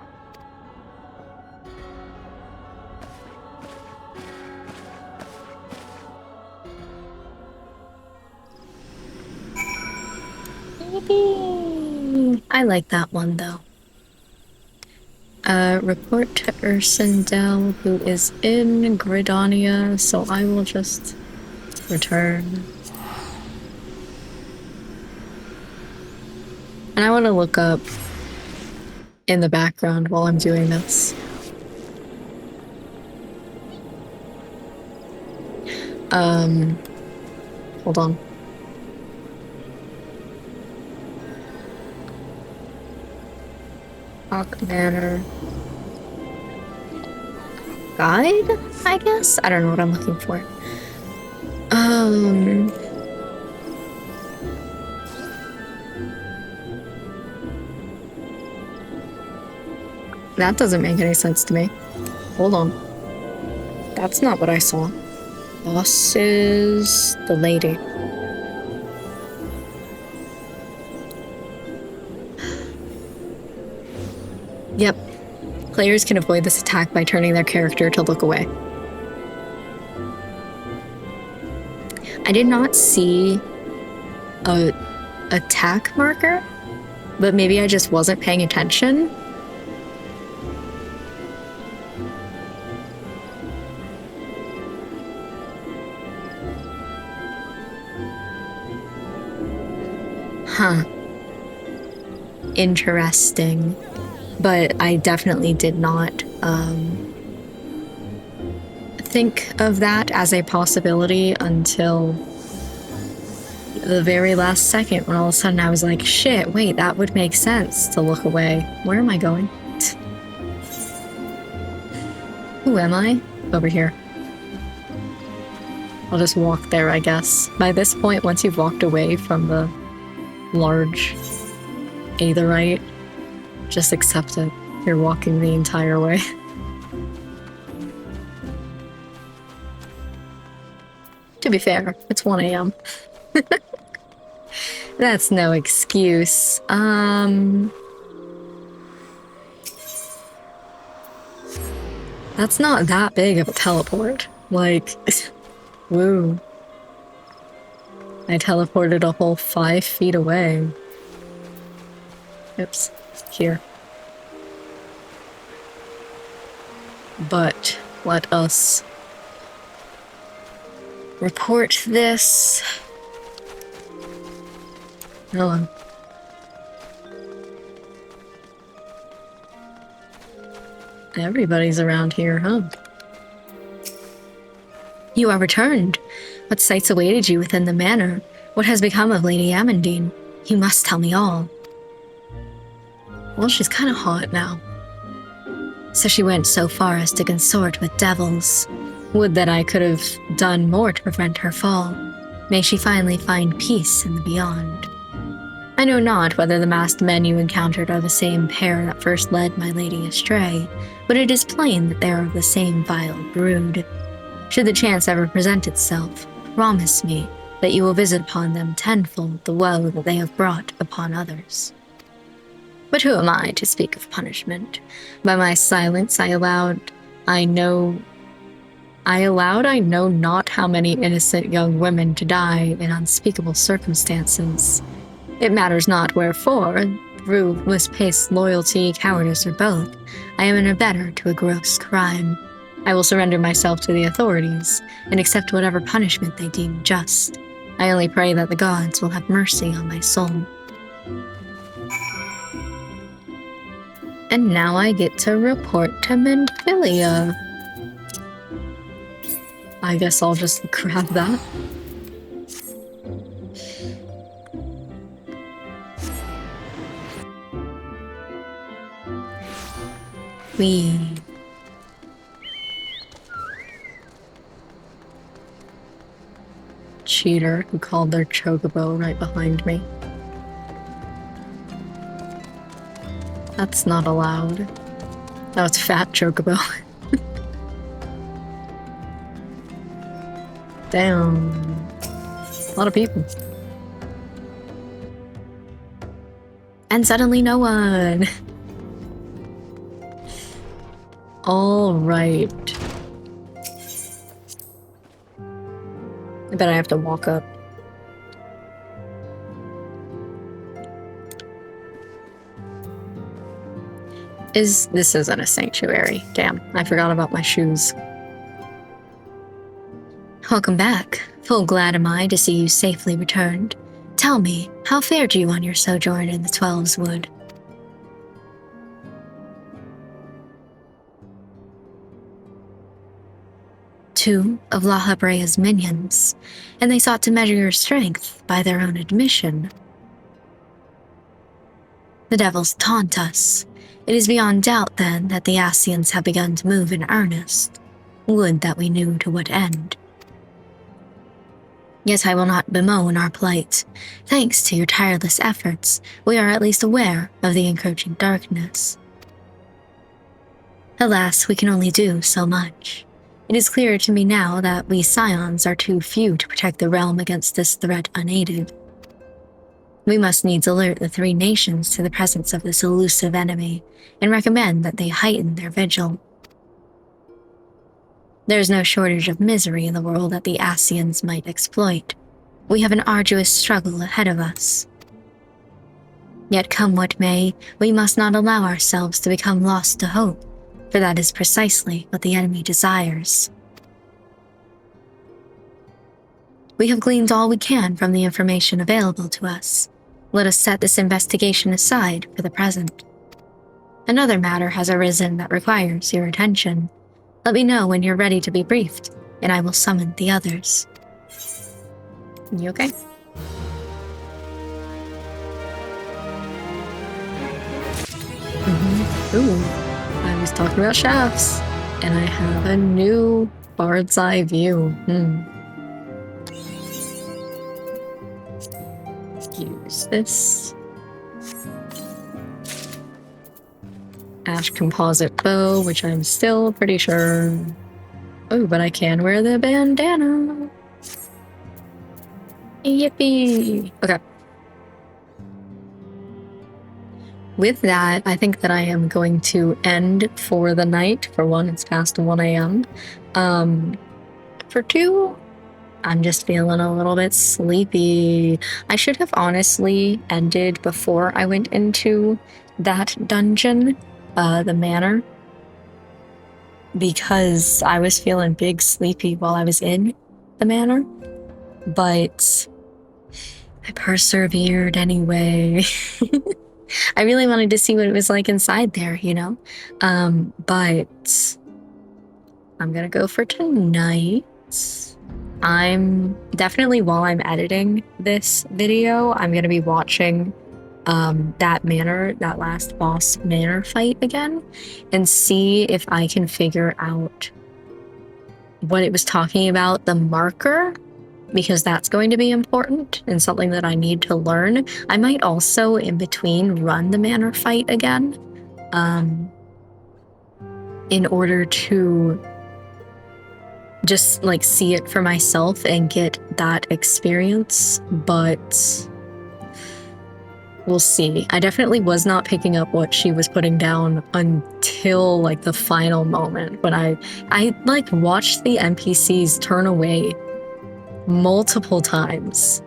I like that one though. Report to Ursendel, who is in Gridania, so I will just return. And I want to look up in the background while I'm doing this. Hold on. Hawk Manor. Guide, I guess? I don't know what I'm looking for. That doesn't make any sense to me. Hold on. That's not what I saw. Boss is the lady. Yep. Players can avoid this attack by turning their character to look away. I did not see a attack marker, but maybe I just wasn't paying attention. Huh. Interesting. But I definitely did not think of that as a possibility until the very last second, when all of a sudden I was like, shit, wait, that would make sense to look away. Where am I going? Who am I? Over here. I'll just walk there, I guess. By this point, once you've walked away from the large aetherite, just accept it. You're walking the entire way. To be fair, it's 1 a.m. That's no excuse. That's not that big of a teleport. Like, woo. I teleported a whole 5 feet away. Oops, here. But let us report this. Hello. Everybody's around here, huh? You are returned. What sights awaited you within the manor? What has become of Lady Amandine? You must tell me all. Well, she's kind of hot now. So she went so far as to consort with devils. Would that I could have done more to prevent her fall. May she finally find peace in the beyond. I know not whether the masked men you encountered are the same pair that first led my lady astray, but it is plain that they are of the same vile brood. Should the chance ever present itself, promise me that you will visit upon them tenfold the woe that they have brought upon others. But who am I to speak of punishment? By my silence I know not how many innocent young women to die in unspeakable circumstances. It matters not wherefore, through misplaced loyalty, cowardice, or both, I am an abettor to a gross crime. I will surrender myself to the authorities, and accept whatever punishment they deem just. I only pray that the gods will have mercy on my soul. And now I get to report to Menphilia. I guess I'll just grab that. Cheater who called their chocobo right behind me. That's not allowed. Oh, it's fat chocobo. Damn. A lot of people. And suddenly no one. All right. I bet I have to walk up. This isn't a sanctuary. Damn, I forgot about my shoes. Welcome back. Full glad am I to see you safely returned. Tell me, how fared you on your sojourn in the Twelves Wood? Two of Lahabrea's minions, and they sought to measure your strength by their own admission. The devils taunt us. It is beyond doubt, then, that the Ascians have begun to move in earnest. Would that we knew to what end. Yet I will not bemoan our plight. Thanks to your tireless efforts, we are at least aware of the encroaching darkness. Alas, we can only do so much. It is clear to me now that we Scions are too few to protect the realm against this threat unaided. We must needs alert the three nations to the presence of this elusive enemy, and recommend that they heighten their vigil. There is no shortage of misery in the world that the Asians might exploit. We have an arduous struggle ahead of us. Yet come what may, we must not allow ourselves to become lost to hope, for that is precisely what the enemy desires. We have gleaned all we can from the information available to us. Let us set this investigation aside for the present. Another matter has arisen that requires your attention. Let me know when you're ready to be briefed, and I will summon the others. You okay? Ooh, I was talking about shafts, and I have a new bird's eye view. Use this. Ash composite bow, which I'm still pretty sure. Oh, but I can wear the bandana. Yippee! Okay. With that, I think that I am going to end for the night. For one, it's past 1 a.m. For two, I'm just feeling a little bit sleepy. I should have honestly ended before I went into that dungeon, the manor, because I was feeling big sleepy while I was in the manor, but I persevered anyway. I really wanted to see what it was like inside there, you know? But I'm gonna go for tonight. I'm definitely, while I'm editing this video, I'm gonna be watching that last boss manor fight again, and see if I can figure out what it was talking about, the marker, because that's going to be important and something that I need to learn. I might also, in between, run the manor fight again, in order to just like see it for myself and get that experience, but we'll see. I definitely was not picking up what she was putting down until like the final moment when I like watched the NPCs turn away multiple times.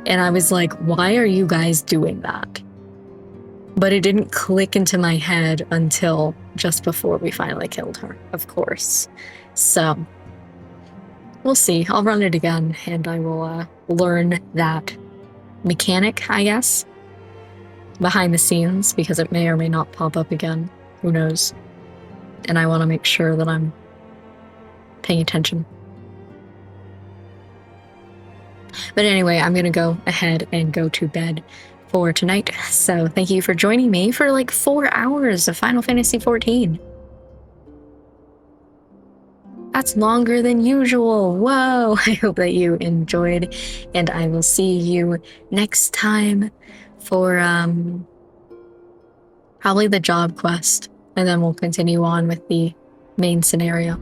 And I was like, why are you guys doing that? But it didn't click into my head until just before we finally killed her, of course. So we'll see. I'll run it again and I will learn that mechanic, I guess, behind the scenes, because it may or may not pop up again. Who knows? And I want to make sure that I'm paying attention. But anyway, I'm going to go ahead and go to bed for tonight. So thank you for joining me for like 4 hours of Final Fantasy XIV. That's longer than usual. Whoa! I hope that you enjoyed, and I will see you next time for probably the job quest, and then we'll continue on with the main scenario.